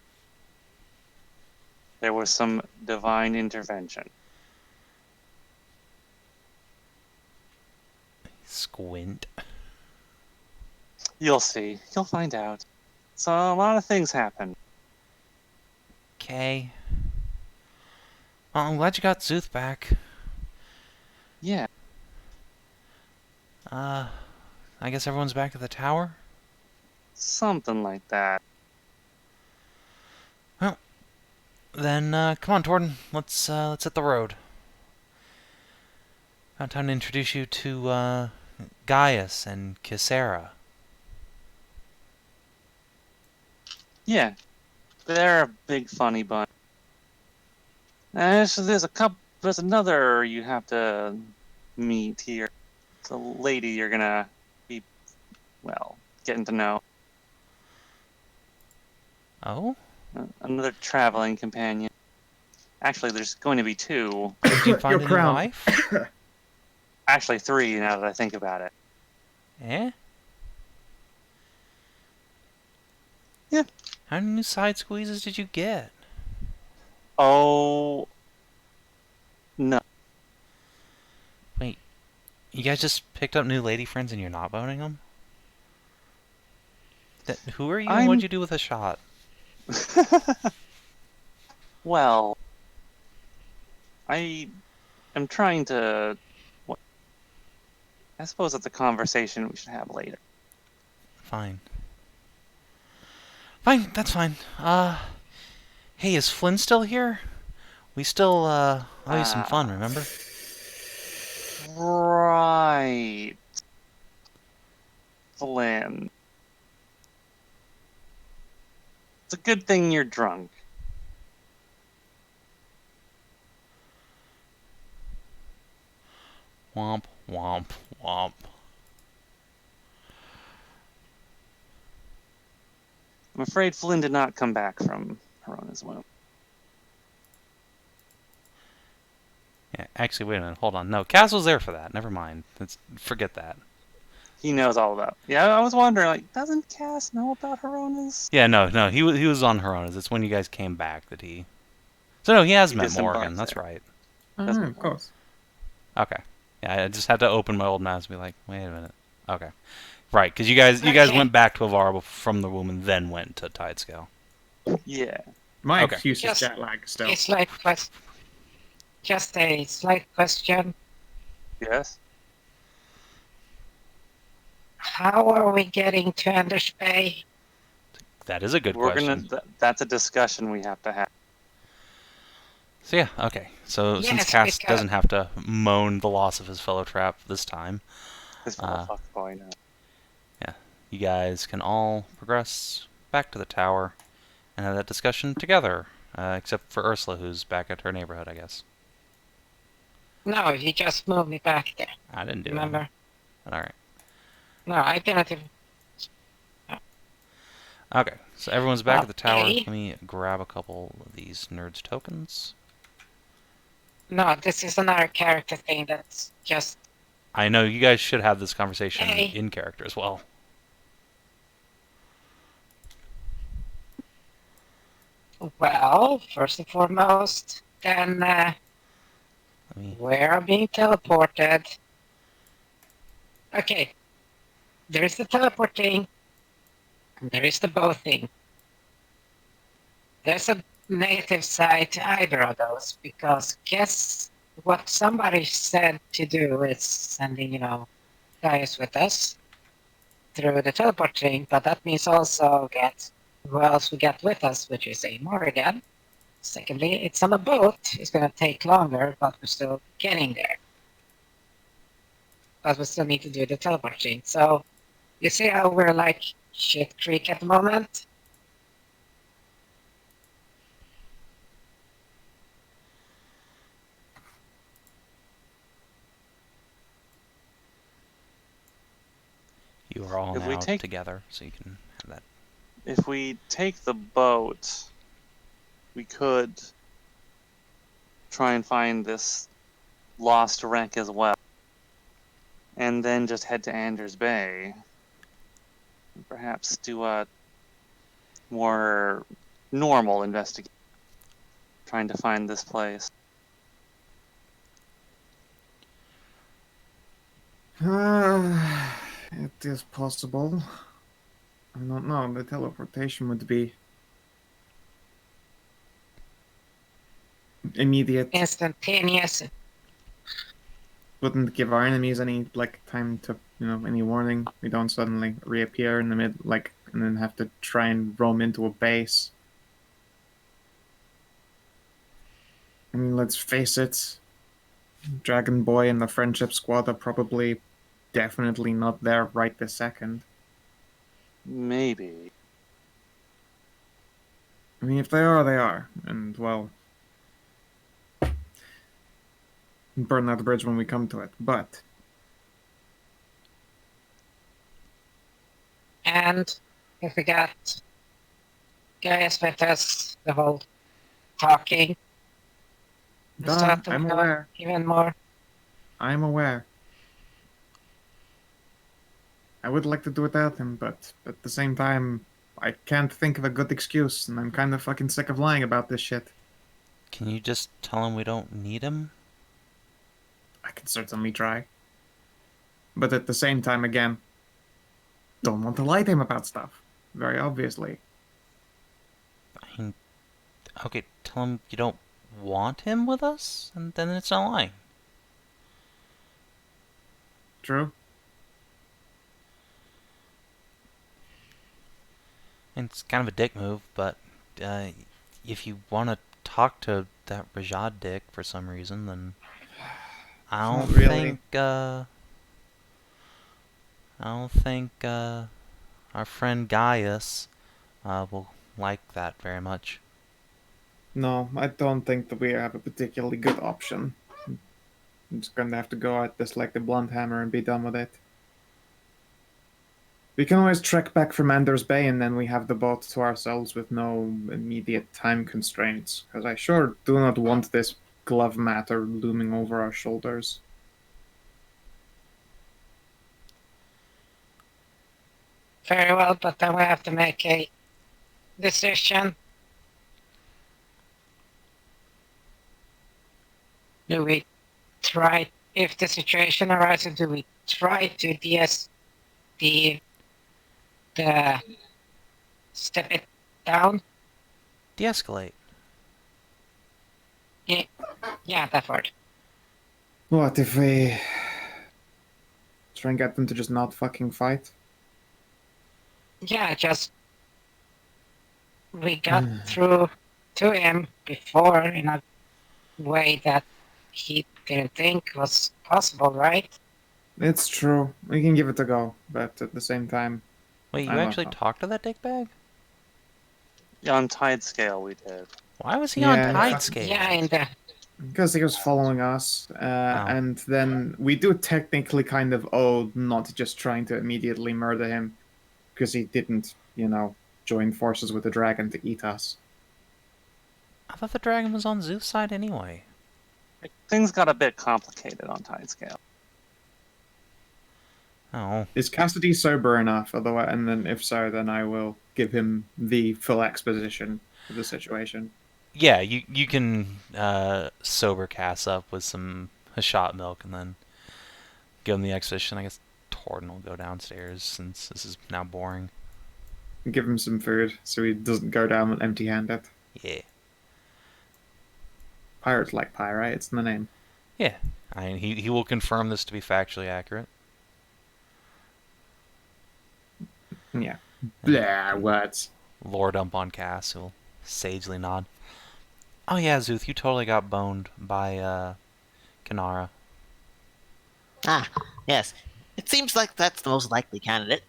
There was some divine intervention. Squint. You'll see. You'll find out. So a lot of things happened. Okay. Well, I'm glad you got Szooth back. Yeah. I guess everyone's back at the tower? Something like that. Then, come on, Torden. Let's hit the road. About time to introduce you to, Gaius and Kisera. Yeah. They're a big funny bunch. So there's another you have to meet here. It's a lady you're gonna be, well, getting to know. Oh? Another traveling companion. Actually, there's going to be two. Did you find Your a new crown. wife? Actually, three now that I think about it. Eh? Yeah. How many new side squeezes did you get? Oh. No. Wait, you guys just picked up new lady friends and you're not boning them? Who are you and what'd you do with a shot? Well, I am trying to... I suppose it's a conversation we should have later. Fine. Fine, that's fine. Hey, is Flynn still here? We still, owe you some fun, remember? Right. Flynn. It's a good thing you're drunk. Womp, womp, womp. I'm afraid Flynn did not come back from Herona's womb. Yeah, actually, wait a minute, hold on. No, Cass was there for that. Never mind. Forget that. He knows all about. Yeah, I was wondering, like, doesn't Cass know about Herona's? Yeah, no, he was on Heronas. It's when you guys came back that he... So no, he has He met disembarked Morgan, that's there. right. Of course. Okay. Yeah, I just had to open my old maps and be like, wait a minute. Okay. Right, because you guys Okay. went back to Avara from the womb and then went to Tidescale. Yeah. My Okay. excuse is Just jet lag still. a slight just a slight question. Yes. How How are we getting to Anders Bay? That is a good We're question. gonna. That's a discussion we have to have. So yeah, okay. So since Yes, Cass because- doesn't have to moan the loss of his fellow trap this time, This motherfucker boy now. you guys can all progress back to the tower and have that discussion together. Except for Ursula, who's back at her neighborhood, I guess. No, you just moved me back there. I didn't do Remember? that. All right. No, I didn't even. Okay. So everyone's back at the tower. Okay. Let me grab a couple of these nerds tokens. No, this is another character thing that's just. I know you guys should have this conversation Hey. in character as well. Well, first and foremost, then Let me. we're being teleported. Okay, there's the teleporting, and there is the bow thing. There's a native side to either of those, because guess what somebody said to do is sending, guys with us through the teleporting, but that means also get who else we get with us, which is a Morrigan. Secondly, it's on a boat. It's going to take longer, but we're still getting there. But we still need to do the teleporting. So, you see how we're like shit creek at the moment? You are all If we now take- together, so you can have that. If we take the boat, we could try and find this lost wreck as well, and then just head to Anders Bay. Perhaps do a more normal investigation, trying to find this place. It is possible. I don't know. The teleportation would be immediate. Instantaneous. Wouldn't give our enemies any time to any warning. We don't suddenly reappear in the mid and then have to try and roam into a base. I mean, let's face it. Dragon Boy and the Friendship Squad are probably definitely not there right this second. Maybe. I mean, if they are, they are. And, well, burn that bridge when we come to it. But And if we got guys with us, the whole talking, and Duh, stuff, I'm we know aware. even more. I'm aware. I would like to do without him, but at the same time, I can't think of a good excuse, and I'm kind of fucking sick of lying about this shit. Can you just tell him we don't need him? I can certainly try. But at the same time, again, don't want to lie to him about stuff. Very obviously. I mean, okay, tell him you don't want him with us, and then it's not lying. True? And it's kind of a dick move, but if you want to talk to that Rajad dick for some reason, then I Not don't really. think our friend Gaius will like that very much. No, I don't think that we have a particularly good option. I'm just gonna have to go at this like the blunt hammer and be done with it. We can always trek back from Anders Bay and then we have the boat to ourselves with no immediate time constraints, because I sure do not want this glove matter looming over our shoulders. Very well, but then we have to make a decision. Do we try, if the situation arises, do we try to the step it down. De-escalate. Yeah, that word. What if we try and get them to just not fucking fight? Yeah, just we got through to him before in a way that he didn't think was possible, right? It's true. We can give it a go, but at the same time, Wait, I you love actually that. talked to that dickbag? On Tide Scale, we did. Why was he Yeah, on yeah. Tide Scale? Yeah, in the because he was following us, and then we do technically kind of owe not just trying to immediately murder him, because he didn't, join forces with the dragon to eat us. I thought the dragon was on Szooth's side anyway. Things got a bit complicated on Tide Scale. Oh. Is Cassidy sober enough? Otherwise, and then if so, then I will give him the full exposition of the situation. Yeah, you can sober Cass up with some Hashat milk and then give him the exposition. I guess Torden will go downstairs since this is now boring. Give him some food so he doesn't go down empty-handed. Yeah. Pirates like pie, right? It's in the name. Yeah. I mean, he will confirm this to be factually accurate. Yeah. Blah, what? Lore dump on Cass, who will sagely nod. Oh yeah, Szooth, you totally got boned by Kanara. Ah, yes. It seems like that's the most likely candidate.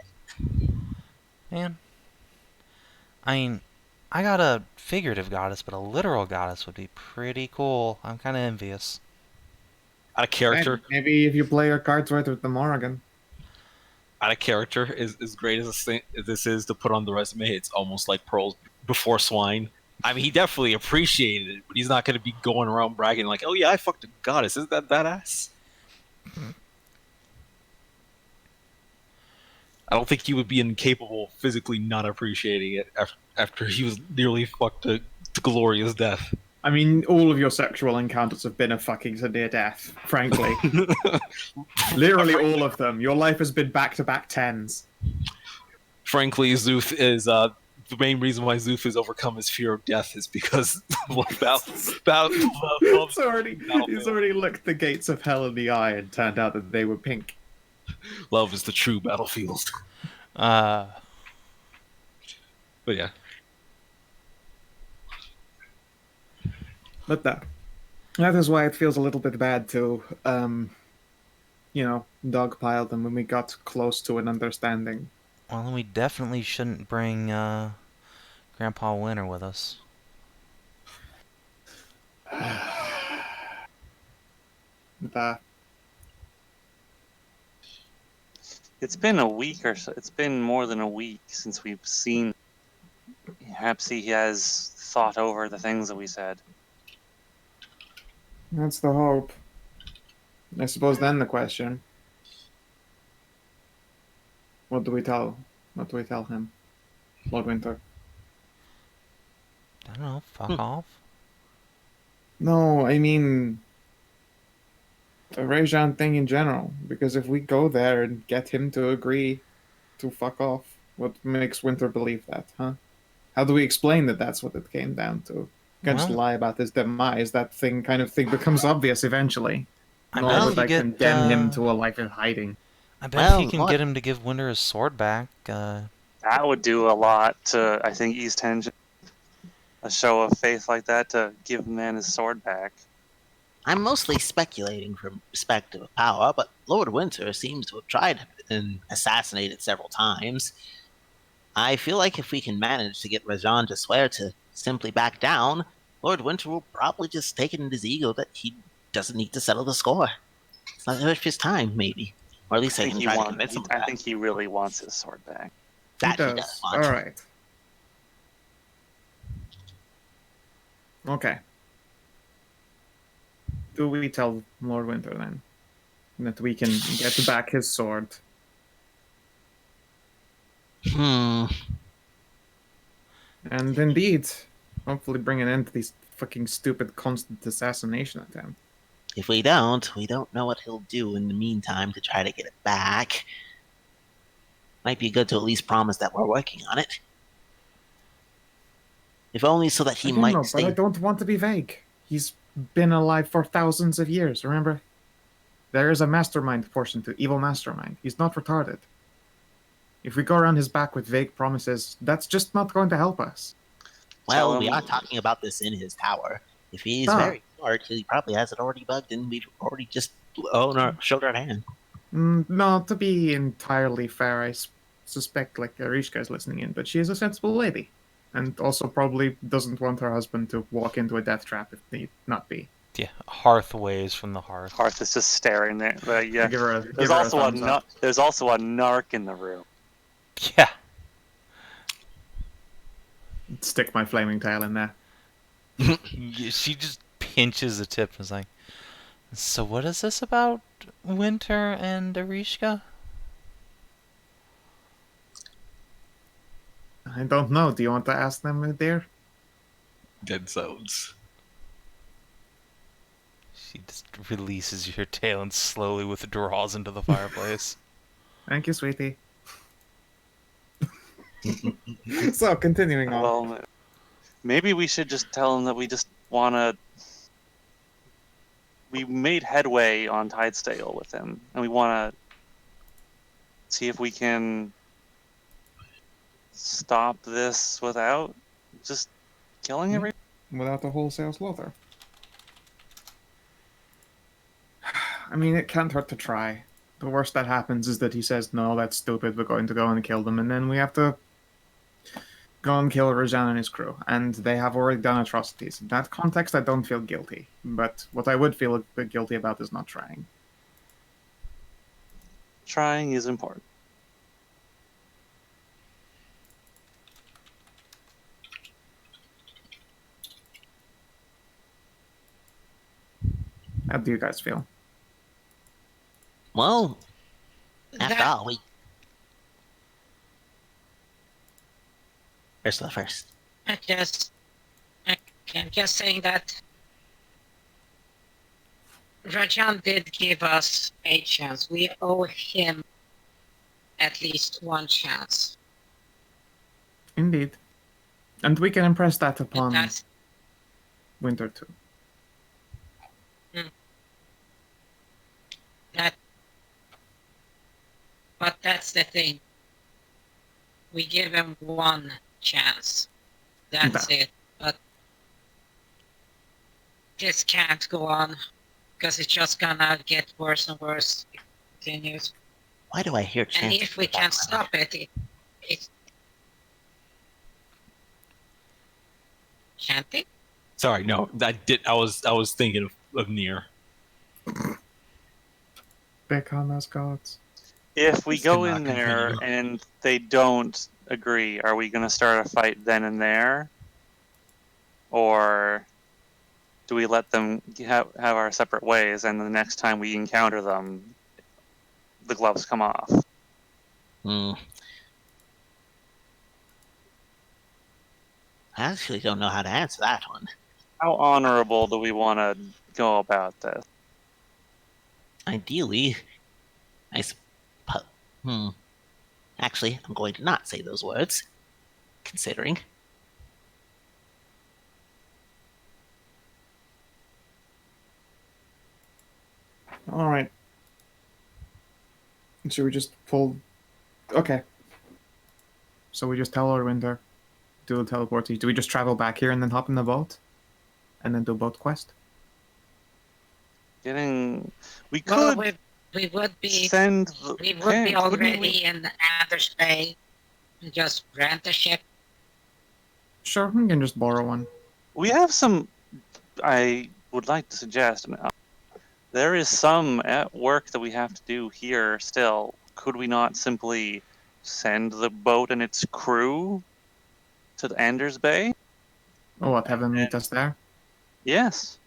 Man. I mean, I got a figurative goddess, but a literal goddess would be pretty cool. I'm kind of envious. Out of character, Maybe if you play your cards right with the Morrigan. out of character, as great as this is to put on the resume, it's almost like pearls before swine. I mean, he definitely appreciated it, but he's not going to be going around bragging like, "Oh yeah, I fucked a goddess." Isn't that badass? I don't think he would be incapable of physically not appreciating it after he was nearly fucked to glorious death. I mean, all of your sexual encounters have been a fucking to near death, frankly. Literally all of them. Your life has been back-to-back tens. Frankly, Szooth is the main reason why Szooth has overcome his fear of death is because He's already looked the gates of hell in the eye and turned out that they were pink. love is the true battlefield. Uh, But yeah. But that is why it feels a little bit bad to, dogpile them when we got close to an understanding. well, then we definitely shouldn't bring Grandpa Winter with us. That It's been a week or so. It's been more than a week since we've seen. Perhaps he has thought over the things that we said. That's the hope. I suppose then the question: what do we tell him, Lord Winter? I don't know, fuck off. No, I mean the Rajan thing in general. Because if we go there and get him to agree to fuck off, what makes Winter believe that, huh? How do we explain that that's what it came down to? Can't just Well- lie about his demise. That thing becomes obvious eventually. I Nor bet would if you I get, condemn him to a life of hiding. I bet if Well, you can what- get him to give Winter his sword back, That would do a lot to, I think, ease tension. A show of faith like that to give the man his sword back. I'm mostly speculating from perspective of power, but Lord Winter seems to have tried and assassinated several times. I feel like if we can manage to get Rajan to swear to simply back down, Lord Winter will probably just take it in his ego that he doesn't need to settle the score. It's not worth his time, maybe. Or at least I can try to convince him of I that. think he really wants his sword back. That He he does. does want. All right. Okay. Do we tell Lord Winter then that we can get back his sword? Hmm. And indeed, hopefully bring an end to these fucking stupid constant assassination attempt. If we don't know what he'll do in the meantime to try to get it back. Might be good to at least promise that we're working on it. If only so that he I don't might know, but I stay. don't want to be vague. He's been alive for thousands of years, remember? There is a mastermind portion to evil mastermind. He's not retarded. If we go around his back with vague promises, that's just not going to help us. Well, Tell we him- are talking about this in his tower. If he's Ah. very smart, he probably has it already bugged, and we've already just showed our hand. No, to be entirely fair, I suspect like Arishka is listening in, but she is a sensible lady. And also probably doesn't want her husband to walk into a death trap if need not be. Yeah, hearth waves from the hearth. Hearth is just staring there. But yeah, Give her a, there's give her a also a thumbs up. there's also a narc in the room. Yeah. Stick my flaming tail in there. She just pinches the tip and is like, so what is this about Winter and Arishka? I don't know. Do you want to ask them, dear? Dead zones. She just releases your tail and slowly withdraws into the fireplace. Thank you, sweetie. So, continuing on. Well, maybe we should just tell him that we just want to. We made headway on Tidestale with him, and we want to see if we can stop this without just killing everyone. Without a wholesale slaughter. I mean, it can't hurt to try. The worst that happens is that he says, no, that's stupid, we're going to go and kill them, and then we have to go and kill Rajan and his crew, and they have already done atrocities. In that context, I don't feel guilty, but what I would feel a bit guilty about is not trying. Trying is important. How do you guys feel? Well, after That- all, we. Ursula first. I'm just saying that Rajan did give us a chance. We owe him at least one chance. Indeed. And we can impress that And upon that's Winter too. that. But that's the thing. We give him one chance. That's it. But this can't go on because it's just gonna get worse and worse. If it continues. Why do I hear And chanting? if we can't stop it, it's chanting. Sorry, no, I was thinking of Nier. Back on those gods. If we This go cannot in there continue. and they don't agree, are we going to start a fight then and there? Or do we let them have our separate ways and the next time we encounter them, the gloves come off? I actually don't know how to answer that one. How honorable do we want to go about this? Ideally, I suppose. Actually, I'm going to not say those words, considering. Alright. Should we just pull... Okay. So we just tell our Winter, do the teleport. Do we just travel back here and then hop in the boat? And then do a boat quest? We Well, could we would be send the... we would Hey, be couldn't already we- in Anders Bay and just rent a ship. Sure, we can just borrow one. We have some. I would like to suggest. There is some at work that we have to do here still. Could we not simply send the boat and its crew to the Anders Bay? Oh, what, have them meet us there? Yes.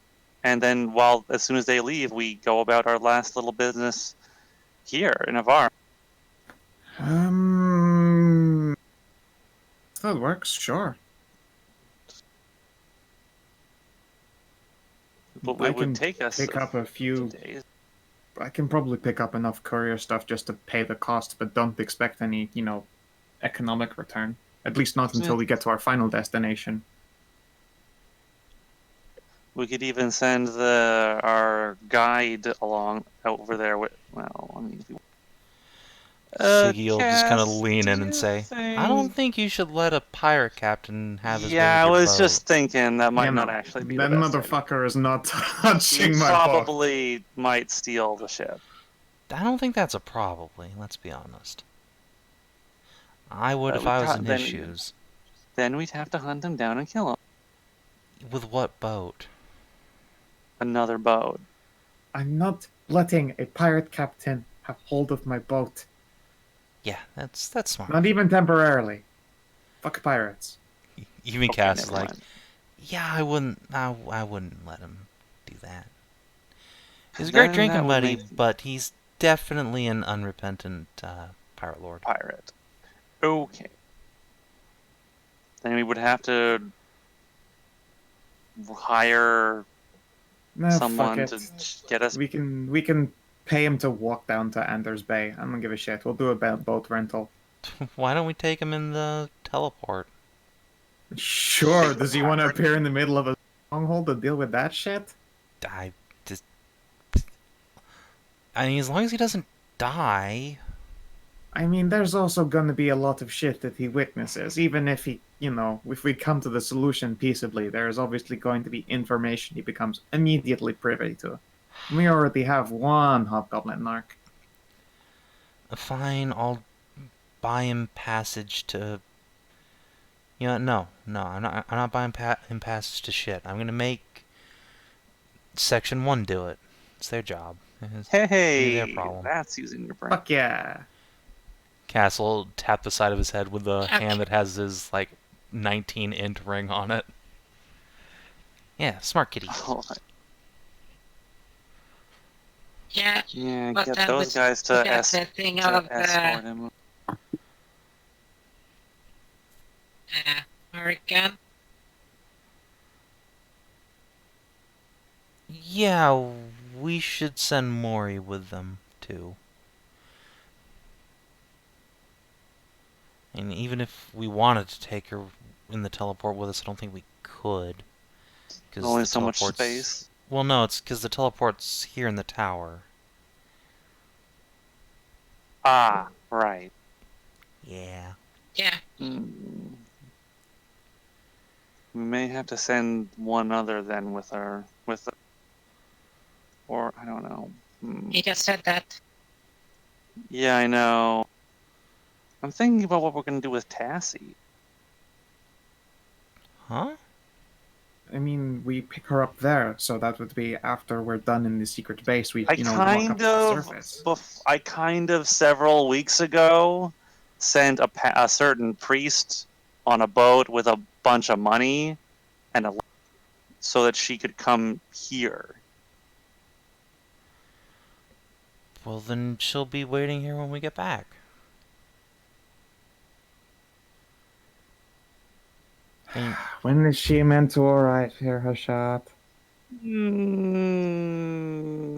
And then, as soon as they leave, we go about our last little business here in Avar. That works, sure. But I it can would take us pick up a few days. I can probably pick up enough courier stuff just to pay the cost, but don't expect any, economic return. At least not until we get to our final destination. We could even send our guide along over there with. Well, I mean, Siggy will just kind of Cass, lean do in and you say, think- I don't think you should let a pirate captain have his way Yeah, I with your was boat. just thinking that might You not know, actually be that the best idea. motherfucker is not He touching my boat. probably might steal the ship. I don't think that's a probably, let's be honest. I would if I was in his shoes. Then we'd have to hunt him down and kill him. With what boat? Another boat. I'm not letting a pirate captain have hold of my boat. Yeah, that's smart. Not even temporarily. Fuck pirates. Even Okay, Cass is never like, mind. yeah, I wouldn't let him do that. He's a great Then drinking that would buddy, make- but he's definitely an unrepentant pirate lord. Pirate. Okay. Then we would have to hire Nah, someone fuck to it. get us. We can pay him to walk down to Anders Bay. I don't give a shit. We'll do a boat rental. Why don't we take him in the teleport? Sure. Does he want to appear in the middle of a stronghold to deal with that shit? I mean, as long as he doesn't die. I mean, there's also gonna be a lot of shit that he witnesses. Even if he, if we come to the solution peaceably, there's obviously going to be information he becomes immediately privy to. We already have one Hobgoblin narc. Fine, I'll buy him passage to. No, I'm not buying him passage to shit. I'm gonna make Section 1 do it. It's their job. It's Hey, their problem. that's using your brain. Fuck yeah. Castle tap the side of his head with the Okay. hand that has his 19 int ring on it. Yeah, smart kitty. Oh, Yeah, yeah, but get then those guys to that's the thing to of escort him. Hurricane. Yeah, we should send Mori with them too. And even if we wanted to take her in the teleport with us, I don't think we could. Cause Only the so much teleport's- space. Well, no, it's because the teleport's here in the tower. Ah, right. Yeah. Yeah, Hmm. We may have to send one other then with her, or I don't know. he just said that. Yeah, I know. I'm thinking about what we're gonna do with Tassie. Huh? I mean, we pick her up there, so that would be after we're done in the secret base. We, I walk kind up to the of, surface. I kind of several weeks ago sent a certain priest on a boat with a bunch of money and so that she could come here. Well, then she'll be waiting here when we get back. And When is she meant to arrive here, Hashat?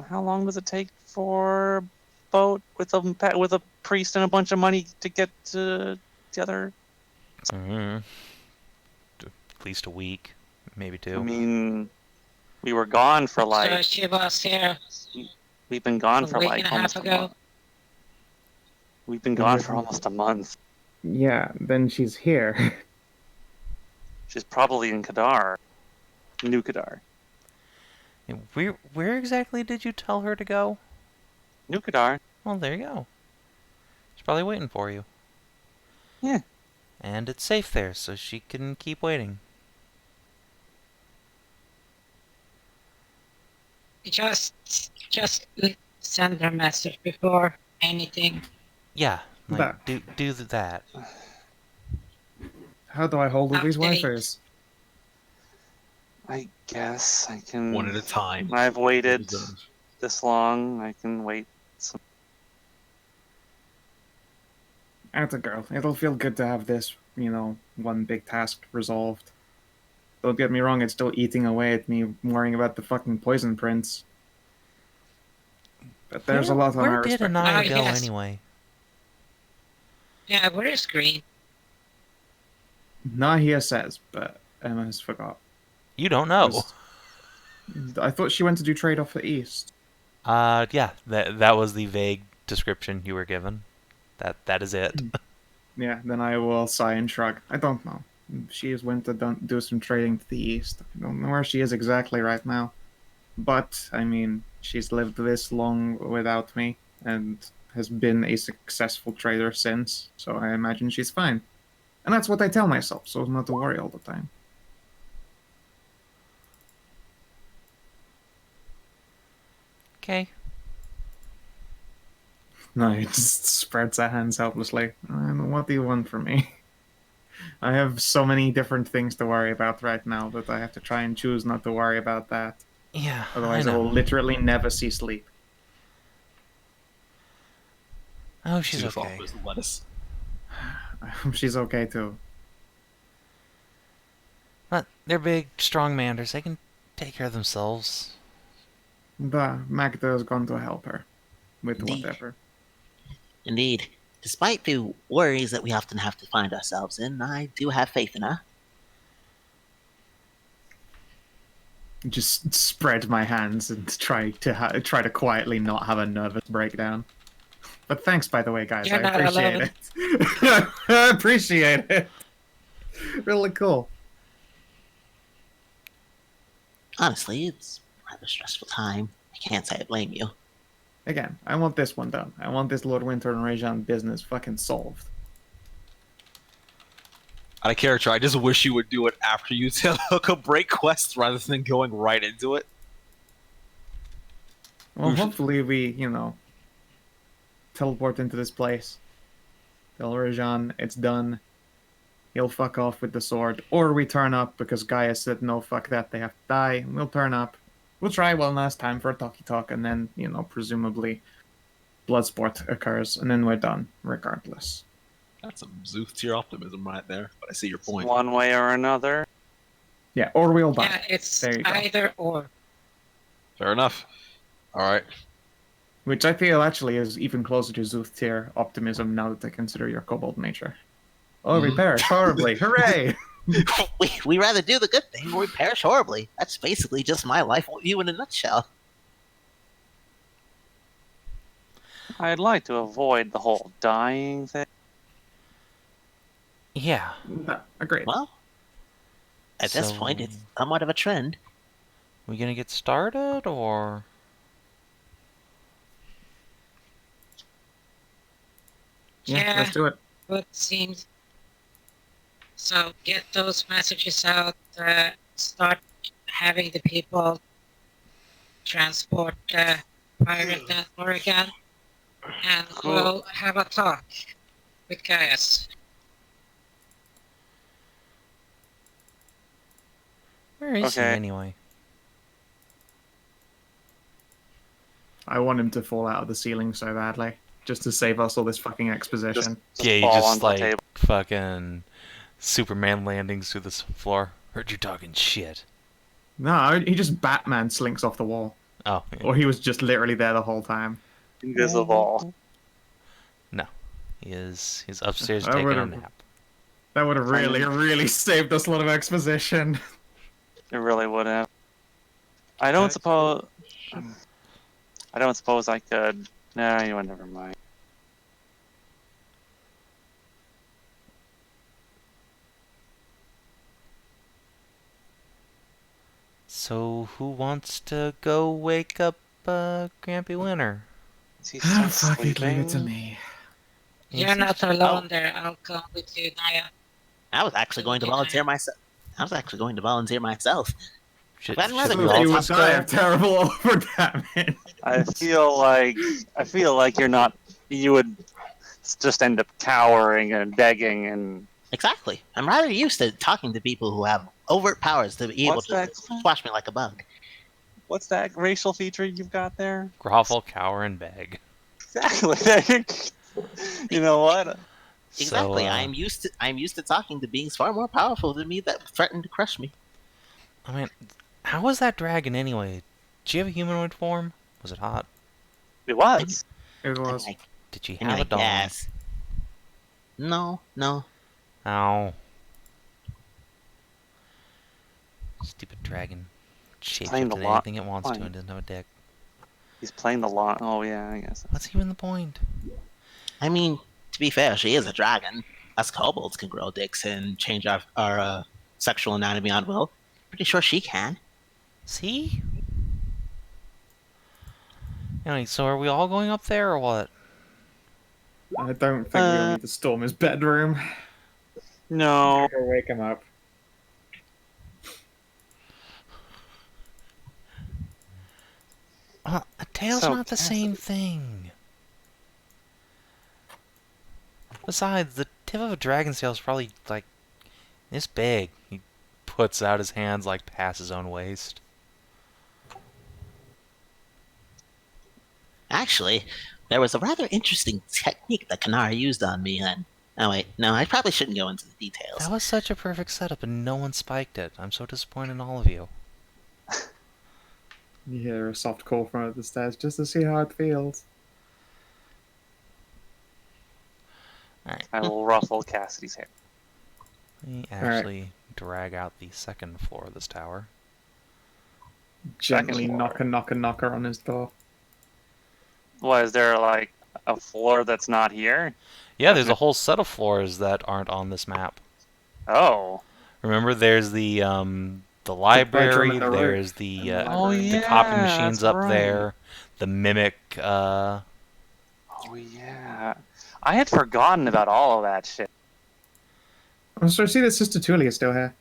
How long does it take for a boat with a priest and a bunch of money to get to the other? at least a week, maybe I two. mean, we were gone for So she was here we've been gone a for week like and a almost half a ago. month. We've been gone for almost a month. Yeah, then she's here. She's probably in Kadar, New Kadar. And where exactly did you tell her to go? New Kadar. Well, there you go. She's probably waiting for you. Yeah. And it's safe there, so she can keep waiting. Just send her a message before anything. Yeah, That- do that. How do I hold all these Update. wafers? I guess I can. One at a time. I've waited Reserve. this long. I can wait. Atta girl. It'll feel good to have this, one big task resolved. Don't get me wrong, it's still eating away at me worrying about the fucking poison prince. But there's a lot on Where our did respective Nahia places. go yes. anyway? Yeah, where is Green? Nahia says, but Emma's forgot. You don't know. I thought she went to do trade off the east. Yeah, that was the vague description you were given. That is it. Yeah, then I will sigh and shrug. I don't know. She has went to do some trading to the east. I don't know where she is exactly right now. But, I mean, she's lived this long without me and has been a successful trader since, so I imagine she's fine. And that's what I tell myself, so as not to worry all the time. Okay. No, he just spreads her hands helplessly. What do you want from me? I have so many different things to worry about right now that I have to try and choose not to worry about that. Yeah, Otherwise, I I know. will literally never see sleep. Oh, she's Szooth okay. offers lettuce. I hope she's okay too. But they're big, strong manders. They can take care of themselves. But Magda is going to help her with Indeed. whatever. Indeed. Despite the worries that we often have to find ourselves in, I do have faith in her. Just spread my hands and try to quietly not have a nervous breakdown. But thanks, by the way, guys. You're I not appreciate alone. it. I appreciate it. Really cool. Honestly, it's a rather stressful time. I can't say I blame you. Again, I want this one done. I want this Lord Winter and Rajan business fucking solved. Out of character, I just wish you would do it after you took a break quest rather than going right into it. Well, Oof. hopefully we, teleport into this place. Tell Rajan it's done. He'll fuck off with the sword. Or we turn up because Gaia said no, fuck that, they have to die. We'll turn up. We'll try one last time for a talkie-talk, and then, presumably Bloodsport occurs, and then we're done, regardless. That's some Szooth tier optimism right there, but I see your point. One way or another. Yeah, or we'll die. Yeah, it's There you go. either or. Fair enough. Alright. Which I feel actually is even closer to Szooth tier optimism now that I consider your kobold nature. Oh, we perish horribly. Hooray! We rather do the good thing or we perish horribly. That's basically just my life view in a nutshell. I'd like to avoid the whole dying thing. Yeah. Agreed. Well, at this point, it's somewhat of a trend. We gonna get started, or? Yeah, let's do it. What seems. So get those messages out. Start having the people transport pirate network again, and Cool. we'll have a talk with Gaius. Where is he Okay. anyway? I want him to fall out of the ceiling so badly, just to save us all this fucking exposition. Yeah, you fall just onto the like table. fucking Superman landings through this floor. Heard you talking shit. No, he just Batman slinks off the wall. Oh, Or he was just literally there the whole time. Invisible. no, he's upstairs I taking a would've- nap. That would have really saved us a lot of exposition. It really would have. I don't suppose. I don't suppose I could. Nah, you would never mind. So who wants to go wake up Grampy Winter? Is he still sleeping? me. You're not alone there. I'll come with you, Nahia. I was actually going to volunteer myself. Should, I'd rather should we go all You would Let's die go. of terrible over damage. I feel like you're not. You would just end up cowering and begging and. Exactly. I'm rather used to talking to people who have overt powers to be able What's to that? squash me like a bug. What's that racial feature you've got there? grovel, cower, and beg? Exactly. You know what? Exactly. So, I'm used to talking to beings far more powerful than me that threaten to crush me. I mean, how was that dragon anyway? Did she have a humanoid form? Was it hot? It was. It was. Did she I mean, have I a dog? guess. No. Ow. Stupid dragon. playing Shapeshifts the into lot. anything it wants to Fine. and doesn't have a dick. He's playing the lot. Oh yeah, I guess. What's even the point? I mean, to be fair, she is a dragon. Us kobolds can grow dicks and change our sexual anatomy on will. Pretty sure she can. See? Anyway, so are we all going up there or what? I don't think we'll need to storm his bedroom. No. Go wake him up. A tail's So not the same thing. Besides, the tip of a dragon's tail is probably, like, this big. He puts out his hands, like, past his own waist. Actually, there was a rather interesting technique that Kanara used on me, and... Oh wait, no, I probably shouldn't go into the details. That was such a perfect setup, and no one spiked it. I'm so disappointed in all of you. You hear a soft call from under the stairs just to see how it feels. Alright, I will ruffle Cassidy's hair. let me actually drag out the second floor of this tower. Gently Second knocker on his door. What, is there like a floor that's not here? Yeah, there's a whole set of floors that aren't on this map. Oh. Remember, there's the library, and the there's roof. the Oh, the copy yeah, machines that's up there, the mimic. Oh yeah. I had forgotten about all of that shit. Oh, so I see that Sister Tuli is still here.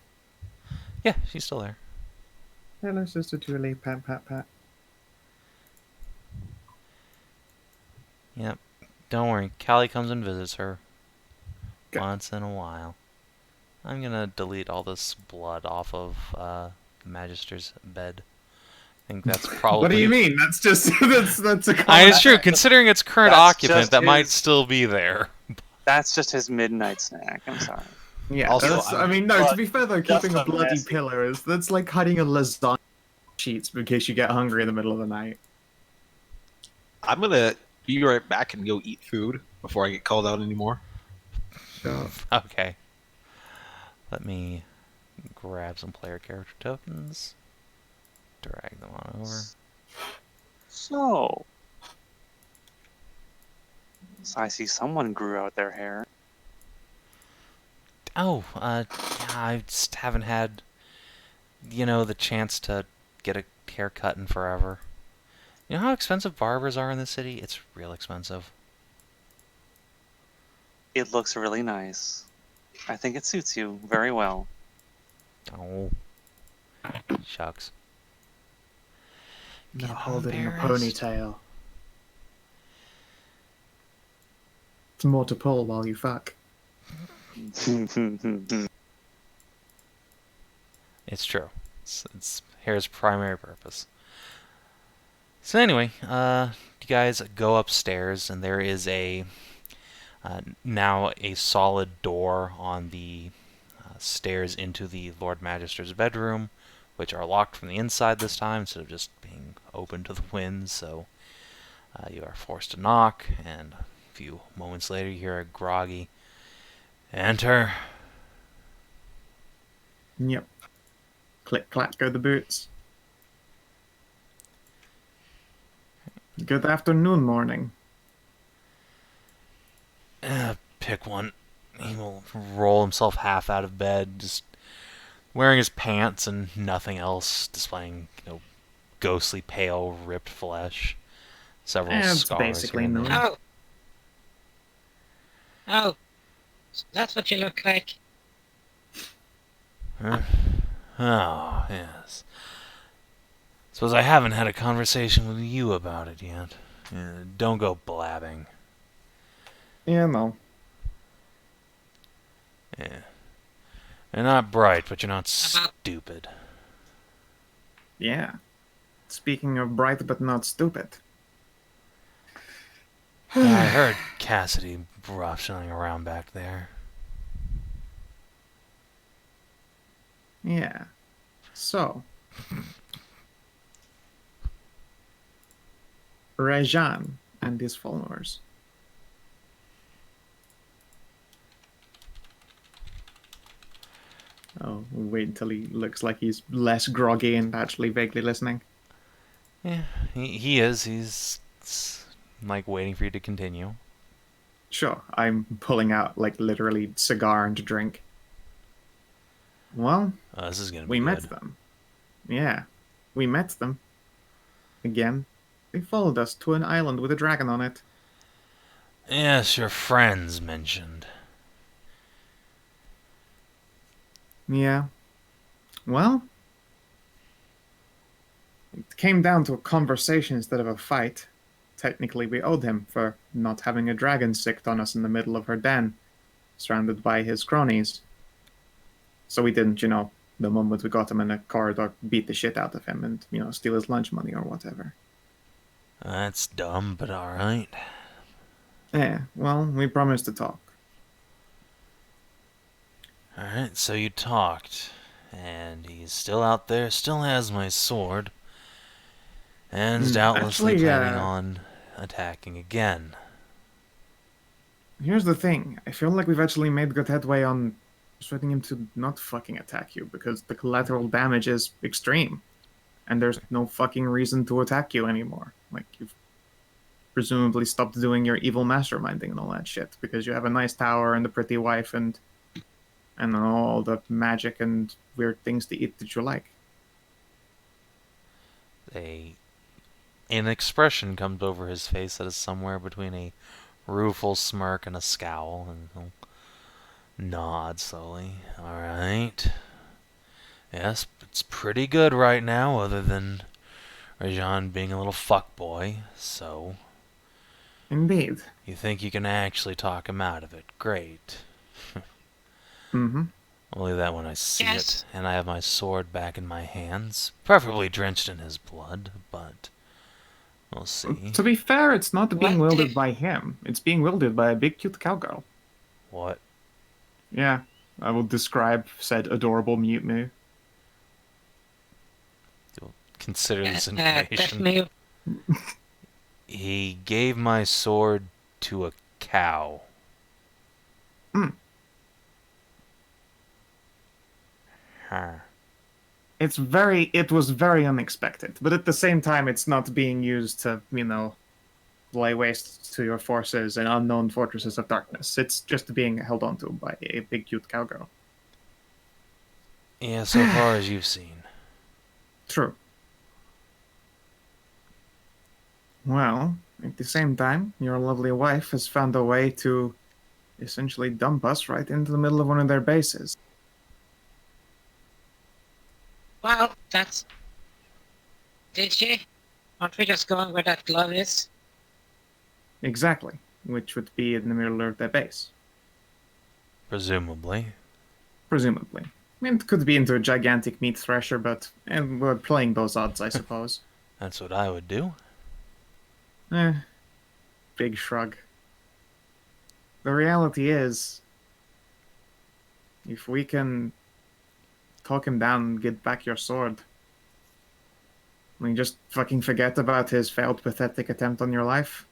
Yeah, she's still there. Hello, Sister Tuli. Pat, pat, pat. Yep. Don't worry, Callie comes and visits her Good. once in a while. I'm gonna delete all this blood off of the Magister's bed. I think that's probably. What do you mean? That's just that's a. It's true. Considering its current That's occupant, just that might his- still be there. That's just his midnight snack. I'm sorry. Yeah. Also, That's, I mean, no. To be fair though, just keeping a a bloody messy- pillow that's like hiding a lasagna sheets in case you get hungry in the middle of the night. I'm gonna be right back and go eat food before I get called out anymore. So, Okay. Let me grab some player character tokens. Drag them on over. So I see someone grew out their hair. Oh, I just haven't had, the chance to get a haircut in forever. You know how expensive barbers are in this city? It's real expensive. It looks really nice. I think it suits you very well. Oh. Shucks. now Get hold it in a embarrassed. ponytail. It's more to pull while you fuck. It's true. It's hair's primary purpose. So anyway, you guys go upstairs, and there is now a solid door on the stairs into the Lord Magister's bedroom, which are locked from the inside this time instead of just being open to the wind. So you are forced to knock, and a few moments later you hear a groggy "Enter." Yep. Click clack go the boots. Good afternoon, morning. Pick one. He will roll himself half out of bed, just wearing his pants and nothing else, displaying, ghostly pale, ripped flesh. Several It's scars. basically here and noon. there. Oh. Oh. So that's what you look like. Huh? Oh, yes. Suppose I haven't had a conversation with you about it yet. Don't go blabbing. Yeah, no. Yeah. You're not bright, but you're not About- stupid. Yeah. Speaking of bright but not stupid. I heard Cassidy rustling around back there. Yeah. So. Rajan and his followers. Oh, we'll wait until he looks like he's less groggy and actually vaguely listening. Yeah, he is. He's like waiting for you to continue. Sure, I'm pulling out like literally cigar and drink. Well, This is gonna be we good. met them. Yeah, we met them. Again, they followed us to an island with a dragon on it. Yes, your friends mentioned. Yeah. Well, it came down to a conversation instead of a fight. Technically, we owed him for not having a dragon sicked on us in the middle of her den, surrounded by his cronies. So we didn't, the moment we got him in a corridor, beat the shit out of him and, steal his lunch money or whatever. That's dumb, but alright. Yeah, well, we promised to talk. Alright, so you talked. And he's still out there, still has my sword. And is doubtlessly Actually, planning on attacking again. Here's the thing. I feel like we've actually made good headway on persuading him to not fucking attack you, because the collateral damage is extreme. And there's no fucking reason to attack you anymore. Like, you've presumably stopped doing your evil masterminding and all that shit, because you have a nice tower and a pretty wife and all the magic and weird things to eat that you like. An expression comes over his face that is somewhere between a rueful smirk and a scowl, and he'll nod slowly. Alright. Yes, it's pretty good right now, other than Rajan being a little fuckboy, so... Indeed. You think you can actually talk him out of it. Great. Mm-hmm. I'll leave that when I see Yes. it, and I have my sword back in my hands, preferably drenched in his blood, but we'll see. To be fair, it's not being What wielded if- by him. It's being wielded by a big cute cowgirl. What? Yeah, I will describe said adorable mute moo. You'll consider this That's information. me. He gave my sword to a cow. Hmm. Huh. It was very unexpected, but at the same time, it's not being used to, lay waste to your forces in unknown fortresses of darkness. It's just being held onto by a big cute cowgirl. Yeah, so far as you've seen. True. Well, at the same time, your lovely wife has found a way to essentially dump us right into the middle of one of their bases. Well, that's... Did she? Aren't we just going where that glove is? Exactly, which would be in the middle of their base, Presumably. presumably. I mean, it could be into a gigantic meat thresher, but we're playing those odds, I suppose. That's what I would do. Big shrug. The reality is, if we can talk him down and get back your sword, just fucking forget about his failed, pathetic attempt on your life.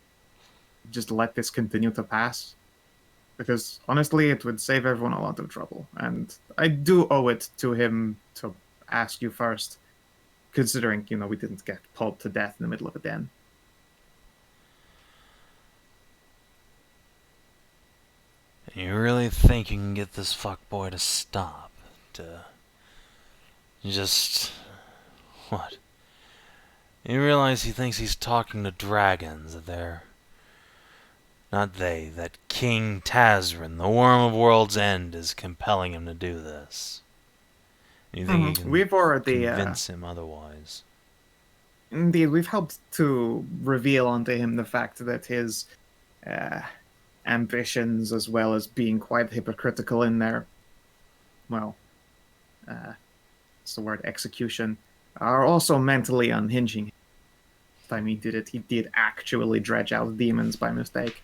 Just let this continue to pass. Because, honestly, it would save everyone a lot of trouble. And I do owe it to him to ask you first, considering, we didn't get pulled to death in the middle of a den. You really think you can get this fuckboy to stop? To just... What? You realize he thinks he's talking to dragons, that they're... Not they, that King Tazrin, the Worm of World's End, is compelling him to do this. You think you can We've already... convince him otherwise? Indeed, we've helped to reveal onto him the fact that his ambitions, as well as being quite hypocritical in their, what's the word, execution, are also mentally unhinging. Last time he did it, he did actually dredge out demons by mistake.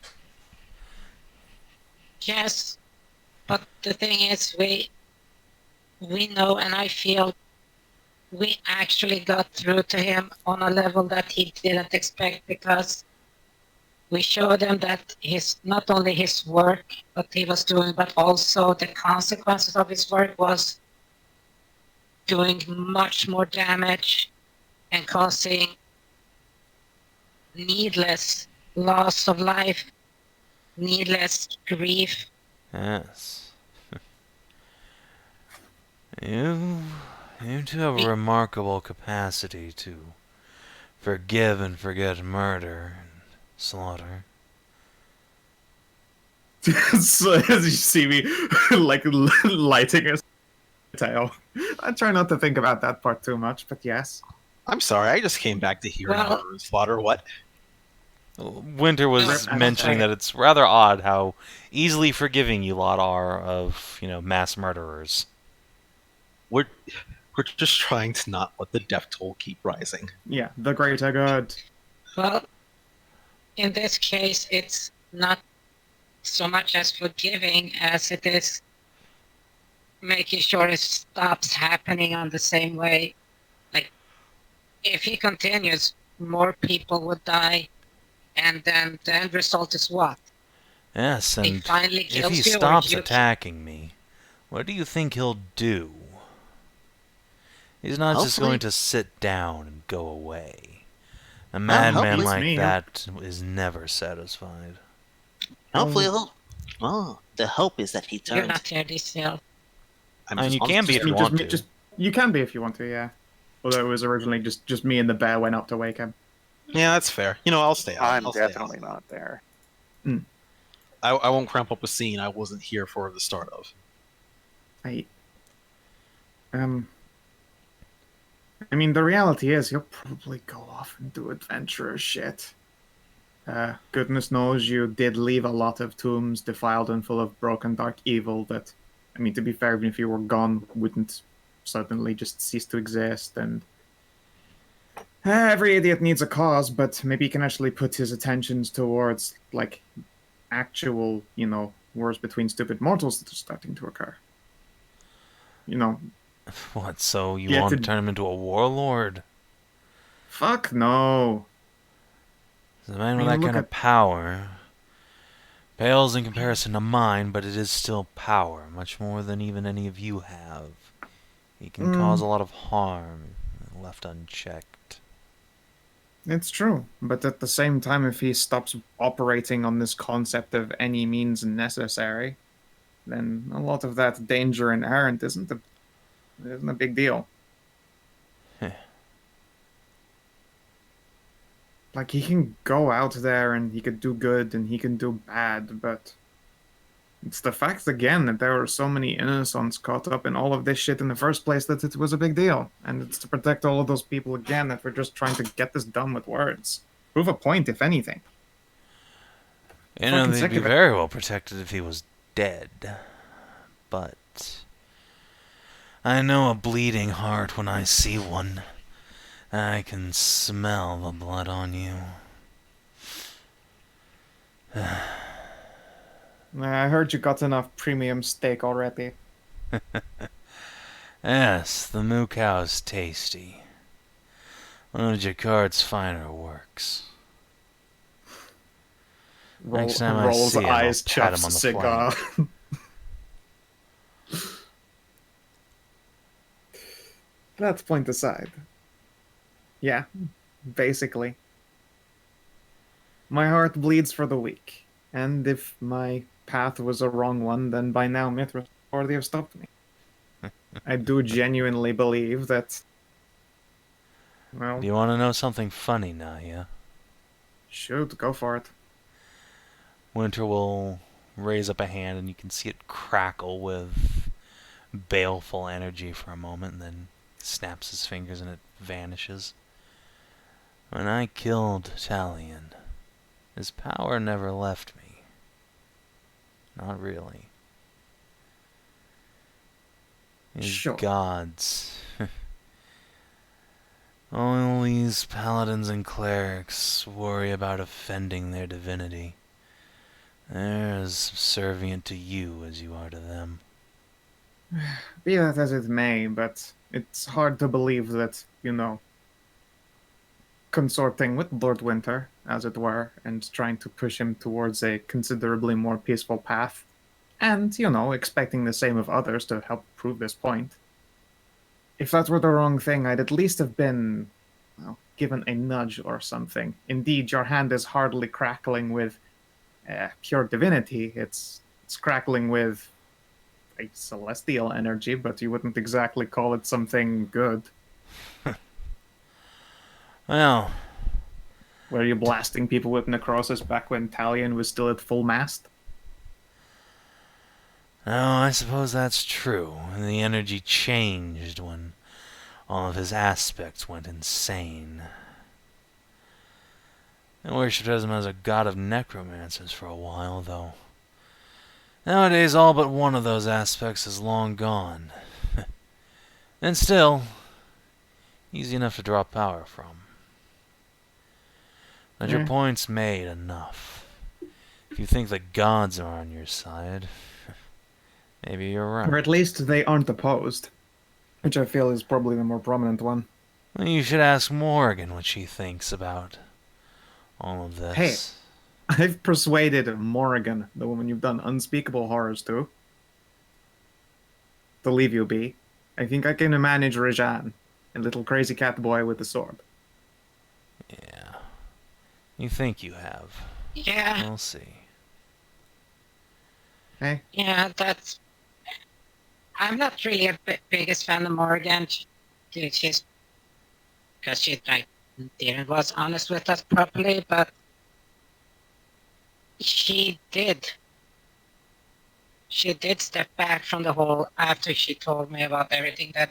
Yes, but the thing is, we know, and I feel we actually got through to him on a level that he didn't expect, because we showed him that not only his work that he was doing, but also the consequences of his work was doing much more damage and causing needless loss of life, needless grief. Yes. You two have a remarkable capacity to forgive and forget murder and slaughter. So as you see me, like, lighting a tail. I try not to think about that part too much, but yes. I'm sorry, I just came back to hear Well- murder and slaughter. What? Winter was No, mentioning sorry. that it's rather odd how easily forgiving you lot are of, mass murderers. We're just trying to not let the death toll keep rising. Yeah, the greater good. Well, in this case, it's not so much as forgiving as it is making sure it stops happening on the same way. Like, if he continues, more people would die, and then the end result is what? Yes, He and finally if kills he you, or stops you attacking me, what do you think he'll do? He's not just Hopefully- going to sit down and go away. A Well, madman hopefully- like me, that is never satisfied. Hopefully, the hope is that he You're turns. not here, DCL. And you can be if you want to. You can be if you want to, yeah. Although it was originally just me and the bear went up to wake him. Yeah, that's fair. I'll stay out. I'm I'll stay out. definitely not there. I won't cramp up a scene I wasn't here for the start of. I mean, the reality is he'll probably go off and do adventurous shit. Goodness knows you did leave a lot of tombs defiled and full of broken dark evil that, I mean, to be fair, even if you were gone, wouldn't suddenly just cease to exist. And every idiot needs a cause, but maybe he can actually put his attentions towards, like, actual, wars between stupid mortals that are starting to occur. What, so you Yeah, want to to- turn him into a warlord? Fuck no. The man with I mean, that look kind of at- power pales in comparison to mine, but it is still power, much more than even any of you have. He can cause a lot of harm, left unchecked. It's true, but at the same time, if he stops operating on this concept of any means necessary, then a lot of that danger inherent isn't a big deal. Heh. Like, he can go out there and he could do good and he can do bad, but it's the fact again that there were so many innocents caught up in all of this shit in the first place that it was a big deal. And it's to protect all of those people again that we're just trying to get this done with words. Prove a point, if anything. Fucking They'd sick be of it. very well protected if he was dead. But I know a bleeding heart when I see one. I can smell the blood on you. I heard you got enough premium steak already. Yes, the moo cow's tasty. One of Jacquard's finer works. Next time I rolls see him, eyes, I'll pat him chuffs on the cigar. That's point aside. Yeah, basically. My heart bleeds for the weak, and if my path was a wrong one, then by now Mithras would already have stopped me. I do genuinely believe that. Well, Do you want to know something funny, Nahia? shoot, go for it. Winter will raise up a hand and you can see it crackle with baleful energy for a moment and then snaps his fingers and it vanishes. When I killed Talion, his power never left me. Not really. His Sure. gods. All these paladins and clerics worry about offending their divinity. They're as subservient to you as you are to them. Be that as it may, but It's hard to believe that, consorting with Lord Winter, as it were, and trying to push him towards a considerably more peaceful path, and, expecting the same of others to help prove this point. If that were the wrong thing, I'd at least have been, given a nudge or something. Indeed, your hand is hardly crackling with pure divinity. It's crackling with a celestial energy, but you wouldn't exactly call it something good. Well, Were you blasting people with necrosis back when Talion was still at full mast? no, I suppose that's true. The energy changed when all of his aspects went insane. I worshipped him as a god of necromancers for a while, though. Nowadays, all but one of those aspects is long gone. And still, easy enough to draw power from. But your point's made enough. If you think the gods are on your side, maybe you're right. Or at least they aren't opposed, which I feel is probably the more prominent one. Well, you should ask Morgan what she thinks about all of this. Hey, I've persuaded Morrigan, the woman you've done unspeakable horrors to leave you be. I think I can manage Rajan, a little crazy cat boy with a sword. Yeah. You think you have. Yeah. We'll see. Hey? Yeah, that's... I'm not really a biggest fan of Morgan. She's... Because she, was honest with us properly, but... She did step back from the whole after she told me about everything that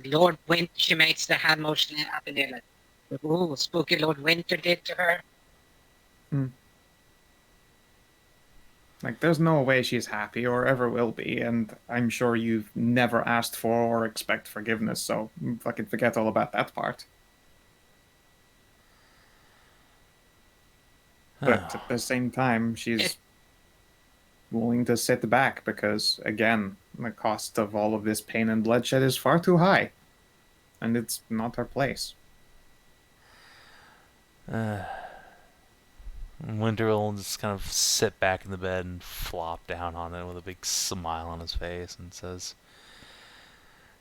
Lord Winter, she makes the hand motion up in there, like, ooh, spooky Lord Winter did to her. Like, there's no way she's happy or ever will be, and I'm sure you've never asked for or expect forgiveness, so fucking forget all about that part. But at the same time, she's willing to sit back because, again, the cost of all of this pain and bloodshed is far too high. And it's not her place. Winter will just kind of sit back in the bed and flop down on it with a big smile on his face and says,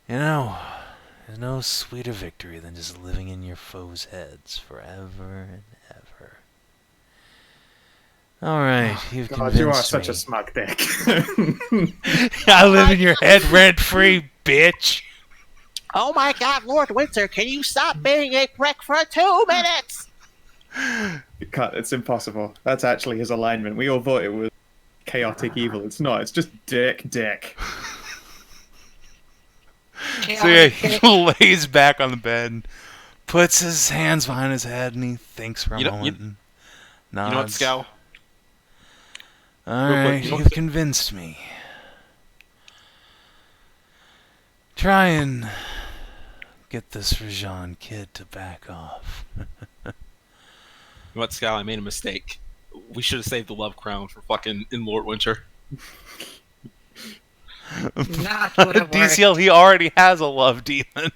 there's no sweeter victory than just living in your foes' heads forever and ever. Alright, you've convinced me. You are such a smug dick. I live in your head rent-free, bitch! Oh my god, Lord Winter, can you stop being a prick for 2 minutes? It's impossible. That's actually his alignment. We all thought it was chaotic evil. It's not. It's just dick. So yeah, he lays back on the bed and puts his hands behind his head and he thinks for a moment and nods. You know what, Scow? Alright, you've convinced me. Try and get this Rajan kid to back off. You know what, Scow? I made a mistake. We should have saved the love crown for fucking in Lord Winter. Not would have DCL, he already has a love demon.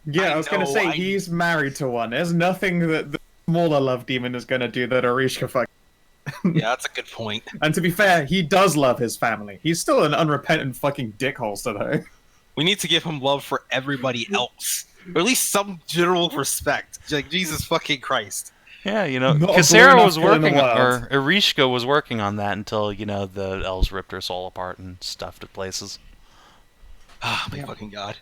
Yeah, I was going to say, he's married to one. There's nothing that the smaller love demon is going to do that Arishka fuck. Yeah, that's a good point. And to be fair, he does love his family. He's still an unrepentant fucking dickholster, though. We need to give him love for everybody else. Or at least some general respect. Like, Jesus fucking Christ. Yeah, Not Kasera was blowing up in working, the wild. or Erishka was working on that until, the elves ripped her soul apart and stuffed it places. Ah, my fucking god.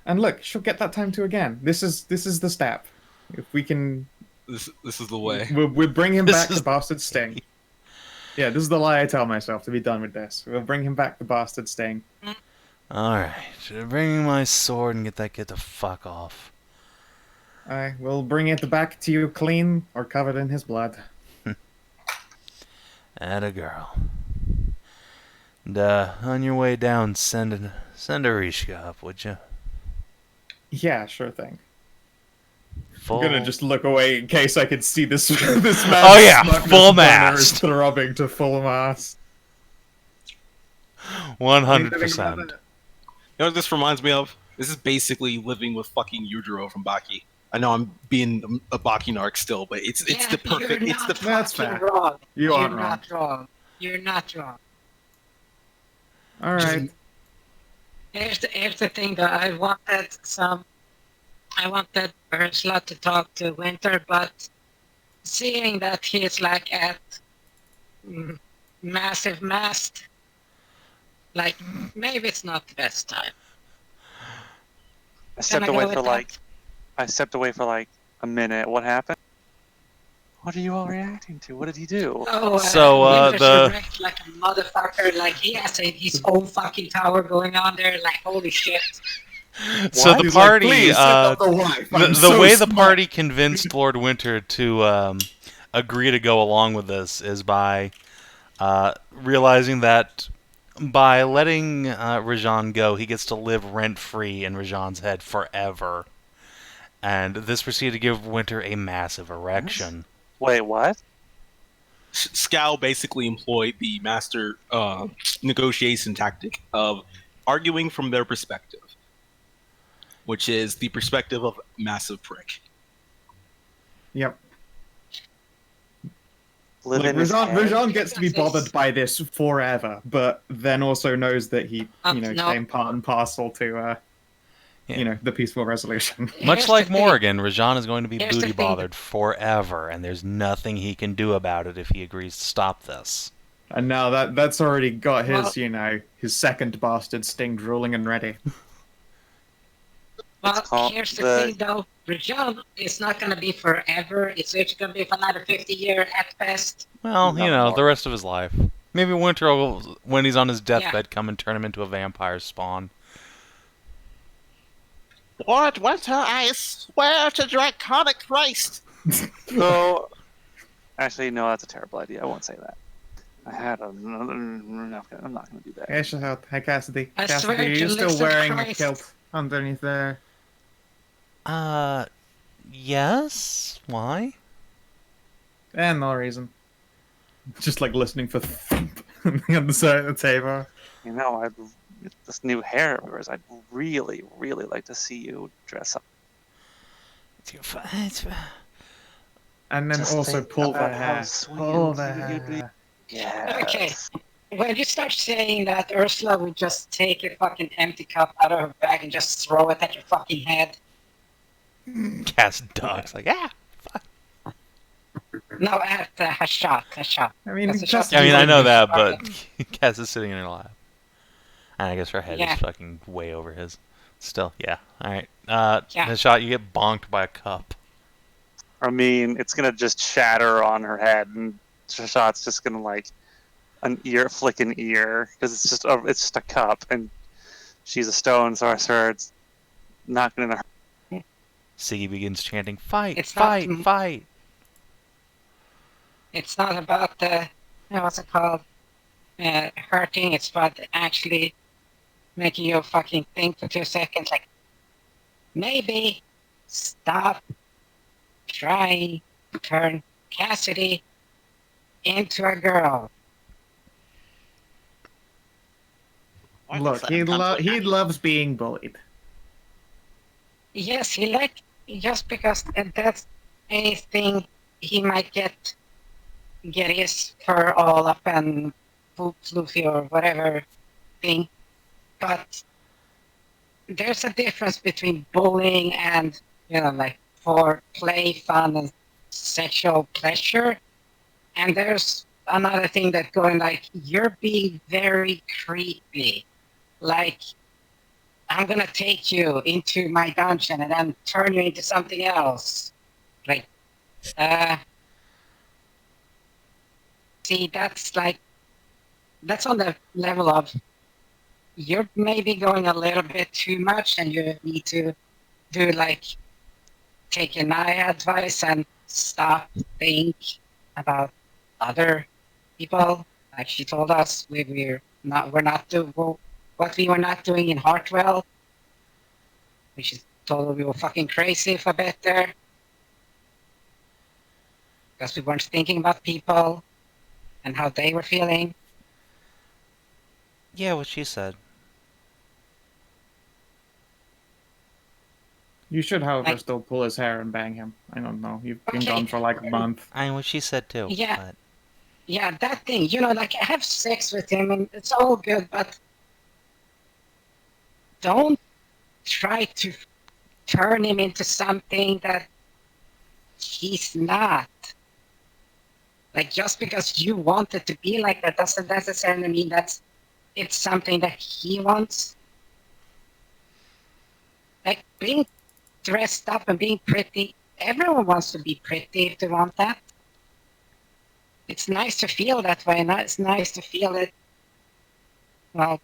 And look, she'll get that time too again. This is the step. If we can... This is the way. We'll bring him back to Bastard Sting. Yeah, this is the lie I tell myself to be done with this. We'll bring him back to Bastard Sting. Alright, should I bring my sword and get that kid to fuck off? We'll bring it back to you clean or covered in his blood. Atta girl. And, on your way down, send Arishka up, would you? Yeah, sure thing. Full... I'm gonna just look away in case I can see this man. Oh yeah, full mast. Throbbing to full mast. 100%. You know what this reminds me of? This is basically living with fucking Hedrah from Baki. I know I'm being a Baki narc still, but it's the perfect. It's the That's fair. Wrong. You You're aren't wrong. not wrong. You're not wrong. All right. Here's the thing though. I wanted Ursula to talk to Winter, but seeing that he's like at massive mast, like maybe it's not the best time. I stepped away for like a minute. What happened? What are you all reacting to? What did he do? Oh, So, Winter's wrecked like a motherfucker. Like he has his own fucking tower going on there. Like holy shit. So the He's like, party, "Please send out the wife. I'm the so way the smart." party convinced Lord Winter to agree to go along with this is by realizing that by letting Rajan go, he gets to live rent-free in Rajan's head forever. And this proceeded to give Winter a massive erection. Wait, what? Scow basically employed the master negotiation tactic of arguing from their perspective, which is the perspective of massive prick. Yep. Live Like, in his head? Rajan gets to be bothered by this forever, but then also knows that he, No. came part and parcel to, the peaceful resolution. Much Here's like the thing. Morrigan, Rajan is going to be Here's the booty thing. bothered forever, and there's nothing he can do about it if he agrees to stop this. And now that's already got his, Well- his second bastard sting drooling and ready. Well, called here's the the- thing though. Rajan is not going to be forever. It's actually going to be for another 50 years at best. Well, No you know, more. the rest of his life. Maybe Winter will, when he's on his deathbed, come and turn him into a vampire spawn. Lord Winter, I swear to draconic Christ. So, actually, no, that's a terrible idea. I won't say that. I had another. I'm not going to do that. Hey, Cassidy. I Cassidy, swear are you to still listen, wearing a Christ. kilt underneath there? Yes? Why? And no reason. Just like listening for thump on the other side of the table. You know, this new hair of yours, I'd really, really like to see you dress up. And then Just also think pull the about how hair. sweet Pull and the cute you'd be. hair. Yes. Okay. When you start saying that, Ursula would just take a fucking empty cup out of her bag and just throw it at your fucking head. Cast dogs. Like, ah! No, at Hashat. I mean, That's a just shot. I mean, I know that, Okay. but Cass is sitting in her lap. And I guess her head Yeah. is fucking way over his. Still, yeah. Alright. Yeah. The shot, you get bonked by a cup. I mean, it's going to just shatter on her head, and Shot's just going to, like, flick an ear, because it's just a cup, and she's a stone sorcerer. It's not going to hurt. Siggy begins chanting, fight, It's fight, not- fight. It's not about the, what's it called? Hurting. It's about actually making you fucking think for 2 seconds. Like, maybe stop trying to turn Cassidy into a girl. Look, he loves being bullied. Yes, just because that's anything he might get his fur all up and floofy or whatever thing. But there's a difference between bullying and, like for play, fun, and sexual pleasure. And there's another thing that going like, you're being very creepy. Like, I'm gonna take you into my dungeon and then turn you into something else. Like, see, that's on the level of you're maybe going a little bit too much, and you need to do take your Nahia advice and stop think about other people. Like she told us, we're not doing what we were not doing in Hartwell. She told us we were fucking crazy for better. Because we weren't thinking about people and how they were feeling. Yeah, what she said. You should, however, Like- still pull his hair and bang him. I don't know. You've been Okay. gone for like a month. I mean, what she said too. Yeah. But Yeah, that thing. You know, like I have sex with him and it's all good, but don't try to turn him into something that he's not. Like just because you want it to be like that doesn't necessarily mean that it's something that he wants. Like being dressed up and being pretty, everyone wants to be pretty if they want that. It's nice to feel that way, and it's nice to feel it, well,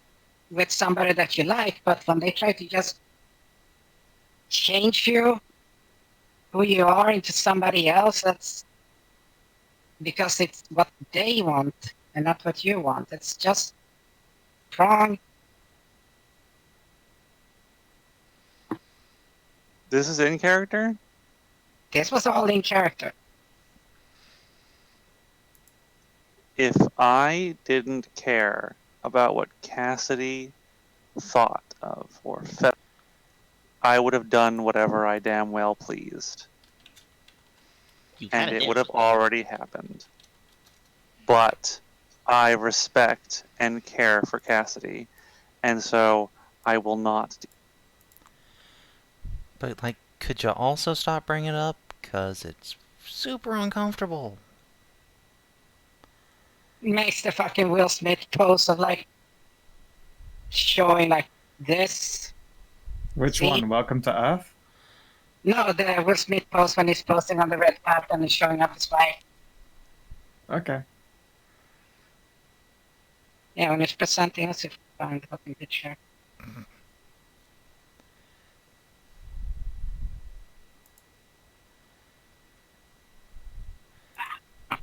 with somebody that you like, but when they try to just change you, who you are, into somebody else, that's because it's what they want and not what you want. It's just wrong. This is in character? This was all in character. If I didn't care about what Cassidy thought of or felt, I would have done whatever I damn well pleased. You And kinda it did. would have already happened. But I respect and care for Cassidy, and so I will not. But, like, could you also stop bringing it up? Because it's super uncomfortable. Makes the fucking Will Smith pose of like showing like this. Which See? one? Welcome to Earth? No, the Will Smith pose when he's posting on the red carpet and he's showing up his wife. Okay. Yeah, when he's presenting us, if you find the fucking picture.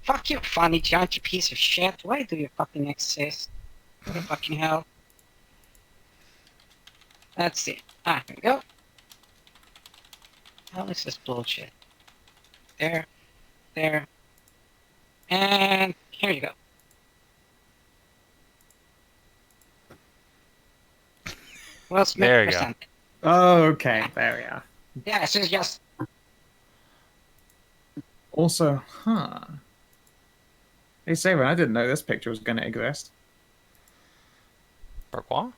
Fuck you, funny giant, you piece of shit. Why do you fucking exist? What the fucking hell? Let's see. Ah, here we go. Hell is this bullshit? There. There. And here you go. Will Smith There you go. present. Oh, okay. There we are. Yeah, this is just Also, Hey, Savin, I didn't know this picture was going to exist. Pourquoi?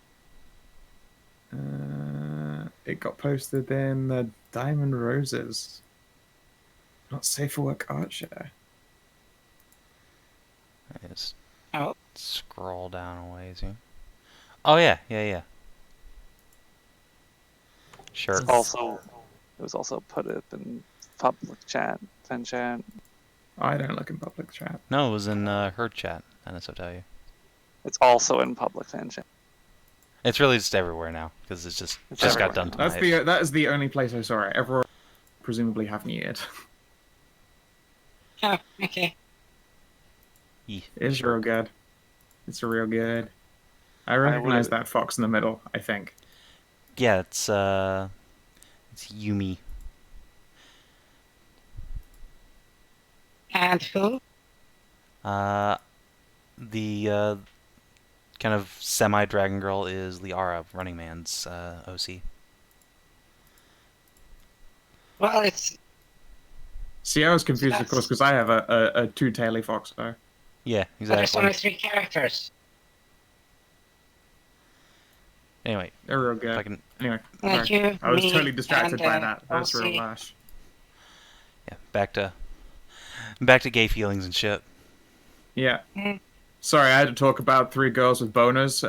It got posted in the Diamond Roses. Not safe for work art share. Just oh, scroll down a ways here. Oh, yeah, yeah. Sure. It was also put up in public chat, fan chat. I don't look in public chat. No, it was in her chat, and that's what I tell you. It's also in public fan chat. It's really just everywhere now, because it's just got done everywhere. tonight. That is the only place I saw it. Everyone presumably have muted. oh, okay. It's real good. It's real good. I recognize that fox in the middle, I think. Yeah, it's Yumi. And who? The kind of semi-dragon girl is Liara, Running Man's OC. Well, it's See, I was confused, of course, because I have a two-taily fox, though. Yeah, there's only exactly. 3 characters. Anyway, They're real if good. I can, Anyway, Like sorry. you, I was me, totally distracted and, by that. That's real OC. lash. yeah, back to gay feelings and shit. Yeah. Mm. Sorry, I had to talk about 3 girls with boners.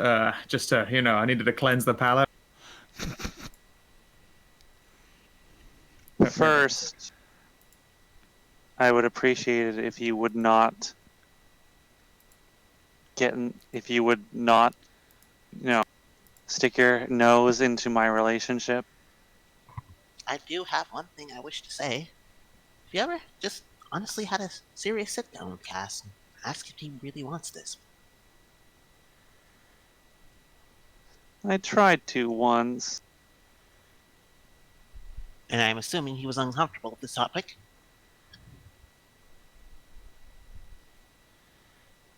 Just to, I needed to cleanse the palate. First, I would appreciate it if you would not stick your nose into my relationship. I do have one thing I wish to say. Have you ever just honestly had a serious sit down with Cass and ask if he really wants this? I tried to once. And I'm assuming he was uncomfortable with this topic.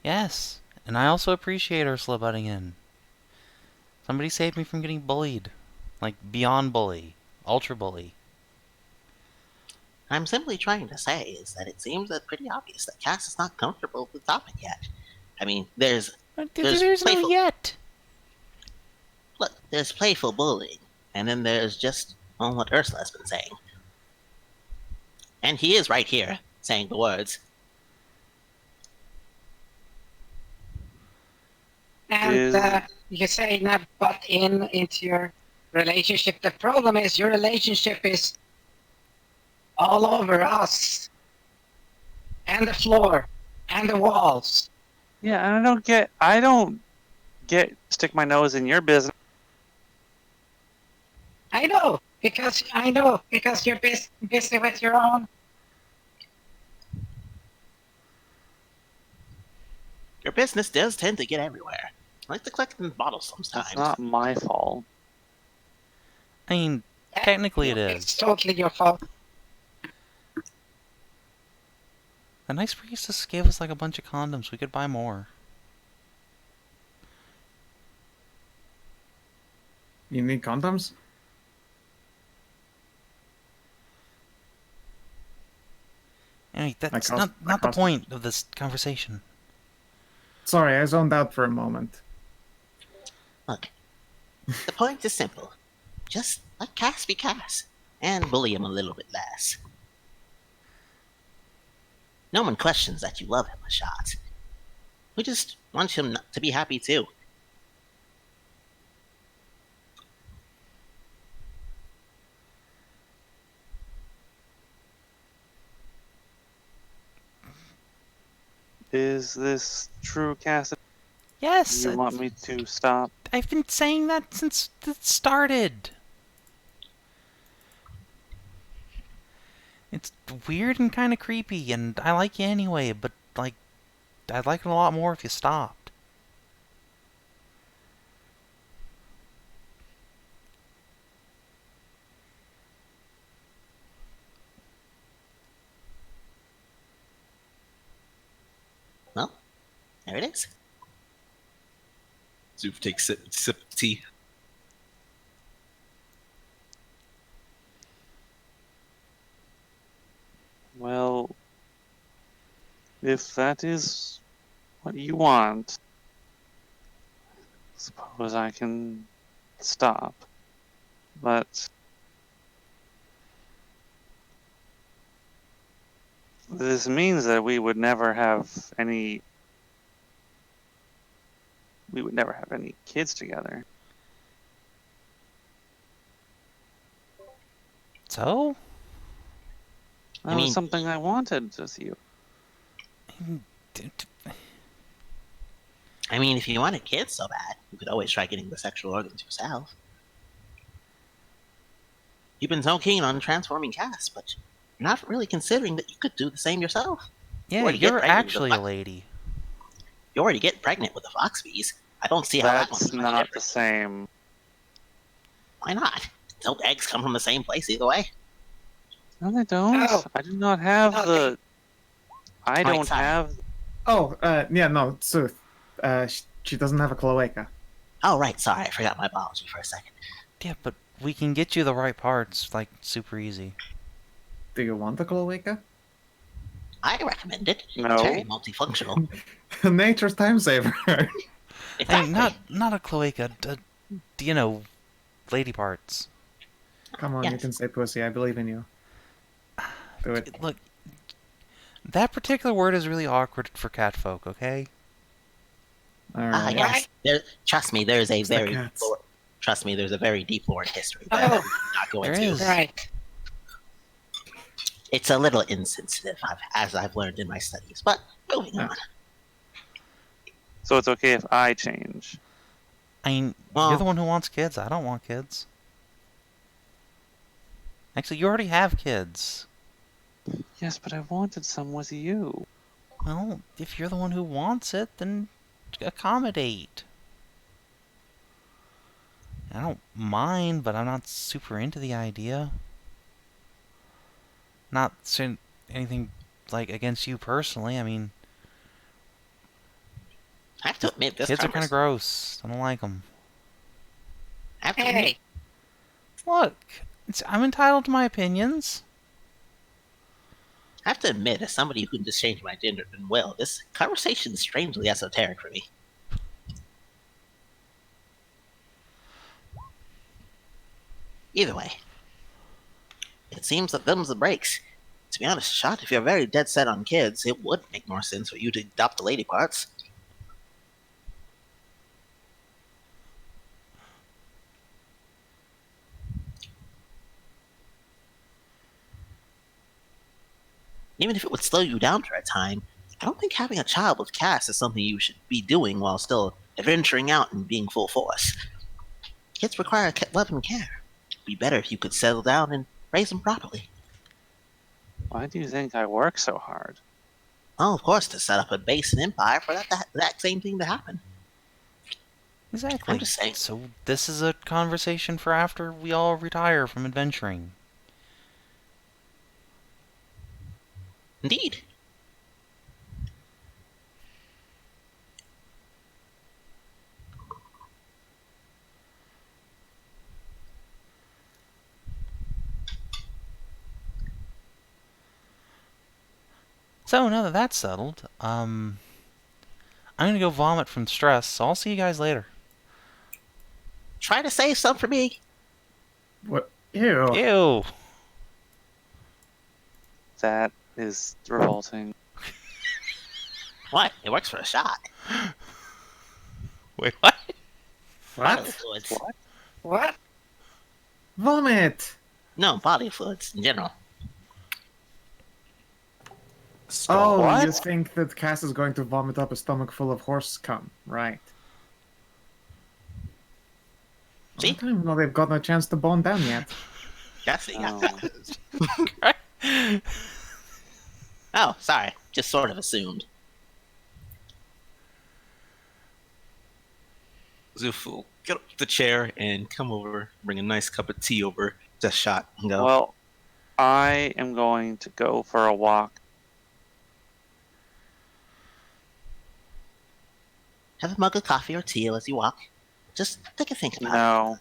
Yes, and I also appreciate Ursula butting in. Somebody saved me from getting bullied. Like, beyond bully. Ultra bully. I'm simply trying to say is that it seems that pretty obvious that Cass is not comfortable with the topic yet. I mean, there's There's no playful, yet. look, there's playful bullying, and then there's just what Ursula's been saying. And he is right here, saying the words. And you say not butt into your relationship. The problem is your relationship is all over us. And the floor. And the walls. Yeah, and I don't get stick my nose in your business. I know, because you're busy with your own. Your business does tend to get everywhere. I like to collect in bottles sometimes. It's not my fault. I mean, technically it is. It's totally your fault. The nice priestess gave us like a bunch of condoms. We could buy more. You need condoms? Anyway, that's I not the cost- point of this conversation. Sorry, I zoned out for a moment. Look, the point is simple. Just let Cass be Cass, and bully him a little bit less. No one questions that you love him, Hashat. We just want him to be happy too. Is this true, Cassidy? Yes, You want me to stop? I've been saying that since it started. It's weird and kind of creepy, and I like you anyway, but, like, I'd like it a lot more if you stopped. Well, there it is. Szooth takes a sip of tea. Well, if that is what you want, suppose I can stop. But this means that we would never have any kids together. So? That was something I wanted with you. I mean, if you wanted kids so bad, you could always try getting the sexual organs yourself. You've been so keen on transforming Cass, but you're not really considering that you could do the same yourself. Yeah, you're actually a lady. You already get pregnant with the fox bees. I don't see how That's not the same. Why not? Don't eggs come from the same place either way? No, they don't. Oh. I do not have the. I don't sorry. have. Oh, yeah, no, Szooth. She doesn't have a cloaca. Oh, right, sorry, I forgot my biology for a second. Yeah, but we can get you the right parts, like, super easy. Do you want a cloaca? I recommend it. No. It's very multifunctional. Nature's time saver. I mean, not a cloaca, you know, lady parts. Come on, you Yes. can say pussy. I believe in you. Do it. Look, that particular word is really awkward for catfolk, okay? Alright. Yes. Trust me, there's a It's the very cats. deep lore. Trust me, there's a very deep lore history. Oh. That I'm not going There to. is. Right. It's a little insensitive, as I've learned in my studies. But moving on. So it's okay if I change. I mean, Well- you're the one who wants kids. I don't want kids. Actually, you already have kids. Yes, but I wanted some with you. Well, if you're the one who wants it, then accommodate. I don't mind, but I'm not super into the idea. Not saying anything, like, against you personally. I mean, I have to admit, this kids are kind of conversation. gross. I don't like them. I have to admit, Hey, Look, I'm entitled to my opinions. I have to admit, as somebody who can just change my gender and will, this conversation is strangely esoteric for me. Either way, it seems that them's the breaks. To be honest, Shot, if you're very dead set on kids, it would make more sense for you to adopt the lady parts. Even if it would slow you down for a time, I don't think having a child with Cass is something you should be doing while still adventuring out and being full force. Kids require love and care. It'd be better if you could settle down and raise them properly. Why do you think I work so hard? Oh, of course, to set up a base and empire for that exact same thing to happen. Exactly. I'm just saying. So this is a conversation for after we all retire from adventuring. Indeed. So now that that's settled, I'm gonna go vomit from stress, so I'll see you guys later. Try to save some for me. What? Ew. Ew! That is revolting. What? It works for a shot. Wait, what? Body What? fluids. What? What? Vomit! No, body fluids in general. Oh, What? you think that Cass is going to vomit up a stomach full of horse cum, right? See? I don't even know they've gotten a chance to bone down yet. That's it. Oh. Oh, sorry. Just sort of assumed. Szooth will get up the chair and come over, bring a nice cup of tea over to Shot and go. Well, I am going to go for a walk. Have a mug of coffee or tea as you walk. Just take a think about it. No.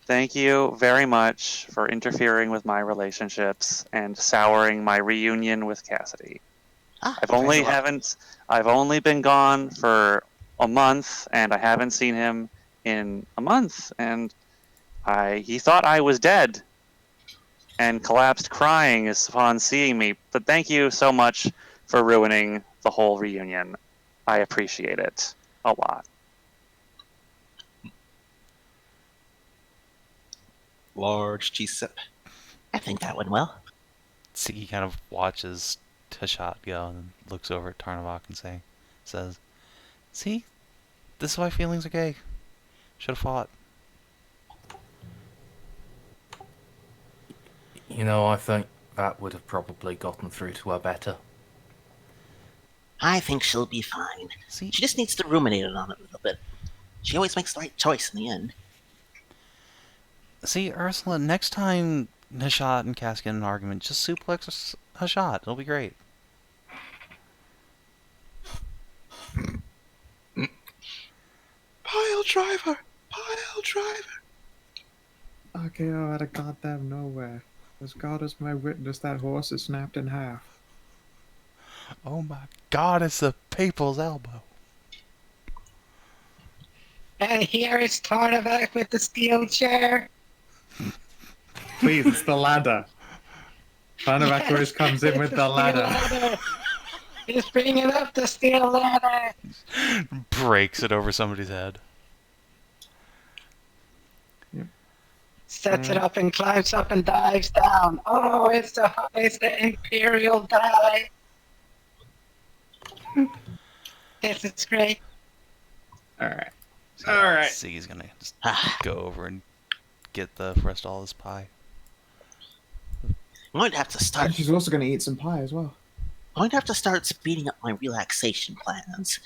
Thank you very much for interfering with my relationships and souring my reunion with Cassidy. Ah, I've only been gone for a month, and I haven't seen him in a month, and he thought I was dead and collapsed crying upon seeing me. But thank you so much for ruining the whole reunion. I appreciate it a lot. Large cheese sip. I think that went well. Siki kind of watches Hashat go and looks over at Tarnavak and says, "See? This is why feelings are gay. Should have fought." You know, I think that would have probably gotten through to her better. I think she'll be fine. See? She just needs to ruminate on it a little bit. She always makes the right choice in the end. See, Ursula, next time Hashat and Cass get in an argument, just suplex Hashat. It'll be great. Pile driver! Pile driver! Okay, out of goddamn nowhere. As God is my witness, that horse is snapped in half. Oh my god, it's the people's elbow. And here is Tarnavak with the steel chair. Please, it's the ladder. Tarnavak always comes in with the ladder. He's bringing up the steel ladder. Breaks it over somebody's head. Sets it up and climbs up and dives down. Oh, it's the Imperial dive. This is great. Alright. Alright. Sigi's gonna just go over and get the rest of all this pie. I'm going to have to start. And she's also going to eat some pie as well. I'm going to have to start speeding up my relaxation plans.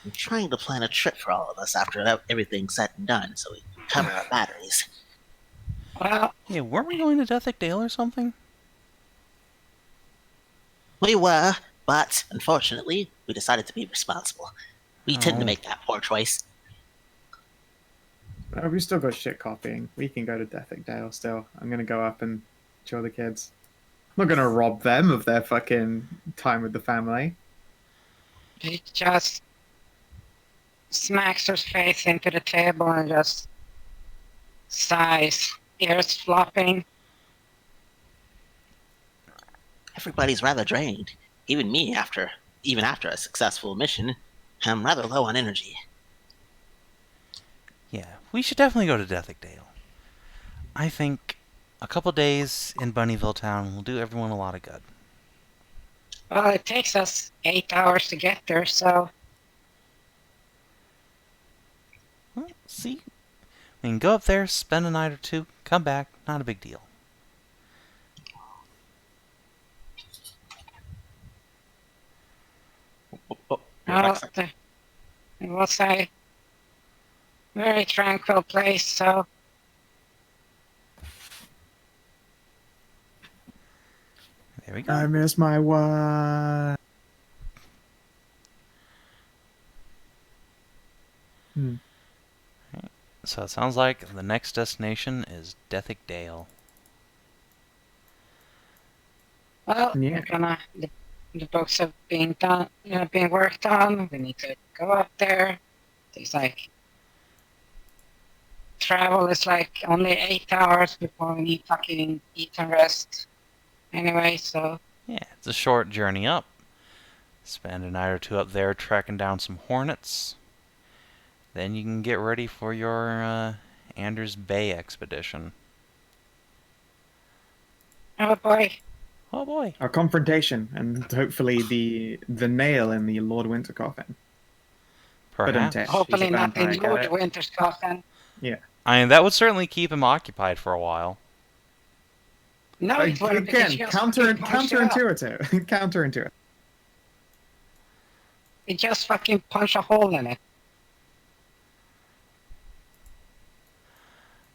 I'm trying to plan a trip for all of us after everything's said and done, so we can cover our batteries. Well, Yeah, weren't we going to Deathic Dale or something? We were, but unfortunately, we decided to be responsible. We tend to Oh. make that poor choice. We still got shit copying. We can go to Deathic Dale still. I'm going to go up and show the kids. not gonna rob them of their fucking time with the family. He just smacks her face into the table and just sighs, ears flopping. Everybody's rather drained. Even me, even after a successful mission, I'm rather low on energy. Yeah, we should definitely go to Dethicdale. I think a couple days in Bunnyville Town will do everyone a lot of good. Well, it takes us 8 hours to get there, so Well, see? We can go up there, spend a night or two, come back, not a big deal. Oh, you're back, Sam. it was a very tranquil place, so There we go. I miss my wife. So it sounds like the next destination is Dethicdale. well, Yeah. we're gonna the books have been done, being worked on. We need to go up there. It's like travel is like only 8 hours before we need fucking eat and rest. Anyway, so Yeah, it's a short journey up. Spend a night or two up there tracking down some hornets. Then you can get ready for your Anders Bay expedition. oh boy, Oh boy. Our confrontation, and hopefully the nail in the Lord Winter coffin. Perhaps. He's a hopefully not in vampire, get Lord it? Winter's coffin. I mean, that would certainly keep him occupied for a while. No, it wouldn't, because Again, you just fucking punch it up. counterintuitive. Counterintuitive. You just fucking punch a hole in it.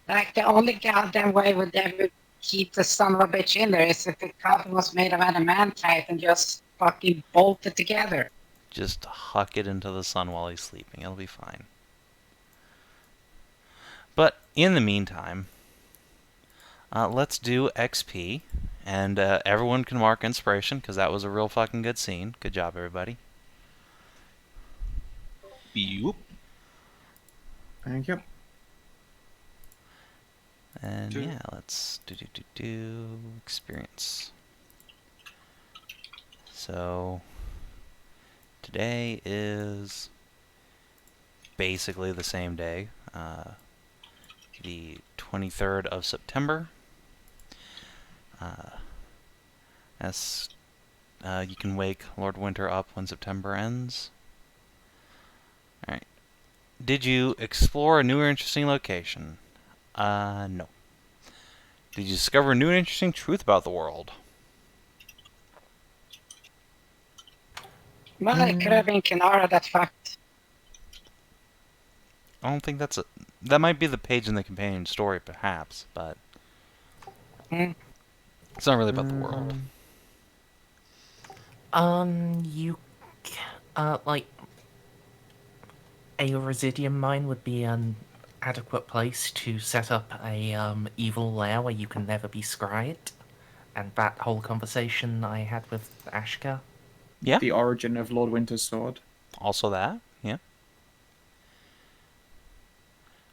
Like, the only goddamn way would ever keep the son of a bitch in there is if the coffin was made of adamantite and just fucking bolted together. Just huck it into the sun while he's sleeping. It'll be fine. But in the meantime, let's do XP. And everyone can mark inspiration, because that was a real fucking good scene. Good job, everybody. Yup. Thank you. And Sure. yeah, let's do experience. So today is basically the same day, the 23rd of September. As you can wake Lord Winter up when September ends. Alright. Did you explore a new or interesting location? No. Did you discover a new and interesting truth about the world? Well, it could have been Kinara that fucked. I don't think that's a... That might be the page in the companion story, perhaps, but... Hmm. It's not really about the world. Like, a Residium mine would be an adequate place to set up a evil lair where you can never be scryed. And that whole conversation I had with Ashka. Yeah, The origin of Lord Winter's sword. also that, yeah.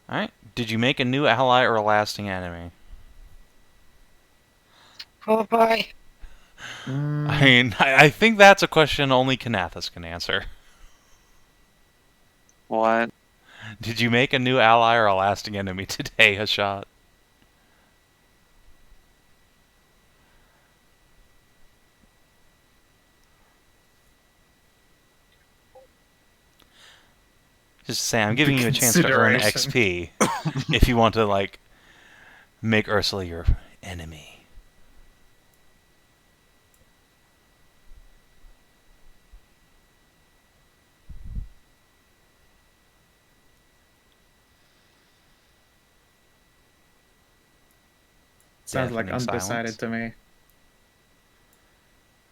Alright, did you make a new ally or a lasting enemy? Oh boy. I mean, I think that's a question only Kinathis can answer. What? Did you make a new ally or a lasting enemy today, Hashat? Just say, I'm giving you a chance to earn XP if you want to, like, make Ursula your enemy. Sounds like Deafening undecided silence. to me.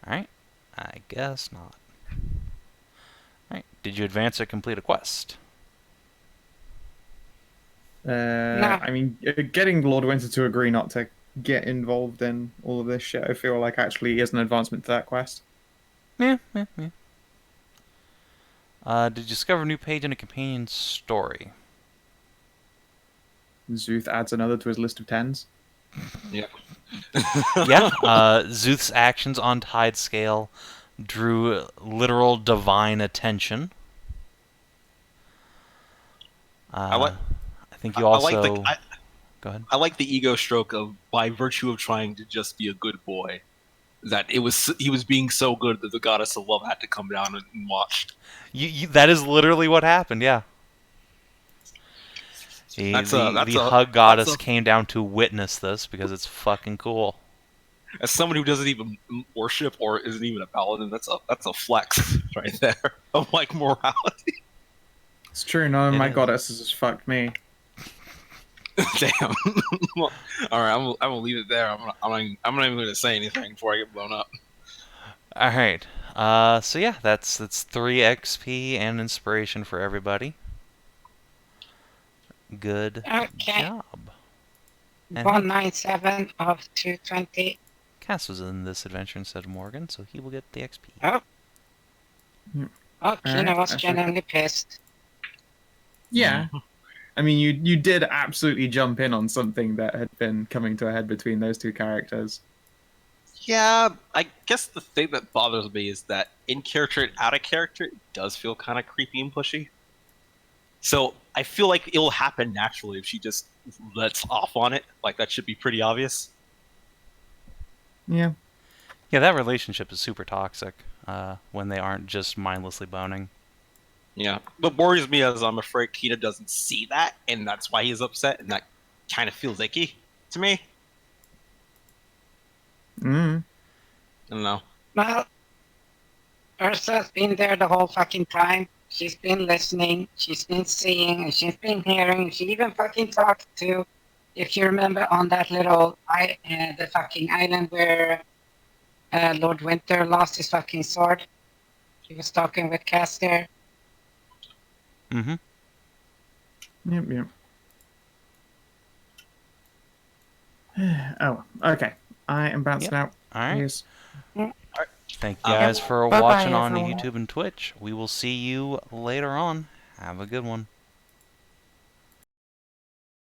Alright, I guess not. Alright, did you advance or complete a quest? I mean, getting Lord Winter to agree not to get involved in all of this shit, I feel like actually is an advancement to that quest. Yeah. Did you discover a new page in a companion story? Szooth adds another to his list of 10s. Yeah. Yeah. Szooth's actions on Tide Scale drew literal divine attention. I think you also. Go ahead. I like the ego stroke of, by virtue of trying to just be a good boy, that he was being so good that the goddess of love had to come down and watch. That is literally what happened. Yeah. The hug goddess came down to witness this because it's fucking cool. As someone who doesn't even worship or isn't even a paladin, that's a flex right there of like morality. It's true. None of my goddesses has fucked me. Damn. Well, all right, I'm gonna leave it there. I'm not even gonna say anything before I get blown up. All right. So yeah, that's 3 XP and inspiration for everybody. Good job. And 197 of 220. Cass was in this adventure instead of Morgan, so he will get the XP. Oh. Oh, Kina Alright, was genuinely pissed. Yeah. I mean, you did absolutely jump in on something that had been coming to a head between those two characters. Yeah, I guess the thing that bothers me is that in character and out of character, it does feel kind of creepy and pushy. So I feel like it'll happen naturally if she just lets off on it. Like, that should be pretty obvious. Yeah. Yeah, that relationship is super toxic when they aren't just mindlessly boning. Yeah. What worries me is I'm afraid Kina doesn't see that, and that's why he's upset, and that kind of feels icky to me. I don't know. Well, Ursula's been there the whole fucking time. She's been listening, she's been seeing, and she's been hearing. She even fucking talked to, if you remember, on that little the fucking island where Lord Winter lost his fucking sword. She was talking with Cass there. Mm-hmm. Yep. Oh, okay. I am bouncing out. All right. Yes. Thank you guys for Bye-bye, watching on everyone. YouTube and Twitch. We will see you later on. Have a good one.